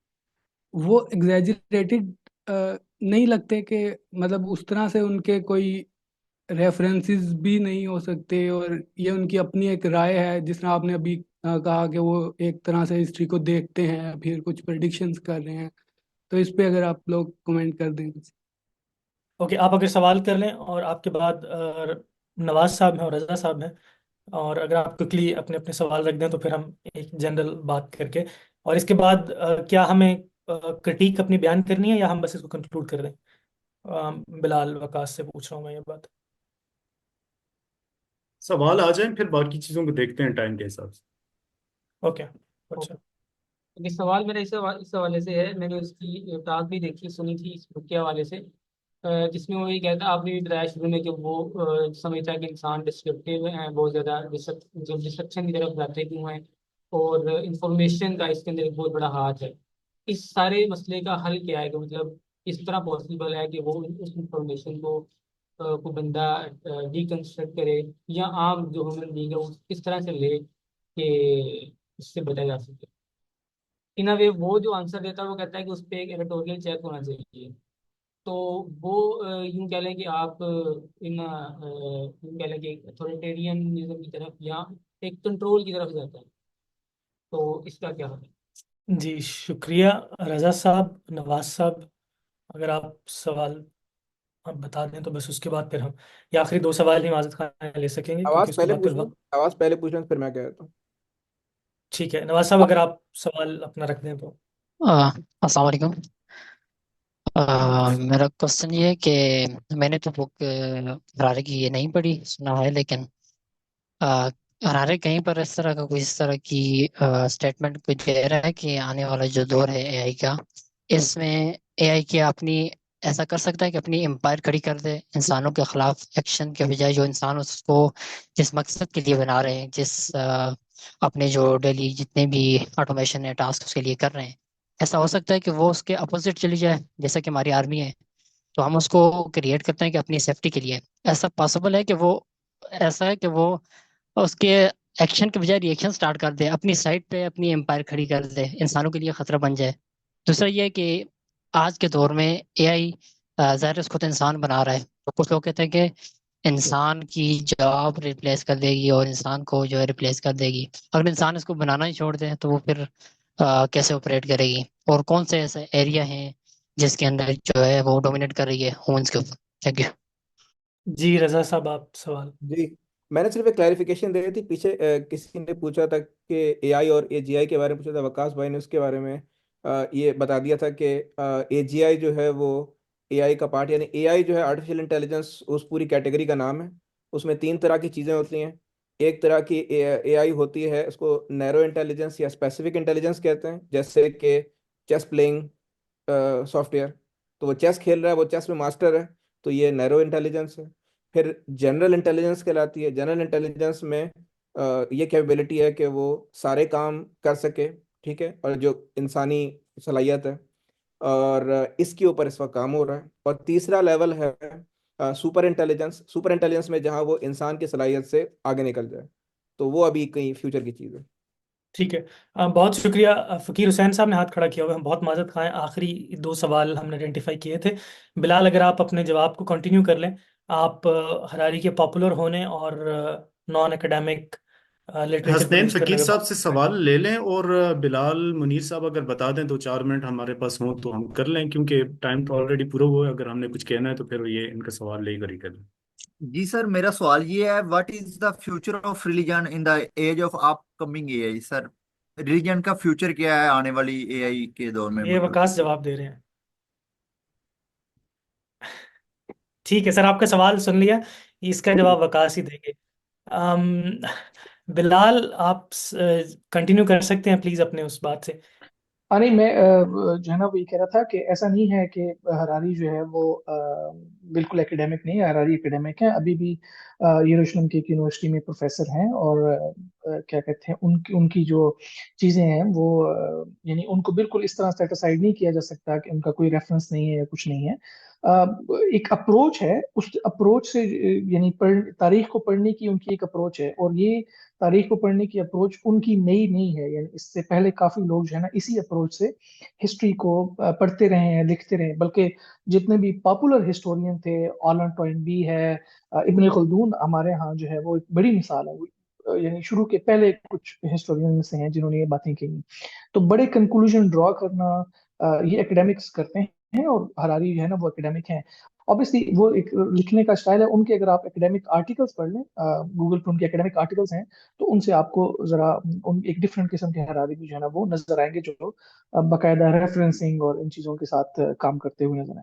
वो एग्जैजरेटेड नहीं लगते कि मतलब उस तरह से उनके कोई रेफरेंसेस भी नहीं हो सकते, और ये उनकी अपनी एक राय है, जिस तरह आपने अभी कहा कि वो एक तरह से हिस्ट्री को देखते हैं फिर कुछ प्रेडिक्शंस कर रहे हैं। तो इस पे अगर आप लोग कमेंट कर दें। ओके, आप अगर सवाल कर लें, और आपके बाद नवाज साहब हैं और रजा साहब हैं, और अगर आप क्विकली अपने अपने सवाल रख दें तो फिर हम एक जनरल बात करके और इसके बाद क्या हमें क्रिटिक अपनी बयान करनी है या हम बस इसको कंक्लूड कर दें? बिलाल वकास से पूछ रहा हूँ मैं ये बात। सवाल आ जाए फिर बाकी चीजों को देखते हैं टाइम के हिसाब से। ओके, अच्छा। ये सवाल मेरा इस हवाले से है। मैंने उसकी टॉक भी देखी सुनी थी इस बुक के हवाले से, जिसमें वो ये कहता, आपने भी बताया शुरू में कि वो समझता है कि इंसान डिस्क्रिप्टिव हैं, बहुत ज़्यादा जब डिस्ट्रक्शन की तरफ जाते क्यों हैं, और इंफॉर्मेशन का इसके अंदर एक बहुत बड़ा हाथ है। इस सारे मसले का हल क्या है कि मतलब इस तरह पॉसिबल है कि वो उस इंफॉर्मेशन को बंदा डिकंस्ट्रक्ट करे, या आम जो ह्यूमन बींग है वो किस तरह से ले कि इससे बचा जा सके। इन अ वे वो जो आंसर देता है वो कहता है कि उस पर एक एडिटोरियल चेक होना चाहिए। तो वो यूं कह लें कि आप यूं कह लें कि अथॉरिटेरियनिज्म की तरफ या एक कंट्रोल की तरफ जाता है। तो इसका क्या है? जी शुक्रिया रज़ा साहब। नवाज साहब, अगर आप सवाल आप बता दें तो बस उसके बाद फिर हम ये आखिरी दो सवाल ही माजिद खान ले सकेंगे, क्योंकि आवाज उसके पहले बाद फिर पूछ लें, वक्त। आवाज पहले पूछ लें फिर मैं कहता हूँ। ठीक है नवाज साहब, अगर आप सवाल अपना रख दें तो। अस्सलाम वालेकुम। मेरा क्वेश्चन ये है कि मैंने तो बुक हरारे की ये नहीं पढ़ी, सुना है, लेकिन अ, हरारे कहीं पर इस तरह का कोई इस तरह की स्टेटमेंट कोई दे रहा है कि आने वाला जो दौर है एआई का, इसमें एआई की अपनी ऐसा कर सकता है कि अपनी एम्पायर खड़ी कर दे इंसानों के खिलाफ एक्शन के बजाय, जो इंसान उसको जिस मकसद के लिए बना रहे हैं, अपने जो डेली जितने भी ऑटोमेशन है टास्क उसके लिए कर रहे हैं, ऐसा हो सकता है कि वो उसके अपोजिट चली जाए, जैसा कि हमारी आर्मी है, तो हम उसको क्रिएट करते हैं कि अपनी सेफ्टी के लिए। ऐसा पॉसिबल है कि वो ऐसा है कि वो उसके एक्शन के बजाय रिएक्शन स्टार्ट कर दे, अपनी साइड पे अपनी एम्पायर खड़ी कर दे, इंसानों के लिए खतरा बन जाए। दूसरा ये है कि आज के दौर में एआई ज़ाहिर है उसको तो इंसान बना रहा है, तो कुछ लोग कहते हैं कि इंसान की जॉब रिप्लेस कर देगी और इंसान को जो है रिप्लेस कर देगी। अगर इंसान इसको बनाना ही छोड़ दे तो वो फिर कैसे ऑपरेट करेगी, और कौन से ऐसे एरिया हैं जिसके अंदर जो है वो डोमिनेट कर रही है ह्यूमंस के ऊपर। Thank you. जी रज़ा साहब, आप सवाल। जी, मैंने सिर्फ एक क्लैरिफिकेशन दे रही थी पीछे। किसी ने पूछा था कि एआई और एजीआई के बारे में पूछा था, वकास भाई ने उसके बारे में ये बता दिया था कि एजीआई जो है वो एआई का पार्ट, यानी एआई जो है आर्टिफिशियल इंटेलिजेंस उस पूरी कैटेगरी का नाम है। उसमें तीन तरह की चीज़ें होती हैं। एक तरह की एआई होती है, उसको नैरो इंटेलिजेंस या स्पेसिफिक इंटेलिजेंस कहते हैं, जैसे कि चेस प्लेइंग सॉफ्टवेयर। तो वो चेस खेल रहा है, वो चेस में मास्टर है, तो ये नैरो इंटेलिजेंस है। फिर जनरल इंटेलिजेंस कहलाती है। जनरल इंटेलिजेंस में ये कैपेबिलिटी है कि वो सारे काम कर सके, ठीक है, और जो इंसानी सलाहियत है, और इसके ऊपर इस वक्त काम हो रहा है। और तीसरा लेवल है सुपर इंटेलिजेंस। सुपर इंटेलिजेंस में जहाँ वो इंसान की सलाहियत से आगे निकल जाए, तो वो अभी कहीं फ्यूचर की चीज़ है। ठीक है, बहुत शुक्रिया। फ़कीर हुसैन साहब ने हाथ खड़ा किया हुआ है, हम बहुत माजरत खाएं, आखिरी दो सवाल हमने आइडेंटिफाई किए थे। बिलाल, अगर आप अपने जवाब को कंटिन्यू कर लें। आप हरारी के पॉपुलर होने और non academic literature Hasnain produce करने फकीर पे साहब बहुत। से सवाल ले लें, और बिलाल मुनीर साहब अगर बता दें, 2-4 मिनट हमारे पास हों तो हम कर लें, क्योंकि टाइम तो ऑलरेडी पूरा हुआ है। अगर हमने कुछ कहना है तो फिर ये इनका सवाल लेकर ही करें। जी सर, मेरा सवाल ये है, what is the future of religion in the age of upcoming AI sir? Religion का फ्यूचर क्या है आने वाली एआई के दौर में, ये मतलब? वकास जवाब दे रहे हैं। ठीक है सर, आपका सवाल सुन लिया, इसका जवाब वकास ही देंगे। अम, बिलाल, आप कंटिन्यू कर सकते हैं प्लीज अपने उस बात से। नहीं, मैं जो है ना वो ये कह रहा था कि ऐसा नहीं है कि हरारी जो है वो बिल्कुल एकेडमिक नहीं है। हरारी एकेडमिक है, अभी भी यरूशलेम की एक यूनिवर्सिटी में प्रोफेसर हैं, और क्या कहते हैं, उनकी उनकी जो चीज़ें हैं वो यानी उनको बिल्कुल इस तरह सेटिसाइड नहीं किया जा सकता कि उनका कोई रेफरेंस नहीं है या कुछ नहीं है। एक अप्रोच है, उस अप्रोच से यानी तारीख को पढ़ने की उनकी एक अप्रोच है, और ये तारीख को पढ़ने की अप्रोच उनकी नई नहीं है। यानी इससे पहले काफी लोग जो है ना इसी अप्रोच से हिस्ट्री को पढ़ते रहे हैं, लिखते रहे हैं। बल्कि जितने भी पॉपुलर हिस्टोरियन थे, ऑलन टॉइनबी है, इब्न खल्दून हमारे यहाँ जो है वो एक बड़ी मिसाल है। यानी शुरू के पहले कुछ हिस्टोरियन में से हैं जिन्होंने ये बातें की। तो बड़े कंक्लूजन ड्रॉ करना ये एकेडमिक्स करते हैं, और हरारी जो है ना वो एकेडमिक हैं। ऑब्वियसली वो एक लिखने का स्टाइल है उनके। अगर आप एकेडमिक आर्टिकल्स पढ़ लें, गूगल पे उनके एकेडमिक आर्टिकल्स हैं, तो उनसे आपको जरा उन एक डिफरेंट किस्म के हरारी भी जो है ना वो नजर आएंगे, जो बाकायदा रेफरेंसिंग और इन चीजों के साथ काम करते हुए नजर आए।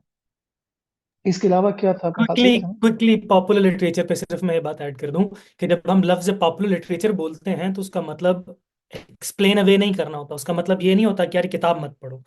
इसके अलावा क्या था आपने खास क्विकली किया? क्विकली पॉपुलर लिटरेचर पे सिर्फ मैं ये बात ऐड कर दूं कि जब हम लफ्ज पॉपुलर लिटरेचर बोलते हैं तो उसका मतलब एक्सप्लेन अवे नहीं करना होता। उसका मतलब ये नहीं होता कि यार किताब मत पढ़ो।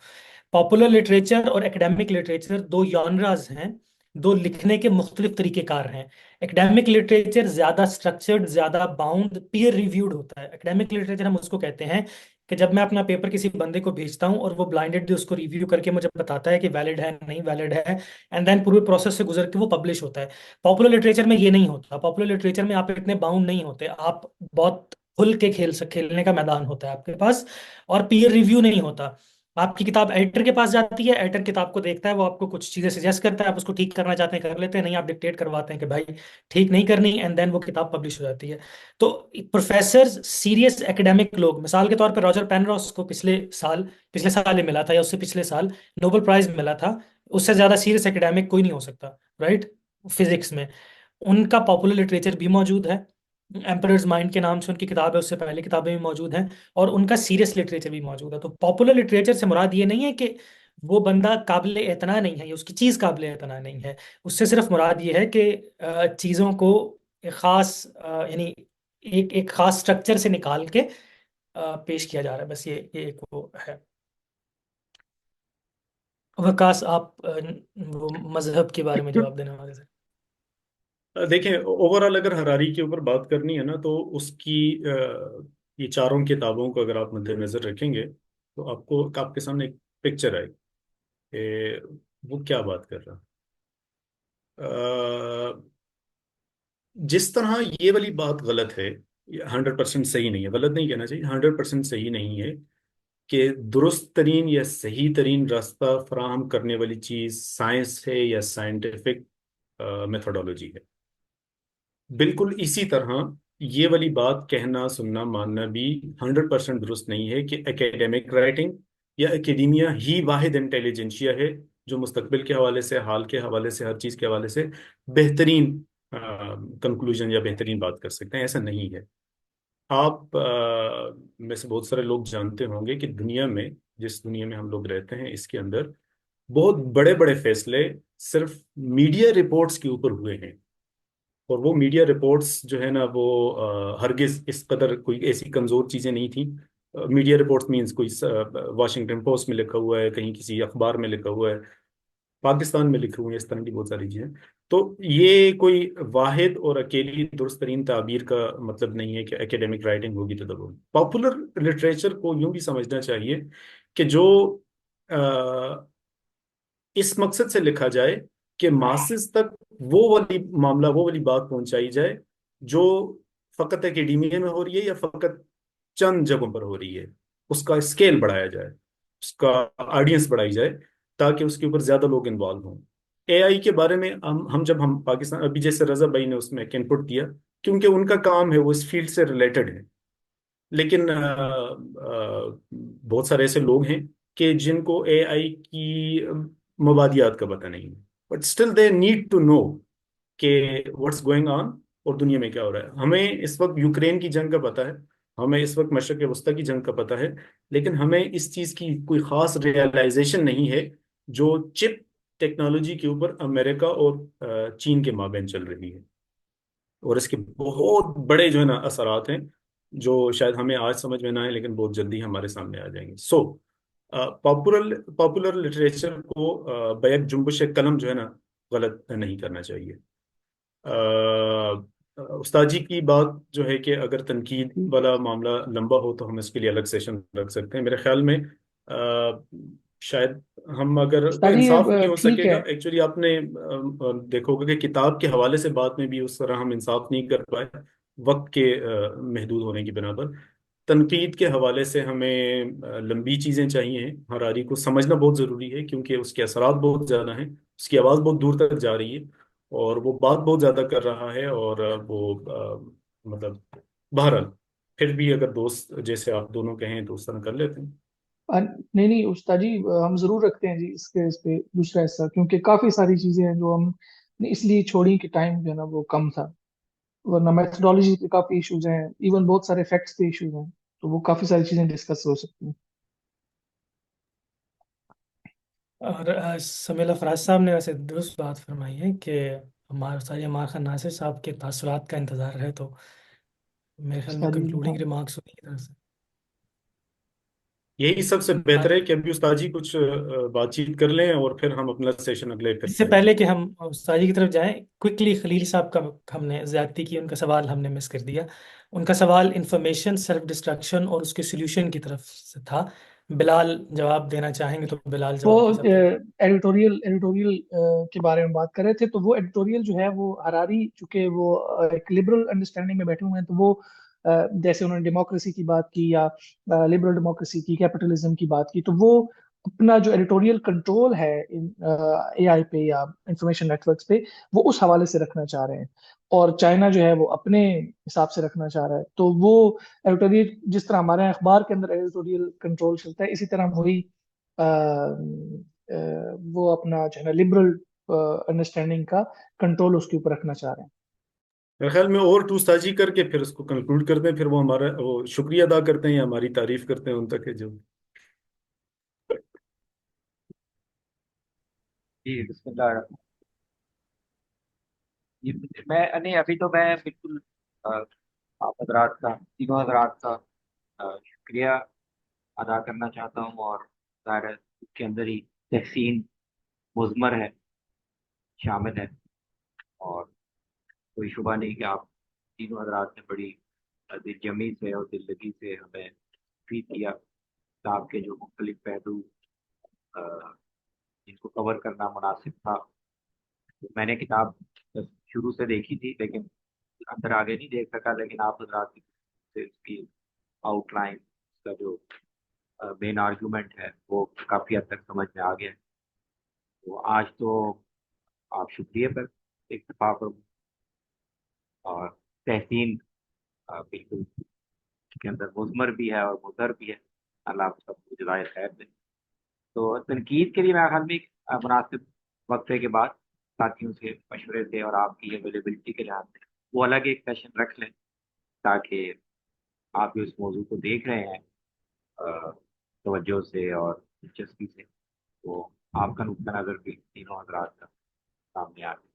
पॉपुलर लिटरेचर और एकेडमिक लिटरेचर दो जॉनरास हैं, दो लिखने के मुख्तलिफ तरीक़ेकार हैं। एकेडमिक लिटरेचर ज़्यादा स्ट्रक्चर्ड, ज़्यादा बाउंड, पीयर रिव्यूड होता है। एकेडमिक लिटरेचर हम उसको कहते हैं कि जब मैं अपना पेपर किसी बंदे को भेजता हूँ और वो ब्लाइंडेडली उसको रिव्यू करके मुझे बताता है कि वैलिड है नहीं वैलिड है, एंड देन पूरे प्रोसेस से गुजर के वो पब्लिश होता है। पॉपुलर लिटरेचर में ये नहीं होता। पॉपुलर लिटरेचर में आप इतने बाउंड नहीं होते, आप बहुत खुल के खेलने का मैदान होता है आपके पास, और पीयर रिव्यू नहीं होता। आपकी किताब एडिटर के पास जाती है, एडिटर किताब को देखता है, वो आपको कुछ चीजें सजेस्ट करता है, आप उसको ठीक करना चाहते हैं कर लेते हैं, नहीं आप डिक्टेट करवाते हैं कि भाई ठीक नहीं करनी, एंड देन वो किताब पब्लिश हो जाती है। तो प्रोफेसर, सीरियस एकेडमिक लोग, मिसाल के तौर पर रॉजर पेनरॉस को पिछले साल ही मिला था या उससे पिछले साल नोबेल प्राइज मिला था। उससे ज्यादा सीरियस एकेडमिक कोई नहीं हो सकता, राइट, फिजिक्स में। उनका पॉपुलर लिटरेचर भी मौजूद है। एम्परर्स माइंड के नाम से उनकी किताब है, उससे पहले किताबें भी मौजूद हैं, और उनका सीरियस लिटरेचर भी मौजूद है। तो पॉपुलर लिटरेचर से मुराद ये नहीं है कि वो बंदा काबिल एतना नहीं है या उसकी चीज़ काबिल एतना नहीं है। उससे सिर्फ मुराद ये है कि चीज़ों को एक ख़ास यानी एक एक ख़ास स्ट्रक्चर से निकाल के पेश किया जा रहा है। बस ये एक वो है। वकास, आप वो मजहब के बारे में जवाब देने वाले थे। देखें, ओवरऑल अगर हरारी के ऊपर बात करनी है ना, तो उसकी ये चारों किताबों को अगर आप मद्देनजर रखेंगे तो आपको आपके सामने एक पिक्चर आएगी कि वो क्या बात कर रहा है। जिस तरह ये वाली बात गलत है, 100% सही नहीं है, गलत नहीं कहना चाहिए, 100% सही नहीं है कि दुरुस्त तरीन या सही तरीन रास्ता फराहम करने वाली चीज साइंस है या साइंटिफिक मेथोडोलॉजी है। बिल्कुल इसी तरह ये वाली बात कहना, सुनना, मानना भी 100% दुरुस्त नहीं है कि एकेडमिक राइटिंग या एकेडेमिया ही वाहिद इंटेलिजेंशिया है जो मुस्तकबिल के हवाले से, हाल के हवाले से, हर चीज़ के हवाले से बेहतरीन कंक्लूजन या बेहतरीन बात कर सकते हैं। ऐसा नहीं है। आप में से बहुत सारे लोग जानते होंगे कि दुनिया में, जिस दुनिया में हम लोग रहते हैं, इसके अंदर बहुत बड़े बड़े फैसले सिर्फ मीडिया रिपोर्ट्स के ऊपर हुए हैं। और वो मीडिया रिपोर्ट्स जो है ना, वो हरगिज इस कदर कोई ऐसी कमजोर चीजें नहीं थी। मीडिया रिपोर्ट्स मींस कोई वाशिंगटन पोस्ट में लिखा हुआ है, कहीं किसी अखबार में लिखा हुआ है, पाकिस्तान में लिखी हुई है, इस तरह की बहुत सारी चीजें। तो ये कोई वाहिद और अकेली दुरुस्त तरीन ताबीर का मतलब नहीं है कि एकेडमिक राइटिंग होगी तो तब होगी। पॉपुलर लिटरेचर को यूं भी समझना चाहिए कि जो इस मकसद से लिखा जाए कि मासेस तक वो वाली मामला, वो वाली बात पहुंचाई जाए जो फकत एकेडमिया में हो रही है या फकत चंद जगहों पर हो रही है। उसका स्केल बढ़ाया जाए, उसका ऑडियंस बढ़ाई जाए, ताकि उसके ऊपर ज्यादा लोग इन्वॉल्व हों। एआई के बारे में हम पाकिस्तान, अभी जैसे रजा भाई ने उसमें एक इनपुट दिया, क्योंकि उनका काम है, वो इस फील्ड से रिलेटेड है। लेकिन बहुत सारे ऐसे लोग हैं कि जिनको एआई की मबादियात का पता नहीं है, but still they need to know कि व्हाट्स गोइंग ऑन और दुनिया में क्या हो रहा है। हमें इस वक्त यूक्रेन की जंग का पता है, हमें इस वक्त मशरक़ वस्ता की जंग का पता है, लेकिन हमें इस चीज़ की कोई ख़ास रियलाइजेशन नहीं है जो चिप टेक्नोलॉजी के ऊपर अमेरिका और चीन के माबैन चल रही है। और इसके बहुत बड़े जो है ना असरात हैं, जो शायद हमें आज समझ में ना आए, लेकिन बहुत जल्दी हमारे सामने आ जाएंगे। सो पॉपुलर लिटरेचर को बैक जुम्बश कलम जो है ना गलत नहीं करना चाहिए। उस्ताद जी की बात जो है कि अगर तनकीद वाला मामला लंबा हो तो हम इसके लिए अलग सेशन रख सकते हैं। मेरे ख्याल में शायद हम, अगर तो उस्ताद जी इंसाफ नहीं हो ठीक है। सकेगा। एक्चुअली आपने देखा होगा कि किताब के हवाले से बात में भी उस तरह हम इंसाफ नहीं कर पाए, वक्त के महदूद होने की बिना पर। तनकीद के हवाले से हमें लंबी चीज़ें चाहिए। हरारी को समझना बहुत ज़रूरी है क्योंकि उसके असरात बहुत ज़्यादा हैं, उसकी आवाज़ बहुत दूर तक जा रही है और वो बात बहुत ज़्यादा कर रहा है। और मतलब बहरहाल, फिर भी अगर दोस्त जैसे आप दोनों कहें तो उस तरह कर लेते हैं। नहीं नहीं उस्ताद जी, हम जरूर रखते हैं जी इसके इस पे दूसरा हिस्सा, क्योंकि काफी सारी चीजें हैं जो हम ने इसलिए छोड़ी कि टाइम जो है ना वो कम था, वरना मेथडोलॉजी पे काफी इश्यूज हैं, इवन बहुत सारे फैक्ट्स पे इश्यूज हैं, तो वो काफी सारी चीजें डिस्कस हो सकती हैं। और समील अफराज साहब ने वैसे दुरुस्त बात फरमाई है कि हमारे उस्ताद हमार खान नासिर साहब के तासुरात का इंतज़ार है, तो मेरे ख्याल में उस्ताद जी हाँ। कंक्लूडिंग रिमार्क्स उन्हीं की तरफ से। यही सबसे बेहतर है कि अभी उस्ताद जी कुछ बातचीत कर लें और फिर हम अपना सेशन अगले फिर इससे करेंगे। पहले कि हम उस्ताद जी की तरफ जाएं, क्विकली खलील साहब का हमने ज्यादती की, उनका सवाल हमने मिस कर दिया। उनका सवाल इंफॉर्मेशन सेल्फ डिस्ट्रक्शन और उसके सॉल्यूशन की तरफ से था। बिलाल जवाब देना चाहेंगे तो बिलाल वो जवाब दे सकते हैं। एडिटोरियल एडिटोरियल के बारे में बात कर रहे थे, तो वो एडिटोरियल जो है वो हरारी, चूंकि वो एक लिबरल अंडरस्टैंडिंग में बैठे हुए हैं, तो वो जैसे उन्होंने डेमोक्रेसी की बात की या लिबरल डेमोक्रेसी की, कैपिटलिज्म की बात की, तो वो अपना जो एडिटोरियल कंट्रोल है एआई पे या इंफॉर्मेशन नेटवर्क्स पे, वो उस हवाले से रखना चाह रहे हैं, और चाइना जो है वो अपने हिसाब से रखना चाह रहा है। तो वो एडिटोरियल, जिस तरह हमारे यहाँ अखबार के अंदर एडिटोरियल कंट्रोल चलता है, इसी तरह वही वो अपना जो है ना लिबरल अंडरस्टैंडिंग का कंट्रोल उसके ऊपर रखना चाह रहे हैं। मेरे ख्याल में और टू उस्ताद जी करके फिर उसको कंक्लूड करते हैं, फिर वो हमारा वो शुक्रिया अदा करते हैं या हमारी तारीफ करते हैं उन तक है जो। जी बिस्मिल्लाह। ये मैं नहीं, अभी तो मैं बिल्कुल अ, आप हजरात का, तीनों हजरात का शुक्रिया अदा करना चाहता हूँ, और ज़ाहिर है उसके अंदर ही तहसीन मुज़मर है, शामिल है। और कोई शुबा नहीं कि आप तीनों हजरात ने बड़ी दिलजमी से और दिललगी से हमें फीड किया किताब के जो मुख्तलिफ पहलू अ, जिनको कवर करना मुनासिब था। तो मैंने किताब शुरू से देखी थी, लेकिन अंदर आगे नहीं देख सका, लेकिन आप हजरात से इसकी आउटलाइन, इसका जो मेन आर्गुमेंट है वो काफ़ी हद तक समझ में आ गया है। तो आज तो आप शुक्रिया पर इत्तफा पर, और तहसीन बिल्कुल के अंदर मुजमर भी है और मुदर भी है। अल्लाह आप सबको जज़ाए खैर दे। तो तनकीद के लिए मेरे ख्याल में एक मुनासिब वक्फे के बाद साथियों से मशवरे से और आपकी अवेलेबिलिटी के लिहाज से वो अलग एक सेशन रख लें, ताकि आप जो इस मौजू को देख रहे हैं अ, तवज्जो से और दिलचस्पी से, तो आपका नुक्ता नज़र भी तीनों हजरात का सामने आ जाए।